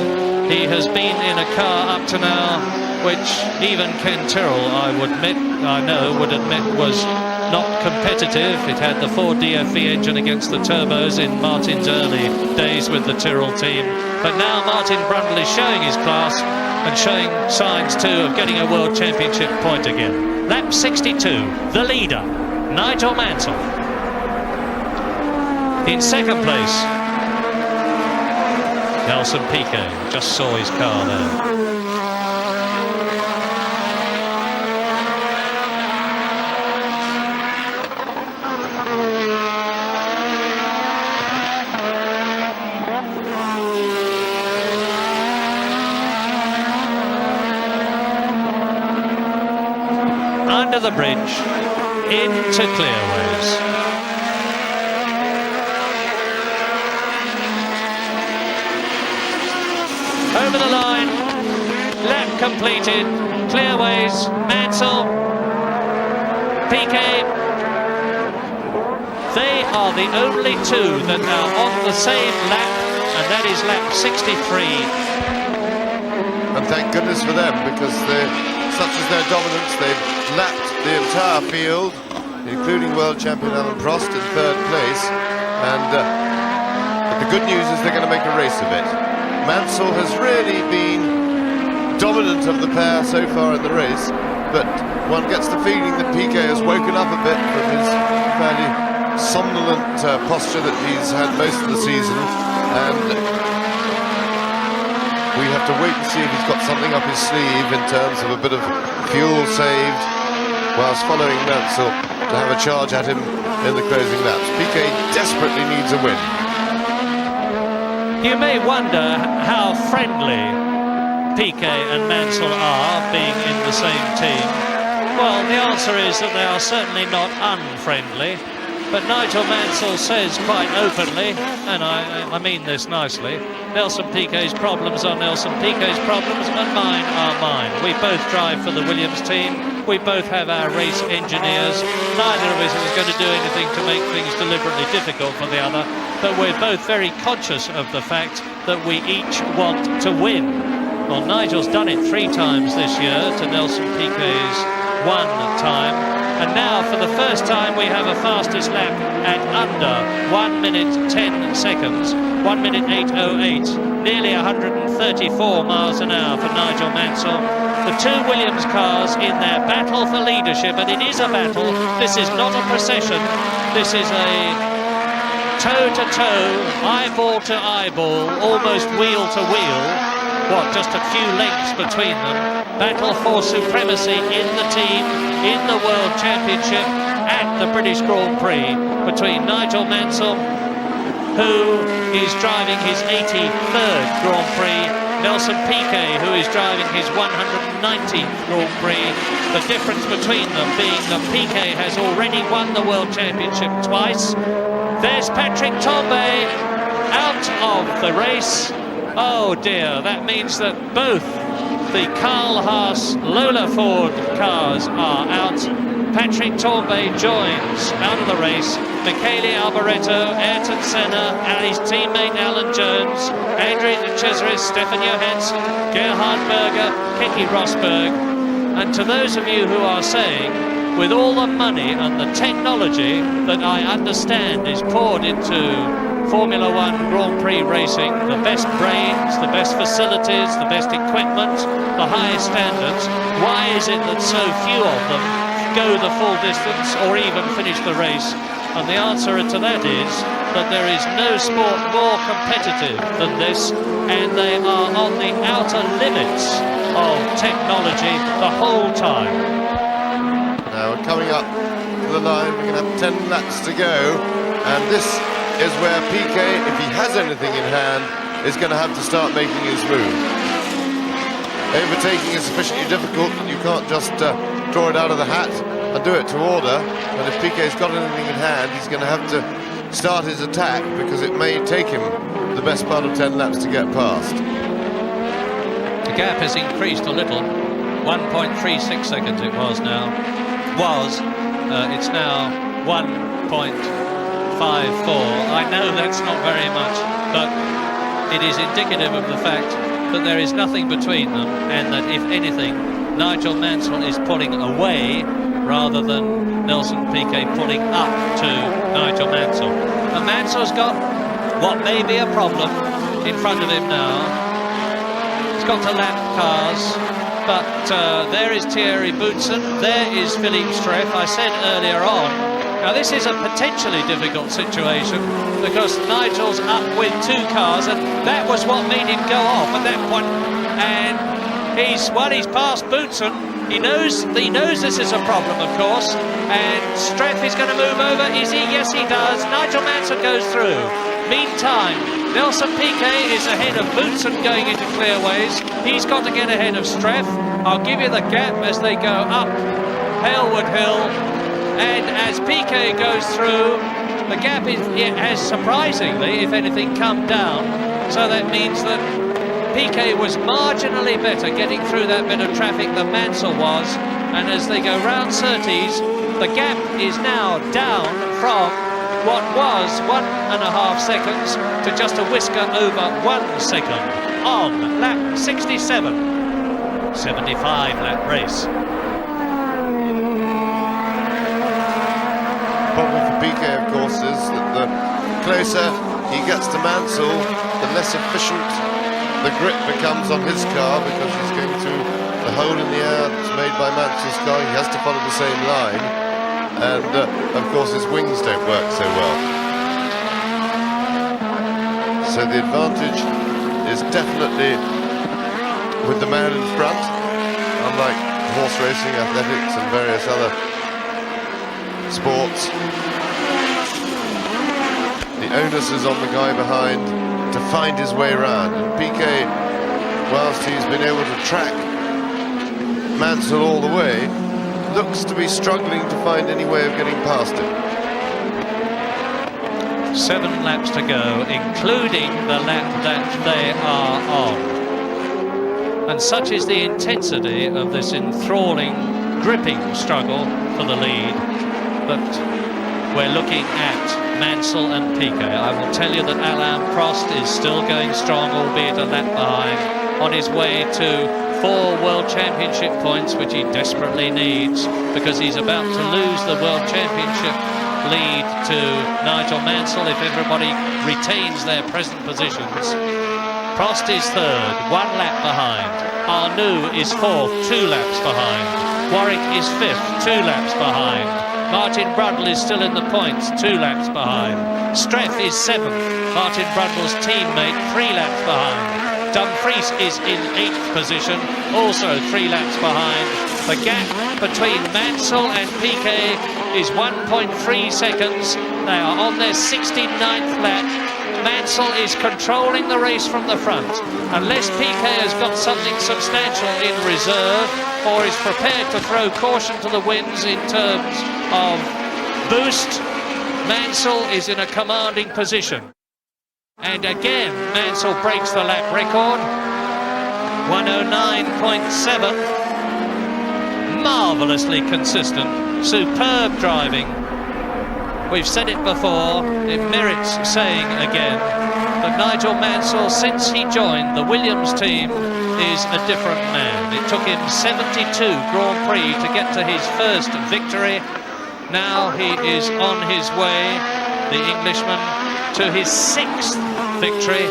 He has been in a car up to now which even Ken Tyrrell, I would admit was not competitive. It had the Ford DFV engine against the turbos in Martin's early days with the Tyrrell team. But now Martin Brundle is showing his class and showing signs too of getting a World Championship point again. Lap 62, the leader, Nigel Mansell. In 2nd place, Nelson Piquet, just saw his car there. Under the bridge, into clearways. Over the line, lap completed, clearways, Mansell, Piquet. They are the only 2 that are on the same lap, and that is lap 63. And thank goodness for them, because such as their dominance, they've lapped the entire field, including world champion Alan Prost in 3rd place. And but the good news is they're going to make a race of it. Mansell has really been dominant of the pair so far in the race, but one gets the feeling that Piquet has woken up a bit from his fairly somnolent posture that he's had most of the season, and we have to wait and see if he's got something up his sleeve in terms of a bit of fuel saved whilst following Mansell to have a charge at him in the closing laps. Piquet desperately needs a win. You may wonder how friendly Piquet and Mansell are being in the same team. Well, the answer is that they are certainly not unfriendly, but Nigel Mansell says quite openly, and I mean this nicely, Nelson Piquet's problems are Nelson Piquet's problems and mine are mine. We both drive for the Williams team, we both have our race engineers, neither of us is going to do anything to make things deliberately difficult for the other, but we're both very conscious of the fact that we each want to win. Well, Nigel's done it 3 times this year to Nelson Piquet's 1 time, and now for the first time we have a fastest lap at under 1 minute 10 seconds, 1 minute 8:08, nearly 134 miles an hour for Nigel Mansell. The 2 Williams cars in their battle for leadership, and it is a battle. This is not a procession, this is a toe-to-toe, eyeball-to-eyeball, almost wheel-to-wheel. What, just a few lengths between them. Battle for supremacy in the team, in the World Championship, at the British Grand Prix, between Nigel Mansell, who is driving his 83rd Grand Prix, Nelson Piquet, who is driving his 119th Grand Prix. The difference between them being that Piquet has already won the World Championship twice. There's Patrick Tambay out of the race. Oh dear, that means that both the Carl Haas Lola Ford cars are out. Patrick Tambay joins out of the race. Michele Alboreto, Ayrton Senna, and his teammate Alan Jones, Andre de Cesaris, Stefan Johansson, Gerhard Berger, Keke Rosberg. And to those of you who are saying, with all the money and the technology that I understand is poured into Formula One Grand Prix racing, the best brains, the best facilities, the best equipment, the highest standards, why is it that so few of them go the full distance or even finish the race? And the answer to that is that there is no sport more competitive than this, and they are on the outer limits of technology the whole time. Now we're coming up to the line, we're going to have 10 laps to go, and this is where Piquet, if he has anything in hand, is going to have to start making his move. Overtaking is sufficiently difficult, you can't just draw it out of the hat and do it to order, and if Piquet's got anything in hand, he's going to have to start his attack, because it may take him the best part of 10 laps to get past. The gap has increased a little, 1.36 seconds it was now. It's now 1.54. I know that's not very much, but it is indicative of the fact that there is nothing between them, and that if anything, Nigel Mansell is pulling away rather than Nelson Piquet pulling up to Nigel Mansell. And Mansell's got what may be a problem in front of him now. He's got to lap cars, but there is Thierry Boutsen, there is Philippe Streff. I said earlier on, now this is a potentially difficult situation because Nigel's up with two cars, and that was what made him go off at that point. And he's past Boutsen. He knows this is a problem, of course, and Streff is going to move over. Is he? Yes, he does. Nigel Mansell goes through. Meantime, Nelson Piquet is ahead of Boutsen going into clearways. He's got to get ahead of Streff. I'll give you the gap as they go up Halewood Hill, and as Piquet goes through, the gap has surprisingly, if anything, come down. So that means that Piquet was marginally better getting through that bit of traffic than Mansell was, and as they go round Surtees, the gap is now down from what was 1.5 seconds to just a whisker over 1 second on lap 67, 75 lap race. Problem for Piquet, of course, is that the closer he gets to Mansell, the less efficient the grip becomes on his car, because he's going through the hole in the air that's made by Mansell's car. He has to follow the same line, and of course his wings don't work so well. So the advantage is definitely with the man in front, unlike horse racing, athletics and various other sports. The onus is on the guy behind to find his way around, and Piquet, whilst he's been able to track Mansell all the way, looks to be struggling to find any way of getting past him. 7 laps to go, including the lap that they are on. And such is the intensity of this enthralling, gripping struggle for the lead that we're looking at Mansell and Piquet. I will tell you that Alain Prost is still going strong, albeit a lap behind, on his way to 4 World Championship points, which he desperately needs, because he's about to lose the World Championship lead to Nigel Mansell if everybody retains their present positions. Prost is 3rd, 1 lap behind. Arnoux is 4th, 2 laps behind. Warwick is 5th, 2 laps behind. Martin Martin Brundle is still in the points, 2 laps behind. Streff is 7th, Martin Brundle's teammate, 3 laps behind. Dumfries is in 8th position, also 3 laps behind. The gap between Mansell and Piquet is 1.3 seconds. They are on their 69th lap. Mansell is controlling the race from the front. Unless Piquet has got something substantial in reserve or is prepared to throw caution to the winds in terms of boost, Mansell is in a commanding position. And again, Mansell breaks the lap record, 109.7. Marvellously consistent, superb driving. We've said it before, it merits saying again, but Nigel Mansell, since he joined the Williams team, is a different man. It took him 72 Grand Prix to get to his first victory. Now he is on his way, the Englishman, to his 6th victory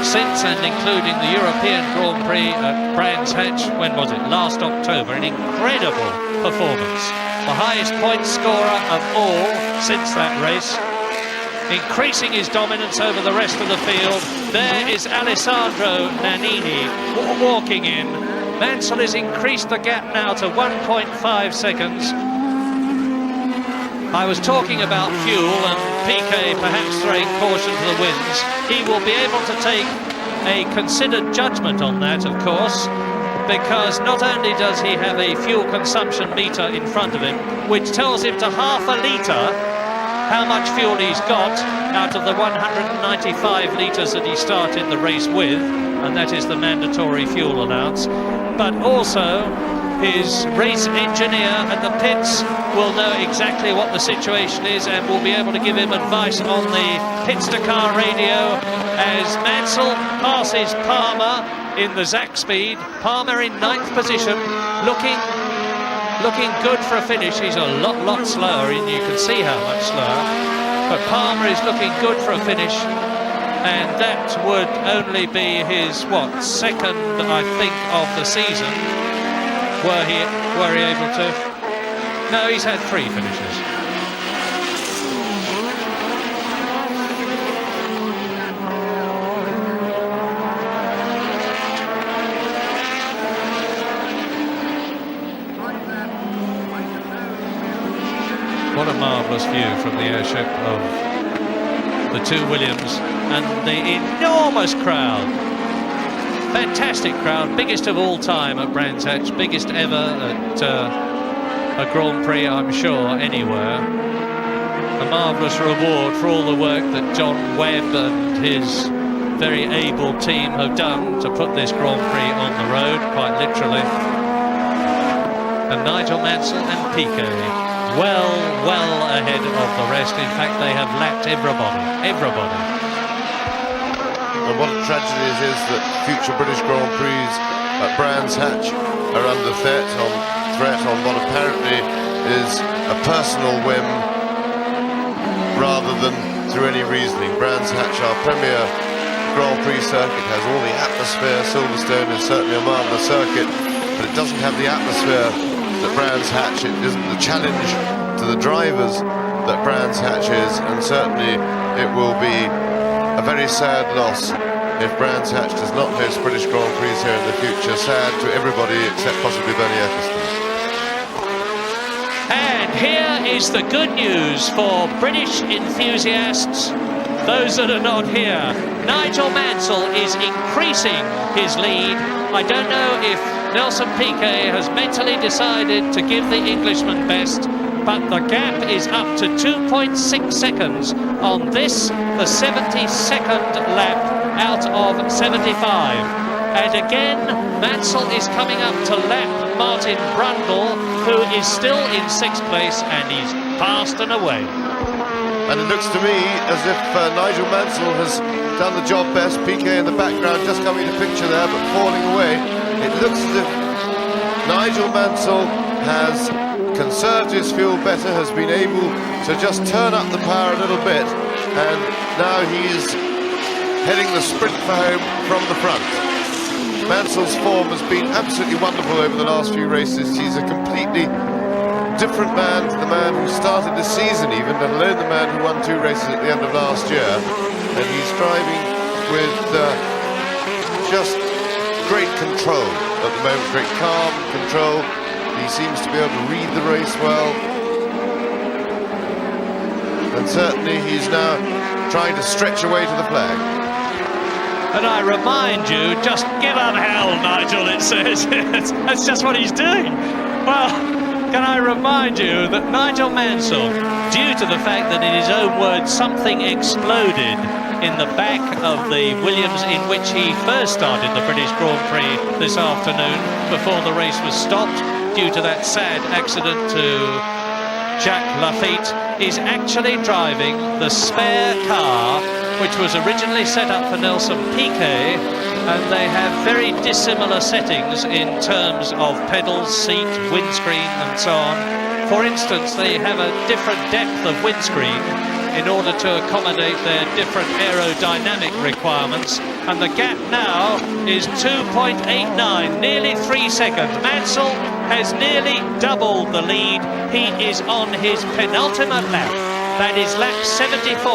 since and including the European Grand Prix at Bрэnds-Hэтch, when was it? Last October. An incredible performance. The highest point scorer of all since that race, increasing his dominance over the rest of the field. There is Alessandro Nannini walking in. Mansell has increased the gap now to 1.5 seconds. I was talking about fuel and Piquet perhaps throwing caution to the winds. He will be able to take a considered judgment on that, of course, because not only does he have a fuel consumption meter in front of him, which tells him to half a litre how much fuel he's got out of the 195 litres that he started the race with, and that is the mandatory fuel allowance, but also his race engineer at the pits will know exactly what the situation is and will be able to give him advice on the pit-to-car radio as Mansell passes Palmer in the Zach speed. Palmer in 9th position, looking good for a finish. He's a lot slower, and you can see how much slower, but Palmer is looking good for a finish, and that would only be his, what, 2nd, I think, of the season. Were he able to? No, he's had 3 finishes. What a marvellous view from the airship of the 2 Williams and the enormous crowd. Fantastic crowd, biggest of all time at Bрэnds-Hэтch, biggest ever at a Grand Prix, I'm sure, anywhere. A marvellous reward for all the work that John Webb and his very able team have done to put this Grand Prix on the road, quite literally. And Nigel Mansell and Piquet, well ahead of the rest. In fact, they have lapped everybody. And what a tragedy it is that future British Grand Prix at Bрэnds-Hэтch are under threat on what apparently is a personal whim rather than through any reasoning. Bрэnds-Hэтch, our premier Grand Prix circuit, has all the atmosphere. Silverstone is certainly a marvellous circuit, but it doesn't have the atmosphere that Bрэnds-Hэтch. It isn't the challenge to the drivers that Bрэnds-Hэтch is, and certainly it will be a very sad loss if Bрэnds-Hэтch does not host British Grand Prix here in the future. Sad to everybody except possibly Bernie Ecclestone. And here is the good news for British enthusiasts, those that are not here. Nigel Mansell is increasing his lead. I don't know if Nelson Piquet has mentally decided to give the Englishman best, but the gap is up to 2.6 seconds on this, the 72nd lap out of 75. And again, Mansell is coming up to lap Martin Brundle, who is still in 6th place, and he's passed and away. And it looks to me as if Nigel Mansell has done the job best. Piquet in the background just coming to picture there, but falling away. It looks as if Nigel Mansell has conserved his fuel better, has been able to just turn up the power a little bit, and now he's heading the sprint for home from the front. Mansell's form has been absolutely wonderful over the last few races. He's a completely different man to the man who started this season even, let alone the man who won 2 races at the end of last year. And he's driving with just great control at the moment, great calm control. He seems to be able to read the race well. And certainly he's now trying to stretch away to the flag. And I remind you, just give up hell, Nigel, it says. That's just what he's doing. Well, can I remind you that Nigel Mansell, due to the fact that in his own words something exploded in the back of the Williams in which he first started the British Grand Prix this afternoon before the race was stopped due to that sad accident to Jacques Lafitte, is actually driving the spare car which was originally set up for Nelson Piquet, and they have very dissimilar settings in terms of pedals, seat, windscreen and so on. For instance, they have a different depth of windscreen in order to accommodate their different aerodynamic requirements, and the gap now is 2.89, nearly 3 seconds. Mansell has nearly doubled the lead. He is on his penultimate lap. That is lap 74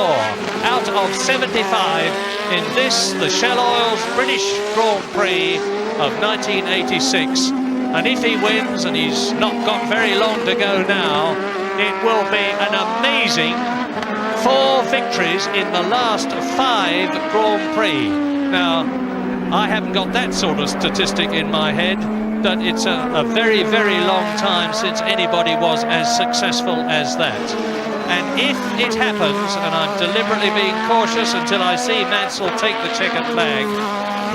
out of 75 in this, the Shell Oil's British Grand Prix of 1986. And if he wins, and he's not got very long to go now, it will be an amazing 4 victories in the last 5 Grand Prix. Now, I haven't got that sort of statistic in my head, but it's a very, very long time since anybody was as successful as that. And if it happens, and I'm deliberately being cautious until I see Mansell take the checkered flag,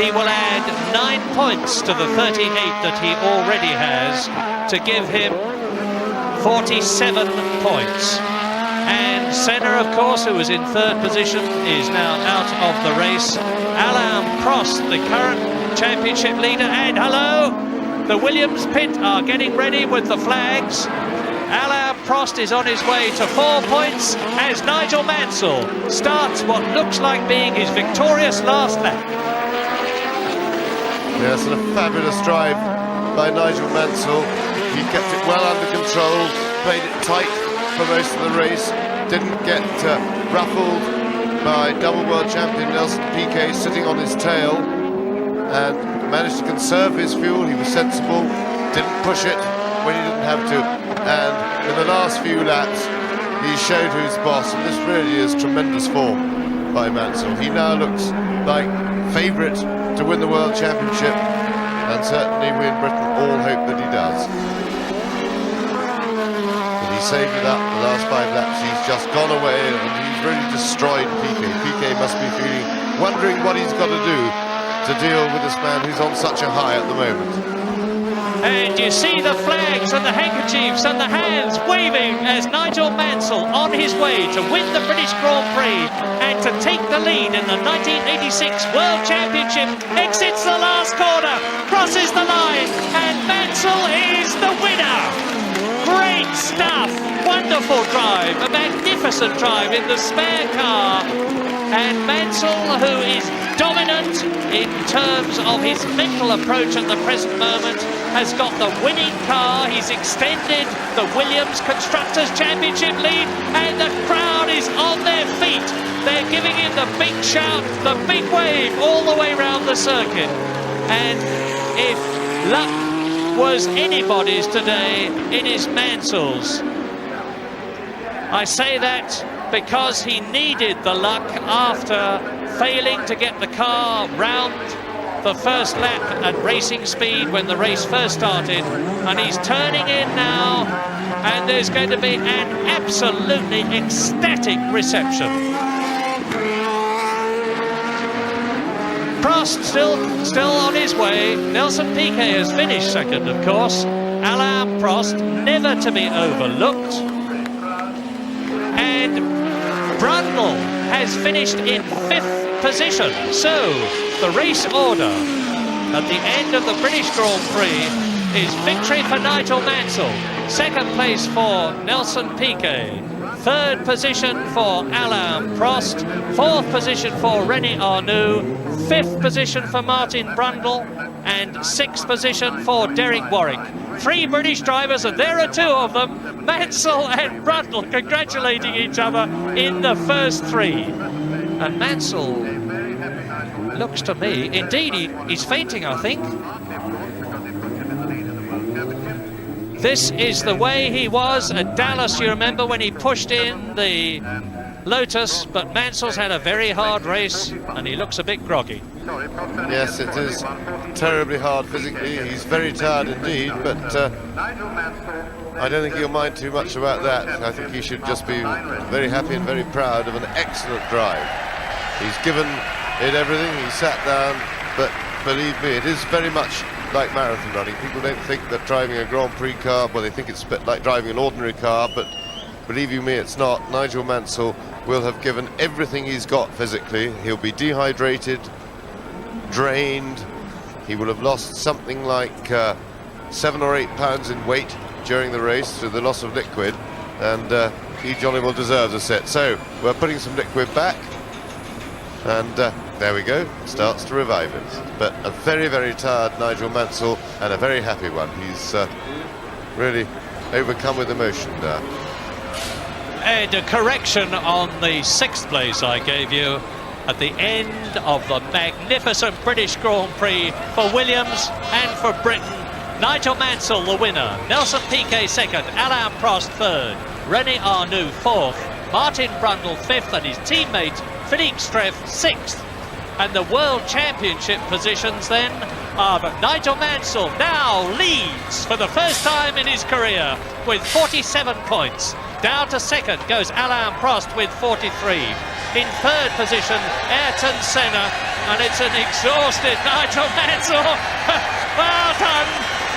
he will add 9 points to the 38 that he already has to give him 47 points. And Senna, of course, who was in 3rd position, is now out of the race. Alain Prost, the current championship leader, and hello, the Williams pit are getting ready with the flags. Alain Prost is on his way to 4 points as Nigel Mansell starts what looks like being his victorious last lap. Yes, and a fabulous drive by Nigel Mansell. He kept it well under control, played it tight for most of the race, didn't get ruffled by double world champion Nelson Piquet sitting on his tail, and managed to conserve his fuel. He was sensible, didn't push it when he didn't have to, and in the last few laps he showed who's boss, and this really is tremendous form by Mansell. He now looks like favourite to win the World Championship, and certainly we in Britain all hope that he does. But he saved it up the last 5 laps. He's just gone away and he's really destroyed Piquet. Piquet must be wondering what he's got to do to deal with this man who's on such a high at the moment. And you see the flags and the handkerchiefs and the hands waving as Nigel Mansell on his way to win the British Grand Prix and to take the lead in the 1986 World Championship. Exits the last corner, crosses the line, and Mansell is the winner. Great stuff, wonderful drive, a magnificent drive in the spare car. And Mansell, who is dominant in terms of his mental approach at the present moment, has got the winning car. He's extended the Williams Constructors' Championship lead, and the crowd is on their feet. They're giving him the big shout, the big wave all the way around the circuit. And if luck was anybody's today, it is Mansell's. I say that because he needed the luck after failing to get the car round the first lap at racing speed when the race first started, and he's turning in now, and there's going to be an absolutely ecstatic reception. Prost still on his way. Nelson Piquet has finished second, of course. Alain Prost never to be overlooked. And Brundle has finished in 5th position. So the race order at the end of the British Grand Prix is victory for Nigel Mansell, 2nd place for Nelson Piquet, 3rd position for Alain Prost, 4th position for René Arnoux, 5th position for Martin Brundle, and 6th position for Derek Warwick. 3 British drivers, and there are 2 of them, Mansell and Brundle, congratulating each other in the first 3. And Mansell looks to me, indeed he's fainting, I think. This is the way he was at Dallas, you remember, when he pushed in the Lotus, but Mansell's had a very hard race and he looks a bit groggy. Yes, it is terribly hard physically. He's very tired indeed, but I don't think he'll mind too much about that. I think he should just be very happy and very proud of an excellent drive. He's given it everything. He sat down, but believe me, it is very much like marathon running. People don't think that driving a Grand Prix car, well, they think it's like driving an ordinary car, but believe you me, it's not. Nigel Mansell will have given everything he's got physically. He'll be dehydrated, drained. He will have lost something like 7 or 8 pounds in weight during the race through the loss of liquid, and he jolly well deserves a set. So we're putting some liquid back, and there we go, starts to revive it. But a very, very tired Nigel Mansell and a very happy one. He's really overcome with emotion now. And a correction on the 6th place I gave you at the end of the magnificent British Grand Prix for Williams and for Britain. Nigel Mansell the winner, Nelson Piquet 2nd, Alain Prost 3rd, René Arnoux 4th, Martin Brundle 5th, and his teammate Philippe Streff 6th. And the World Championship positions then are that Nigel Mansell now leads for the first time in his career with 47 points. Down to 2nd goes Alain Prost with 43. In 3rd position, Ayrton Senna, and it's an exhausted Nigel Mansell. Well done!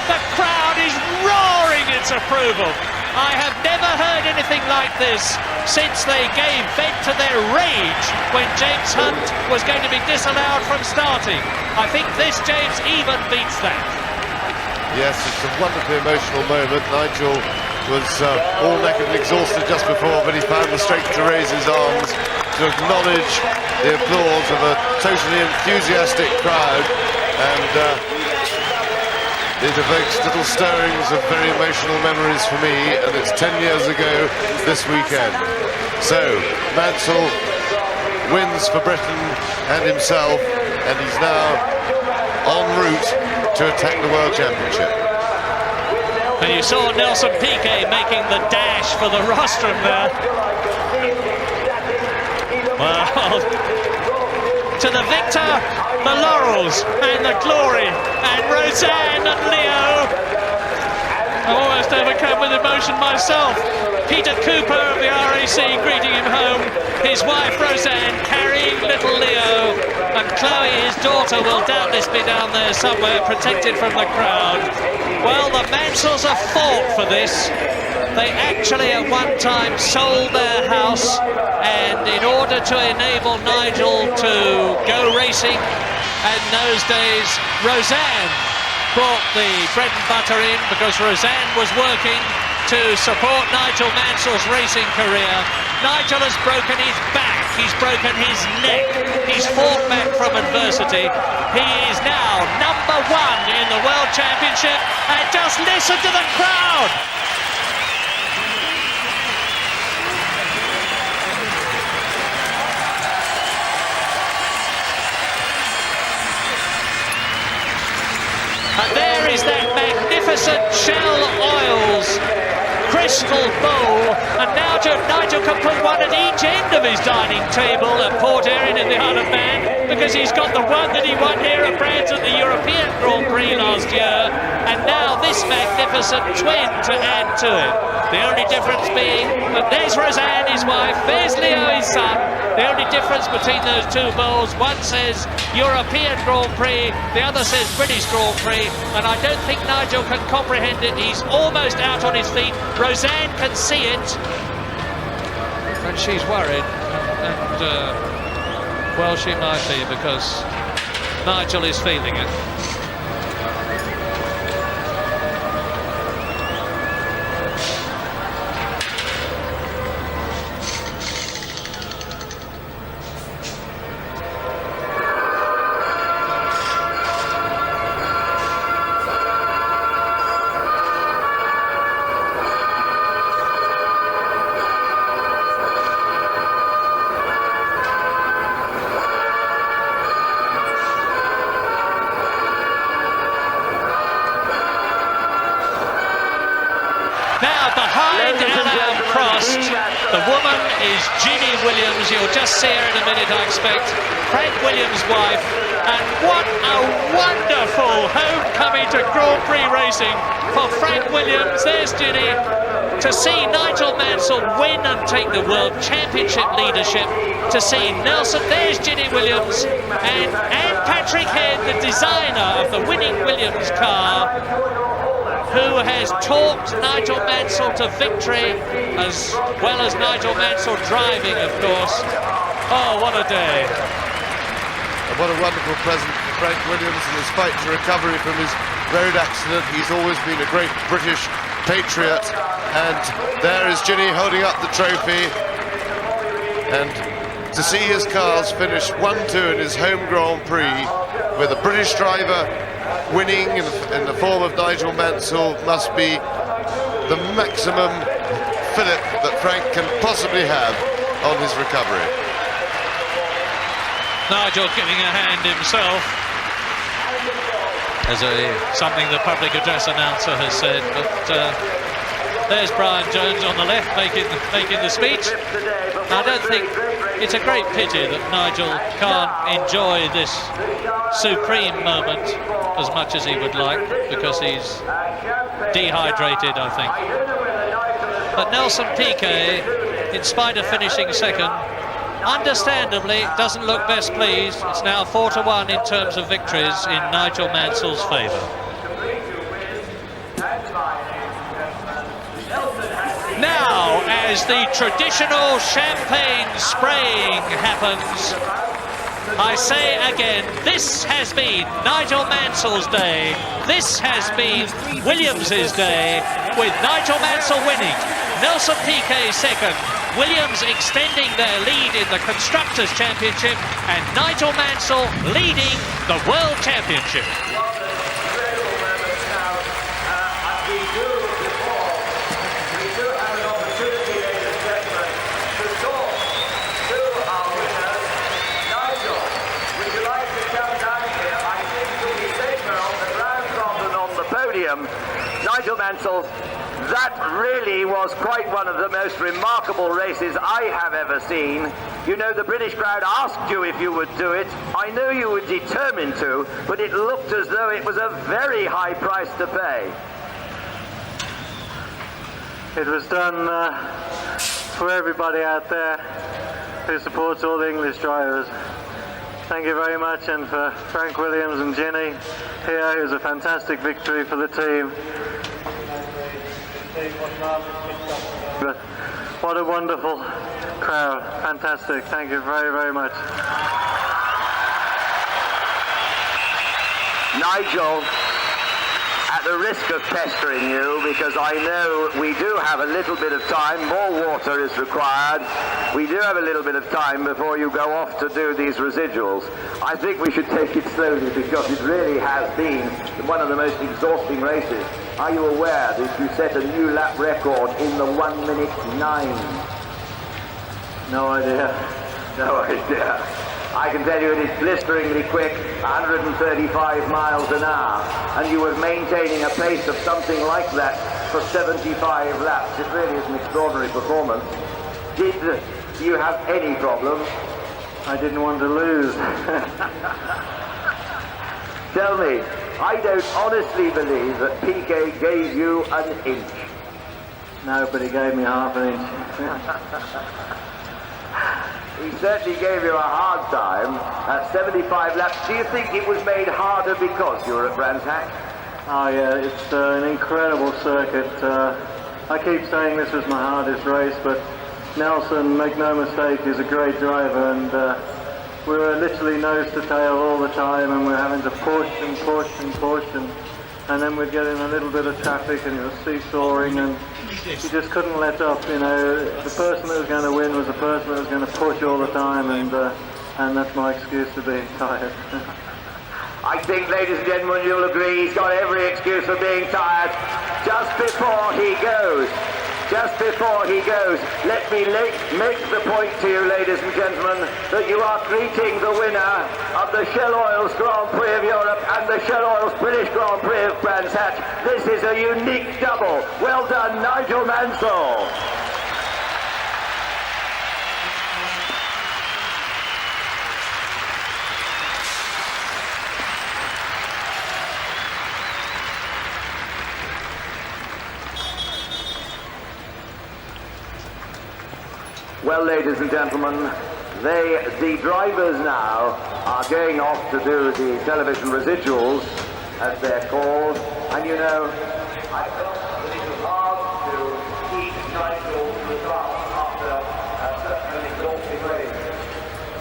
The crowd is roaring its approval. I have never heard anything like this since they gave vent to their rage when James Hunt was going to be disallowed from starting. I think this, James, even beats that. Yes, it's a wonderfully emotional moment. Nigel was all naked and exhausted just before, but he found the strength to raise his arms to acknowledge the applause of a totally enthusiastic crowd, and it evokes little stirrings of very emotional memories for me, and it's 10 years ago this weekend. So Mansell wins for Britain and himself, and he's now en route to attack the World Championship. And you saw Nelson Piquet making the dash for the rostrum there. Well, to the victor, the laurels and the glory, and Roseanne and Leo. I'm almost overcome with emotion myself. Peter Cooper of the RAC greeting him home, his wife Roseanne carrying little Leo, and Chloe, his daughter, will doubtless be down there somewhere protected from the crowd. Well, the Mansells have fought for this. They actually at one time sold their house, and in order to enable Nigel to go racing, and in those days Roseanne brought the bread and butter in, because Roseanne was working to support Nigel Mansell's racing career. Nigel has broken his back, he's broken his neck, he's fought back from adversity. He is now #1 in the World Championship, and just listen to the crowd. And there is that magnificent Shell Oils crystal bowl, and now Nigel can put one at each end of his dining table at Port Erin in the Isle of Man, because he's got the one that he won here at Bрэnd's at the European Grand Prix last year, and now this magnificent twin to add to it. The only difference being that there's Roseanne, his wife, there's Leo, his son. The only difference between those two bowls, one says European Grand Prix, the other says British Grand Prix, and I don't think Nigel can comprehend it. He's almost out on his feet. Roseanne can see it, and she's worried, and well, she might be, because Nigel is feeling it. The woman is Ginny Williams. You'll just see her in a minute, I expect. Frank Williams' wife. And what a wonderful homecoming to Grand Prix racing for Frank Williams. There's Ginny. To see Nigel Mansell win and take the World Championship leadership. To see Nelson, there's Ginny Williams. And Patrick Head, the designer of the winning Williams car, who has talked Nigel Mansell to victory, as well as Nigel Mansell driving, of course. Oh, what a day. And what a wonderful present for Frank Williams in his fight to recovery from his road accident. He's always been a great British patriot. And there is Ginny holding up the trophy. And to see his cars finish 1-2 in his home Grand Prix with a British driver winning in the form of Nigel Mansell must be the maximum fillip that Frank can possibly have on his recovery. Nigel giving a hand himself, as something the public address announcer has said, but there's Brian Jones on the left making the speech. I don't think it's a great pity that Nigel can't enjoy this supreme moment as much as he would like, because he's dehydrated, I think. But Nelson Piquet, in spite of finishing second, understandably doesn't look best pleased. It's now 4-1 in terms of victories in Nigel Mansell's favour. Now, as the traditional champagne spraying happens, I say again, this has been Nigel Mansell's day. This has been Williams's day, with Nigel Mansell winning, Nelson Piquet second, Williams extending their lead in the Constructors' Championship, and Nigel Mansell leading the World Championship. Nigel Mansell, that really was quite one of the most remarkable races I have ever seen. You know, the British crowd asked you if you would do it. I know you were determined to, but it looked as though it was a very high price to pay. It was done for everybody out there who supports all the English drivers. Thank you very much, and for Frank Williams and Ginny here, it was a fantastic victory for the team. But what a wonderful crowd, fantastic, thank you very, very much. Nigel, at the risk of pestering you, because I know we do have a little bit of time, more water is required, we do have a little bit of time before you go off to do these residuals. I think we should take it slowly, because it really has been one of the most exhausting races. Are you aware that you set a new lap record in the 1:09? No idea. No idea. I can tell you it is blisteringly quick, 135 miles an hour, and you were maintaining a pace of something like that for 75 laps. It really is an extraordinary performance. Did you have any problems? I didn't want to lose. Tell me, I don't honestly believe that Piquet gave you an inch. No, but he gave me half an inch. He certainly gave you a hard time at 75 laps. Do you think it was made harder because you were at Bрэnds-Hэтch? Oh yeah, it's an incredible circuit. I keep saying this was my hardest race, but Nelson, make no mistake, is a great driver, and we were literally nose to tail all the time, and we're having to push and push and push, and then we'd get in a little bit of traffic, and it was seesawing, and you just couldn't let up. You know, the person that was going to win was the person that was going to push all the time, and that's my excuse to being tired. I think, ladies and gentlemen, you'll agree he's got every excuse for being tired. Just before he goes, let me make the point to you, ladies and gentlemen, that you are greeting the winner of the Shell Oils Grand Prix of Europe and the Shell Oils British Grand Prix of Bрэnds-Hэтch. This is a unique double. Well done, Nigel Mansell. Well, ladies and gentlemen, the drivers now are going off to do the television residuals, as they're called, and you know, I felt that it was hard to keep Nigel to the class after such an exhausting race.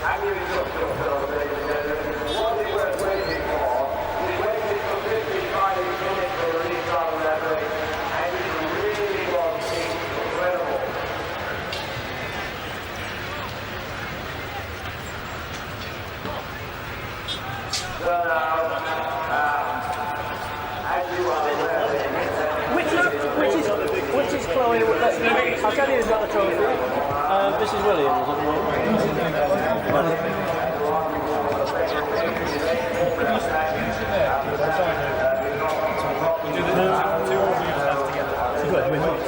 Have you enjoyed yourself, ladies and gentlemen? What we were waiting for, we waited for 55 minutes for the restart of that race, and it really was incredible. Well, as you are aware, Which is Chloe? I'll tell you who's got the trophy. This is Williams at the moment. Good, we're not.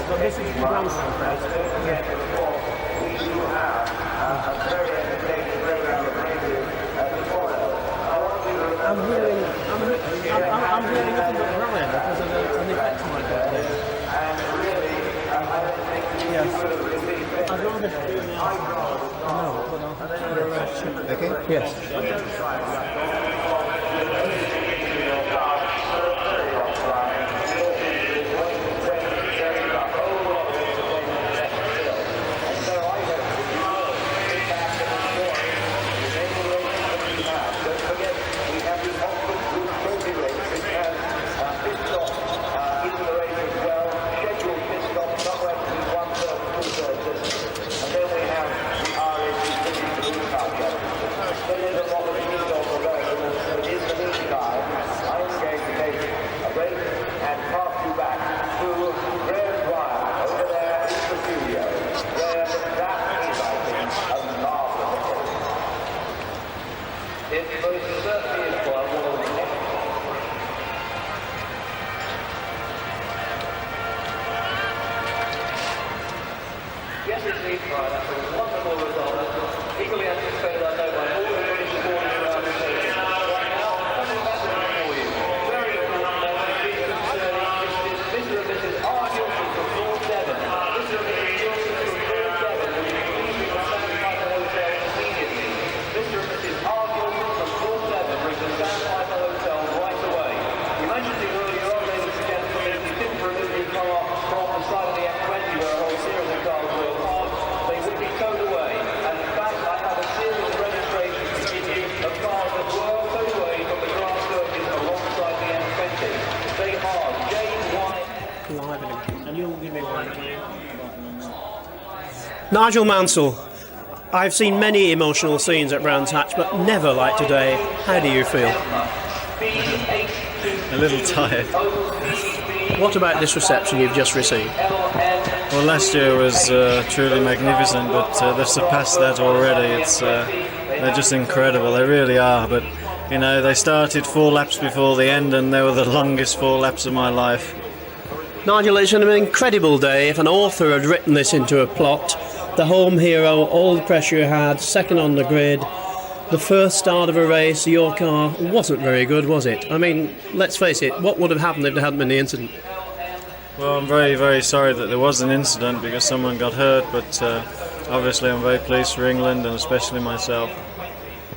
But this is the grandson first. I'm hearing nothing but Ryan because of an effect on my body. Yes. I'd rather do now. No, but I'll have to okay? Yes. Nigel Mansell, I've seen many emotional scenes at Bрэnds-Hэтch, but never like today. How do you feel? A little tired. What about this reception you've just received? Well, last year was truly magnificent, but they've surpassed that already. They're just incredible, they really are. But, you know, they started 4 laps before the end and they were the longest 4 laps of my life. Nigel, it's an incredible day. If an author had written this into a plot, the home hero, all the pressure you had, second on the grid, the first start of a race, your car wasn't very good, was it? I mean, let's face it, what would have happened if there hadn't been the incident? Well, I'm very, very sorry that there was an incident because someone got hurt, but obviously I'm very pleased for England and especially myself.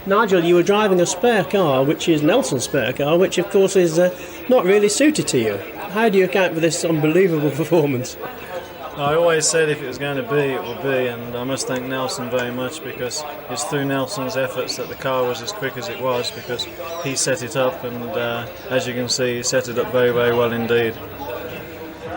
Nigel, you were driving a spare car, which is Nelson's spare car, which of course is not really suited to you. How do you account for this unbelievable performance? I always said if it was going to be, it will be, and I must thank Nelson very much because it's through Nelson's efforts that the car was as quick as it was because he set it up, and as you can see, he set it up very, very well indeed.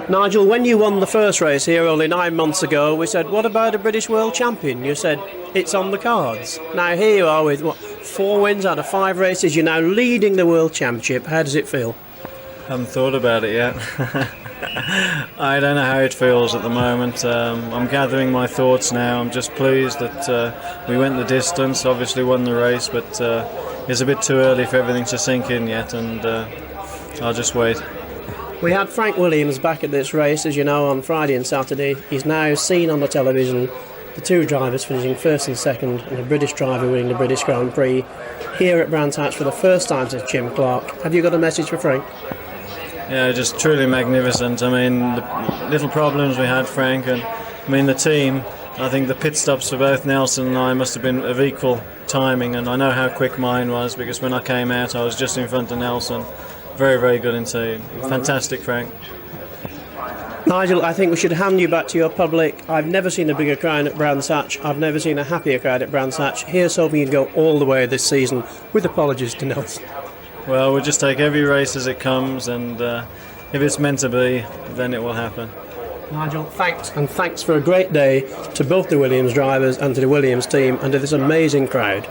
Nigel, when you won the first race here only 9 months ago, we said, what about a British World Champion? You said, it's on the cards. Now here you are with, 4 wins out of 5 races, you're now leading the World Championship. How does it feel? Haven't thought about it yet. I don't know how it feels at the moment. I'm gathering my thoughts now. I'm just pleased that we went the distance, obviously won the race, but it's a bit too early for everything to sink in yet, and I'll just wait. We had Frank Williams back at this race, as you know, on Friday and Saturday. He's now seen on the television the 2 drivers finishing first and second, and a British driver winning the British Grand-Pri here at Bрэnds-Hэтch for the first time since Jim Clark. Have you got a message for Frank? Yeah, just truly magnificent. I mean, the little problems we had, Frank, and I mean the team, I think the pit stops for both Nelson and I must have been of equal timing, and I know how quick mine was because when I came out I was just in front of Nelson. Very, very good indeed. Fantastic, Frank. Nigel, I think we should hand you back to your public. I've never seen a bigger crowd at Bрэnds-Hэтch. I've never seen a happier crowd at Bрэnds-Hэтch. Here's hoping you'd go all the way this season, with apologies to Nelson. Well, we'll just take every race as it comes, and if it's meant to be, then it will happen. Nigel, thanks, and thanks for a great day to both the Williams drivers and to the Williams team and to this amazing crowd.